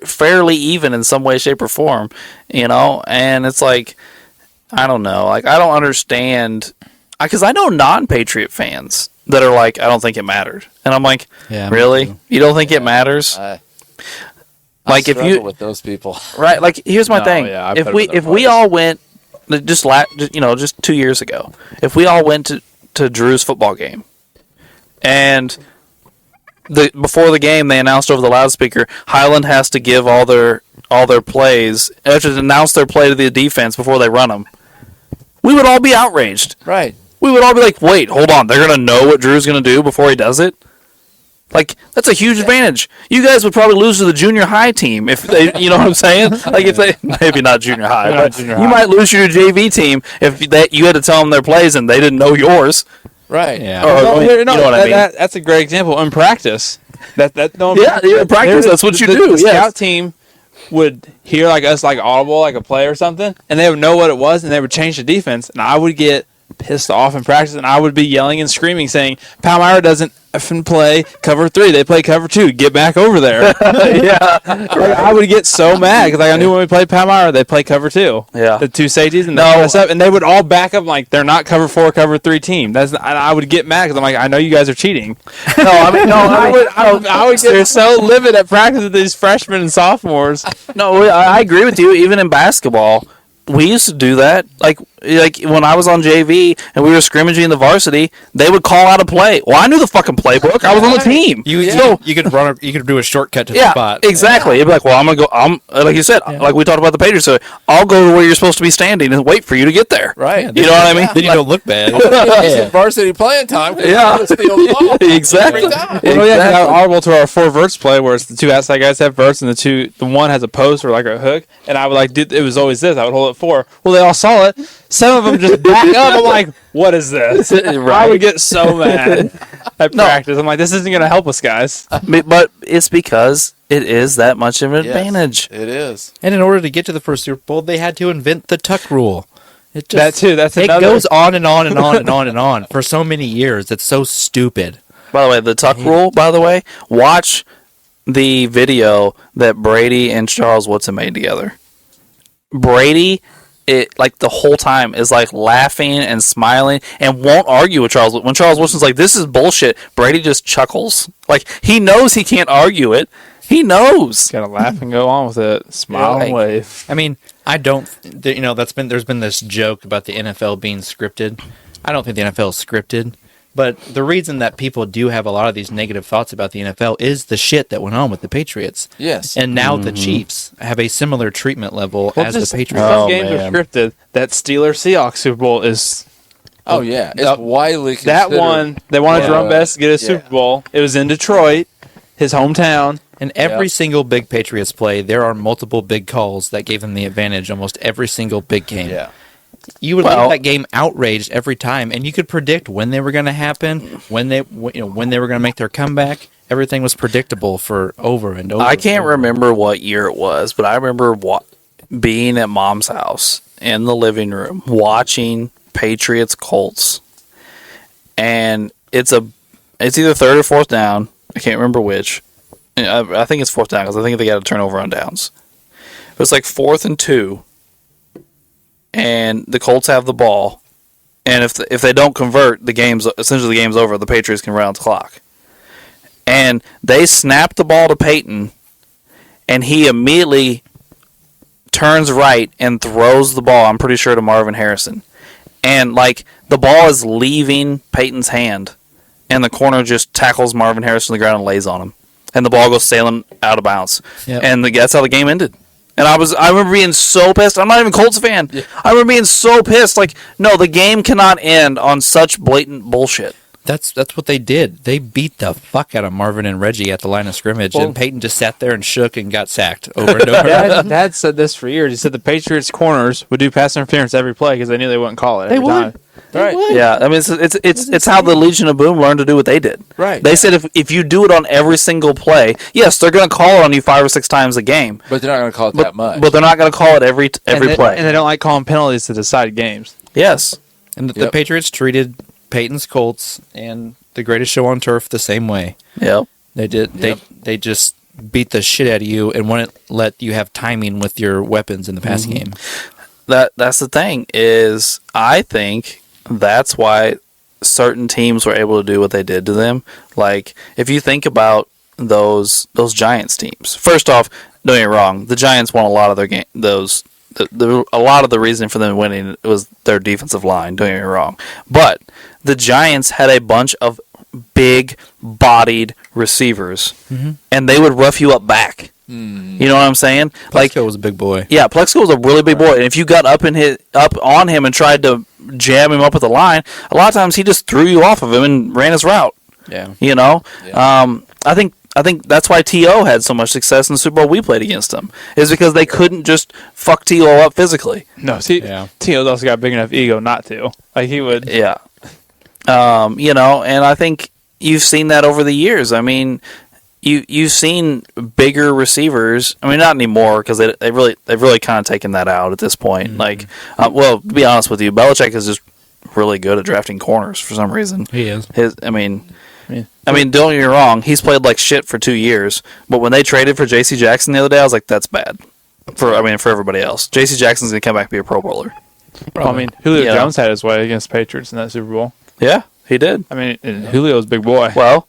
A: fairly even in some way, shape, or form, and it's like, I don't know. Like, I don't understand. Because I know non-Patriot fans that are like, I don't think it mattered. And I'm like,
D: Yeah, me
A: really?
D: too.
A: You don't think it matters?
C: I
A: Like, if
C: struggle
A: you
C: with those people.
A: right, like here's my
B: No,
A: thing.
B: yeah, I
A: if
B: put
A: we
B: it in their
A: if we
B: place.
A: all went just 2 years ago, if we all went to Drew's football game, and before the game they announced over the loudspeaker, Highland has to give all their plays, have to announce their play to the defense before they run them, we would all be outraged.
C: Right.
A: We would all be like, wait, hold on, they're gonna know what Drew's gonna do before he does it. Like, that's a huge advantage. You guys would probably lose to the junior high team if they, you know what I'm saying? Like, if they, maybe not junior high,
B: Not
A: but
B: junior
A: you
B: high.
A: might lose your JV team if you had to tell them their plays and they didn't know yours.
C: Right.
D: Yeah.
A: Or,
B: No,
A: you know what I mean?
B: That's a great example. In practice, in
A: practice, that's what you do.
B: The
A: Yes.
B: scout team would hear like us like audible, like a play or something, and they would know what it was, and they would change the defense, and I would get pissed off in practice, and I would be yelling and screaming, saying, "Palmyra doesn't effing play cover 3; they play cover 2. Get back over there!"
A: Yeah.
B: Like, I would get so mad because I knew when we played Palmyra, they play cover 2.
A: Yeah.
B: The 2 safeties, and they
A: No.
B: mess up, and they would all back up like they're not cover 4, cover 3 team. And I would get mad because I'm like, I know you guys are cheating. I would get so livid at practice with these freshmen and sophomores.
A: No, I agree with you. Even in basketball, we used to do that. Like when I was on JV and we were scrimmaging the varsity, they would call out a play. Well, I knew the fucking playbook. I was on the team.
D: You could do a shortcut to the spot.
A: Exactly. It'd be like, well, I'm gonna go. Like you said, like we talked about the Patriots. So I'll go to where you're supposed to be standing and wait for you to get there.
C: Right.
A: You know what I mean?
D: Then you don't look bad.
C: It's varsity playing time.
A: Yeah.
C: Steal the ball
A: Exactly.
C: every time.
B: Well, yeah, it's audible to our 4 verts play where it's the 2 outside guys have verts and the one has a post or like a hook, and I would like it was always this. I would hold it 4. Well, they all saw it. Some of them just back up. I'm like, what is this? I would get so mad at practice. I'm like, this isn't going to help us, guys.
A: But it's because it is that much of an advantage.
C: It is.
D: And in order to get to the first Super Bowl, they had to invent the tuck rule. It just,
B: That too. That's
D: it
B: another.
D: goes on and on and on and on and on for so many years. It's so stupid.
A: By the way, the tuck rule. By the way, watch the video that Brady and Charles Woodson made together. Brady, like the whole time is like laughing and smiling and won't argue with Charles. When Charles Woodson's like, "This is bullshit," Brady just chuckles. Like he knows he can't argue it. He knows.
B: Gotta laugh and go on with it. Smile and wave.
D: I mean, I don't. There's been this joke about the NFL being scripted. I don't think the NFL is scripted. But the reason that people do have a lot of these negative thoughts about the NFL is the shit that went on with the Patriots.
C: Yes.
D: And now the Chiefs have a similar treatment level as the Patriots.
B: Some games are scripted. That Steelers-Seahawks Super Bowl is...
C: Oh, yeah. It's widely considered.
B: That one, they wanted Jerome Best to get a Super Bowl. It was in Detroit, his hometown.
D: And every single big Patriots play, there are multiple big calls that gave them the advantage almost every single big game.
C: Yeah.
D: You would leave that game outraged every time, and you could predict when they were going to happen, when they were going to make their comeback. Everything was predictable for over and over.
A: I can't remember what year it was, but I remember being at Mom's house in the living room watching Patriots Colts, and it's either third or fourth down. I can't remember which. I think it's fourth down because I think they got a turnover on downs. It was like 4th and 2. And the Colts have the ball, and if they don't convert, essentially the game's over. The Patriots can run out the clock, and they snap the ball to Peyton, and he immediately turns right and throws the ball. I'm pretty sure to Marvin Harrison, and like the ball is leaving Peyton's hand, and the corner just tackles Marvin Harrison to the ground and lays on him, and the ball goes sailing out of bounds, and that's how the game ended. And I remember being so pissed. I'm not even a Colts fan. Yeah. I remember being so pissed. Like, no, the game cannot end on such blatant bullshit.
D: That's what they did. They beat the fuck out of Marvin and Reggie at the line of scrimmage, and Peyton just sat there and shook and got sacked over and over.
B: Dad said this for years. He said the Patriots corners would do pass interference every play because they knew they wouldn't call it. Every time.
C: Right.
A: Yeah, I mean it's how the Legion of Boom learned to do what they did.
C: Right.
A: They said if you do it on every single play, yes, they're going to call it on you 5 or 6 times a game.
C: But they're not going to call it that much.
A: But they're not going to call it every play.
B: And they don't like calling penalties to decide games.
A: Yes.
D: And the Patriots treated Peyton's Colts and the greatest show on turf the same way.
A: Yep.
D: They did. They just beat the shit out of you and wouldn't let you have timing with your weapons in the passing game.
A: That's the thing is I think that's why certain teams were able to do what they did to them. Like if you think about those Giants teams. First off, don't get me wrong, the Giants won a lot of their game. A lot of the reason for them winning was their defensive line. Don't get me wrong, but the Giants had a bunch of big-bodied receivers, and they would rough you up back. You know what I'm saying?
D: Plexico was a big boy.
A: Yeah, Plexico was a really big boy, and if you got up on him and tried to jam him up at the line, a lot of times he just threw you off of him and ran his route.
D: Yeah,
A: you know. Yeah. I think that's why T.O. had so much success in the Super Bowl we played against him, is because they couldn't just fuck T.O. up physically.
B: No, T.O.'s also got a big enough ego not to. Like he would.
A: Yeah. You know, and I think you've seen that over the years. I mean, you've seen bigger receivers. I mean, not anymore because they've really kind of taken that out at this point. Mm-hmm. Like, well, to be honest with you, Belichick is just really good at drafting corners for some reason.
D: He is.
A: I mean, don't get me wrong. He's played like shit for 2 years, but when they traded for J.C. Jackson the other day, I was like, that's bad. For everybody else, J.C. Jackson's gonna come back and be a Pro Bowler.
B: Well, I mean, Julio Jones had his way against Patriots in that Super Bowl.
A: Yeah, he did.
B: I mean, Julio's a big boy.
A: Well,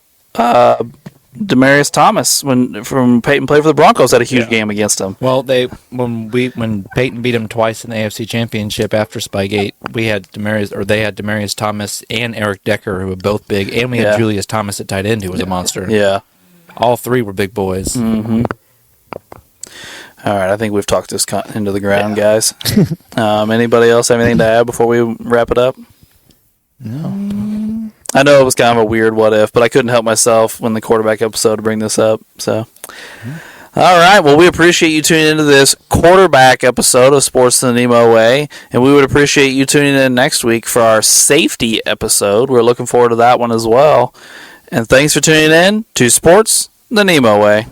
A: Demarius Thomas from Peyton played for the Broncos had a huge game against him.
D: Well, when Peyton beat him twice in the AFC Championship after Spygate, they had Demarius Thomas and Eric Decker, who were both big, and we had Julius Thomas at tight end, who was a monster.
A: Yeah,
D: all three were big boys.
A: Mm-hmm. All right, I think we've talked this into the ground, guys. Anybody else have anything to add before we wrap it up?
D: No.
A: I know it was kind of a weird what if, but I couldn't help myself when the quarterback episode to bring this up. So, All right. Well, we appreciate you tuning into this quarterback episode of Sports the NEMO Way, and we would appreciate you tuning in next week for our safety episode. We're looking forward to that one as well. And thanks for tuning in to Sports the NEMO Way.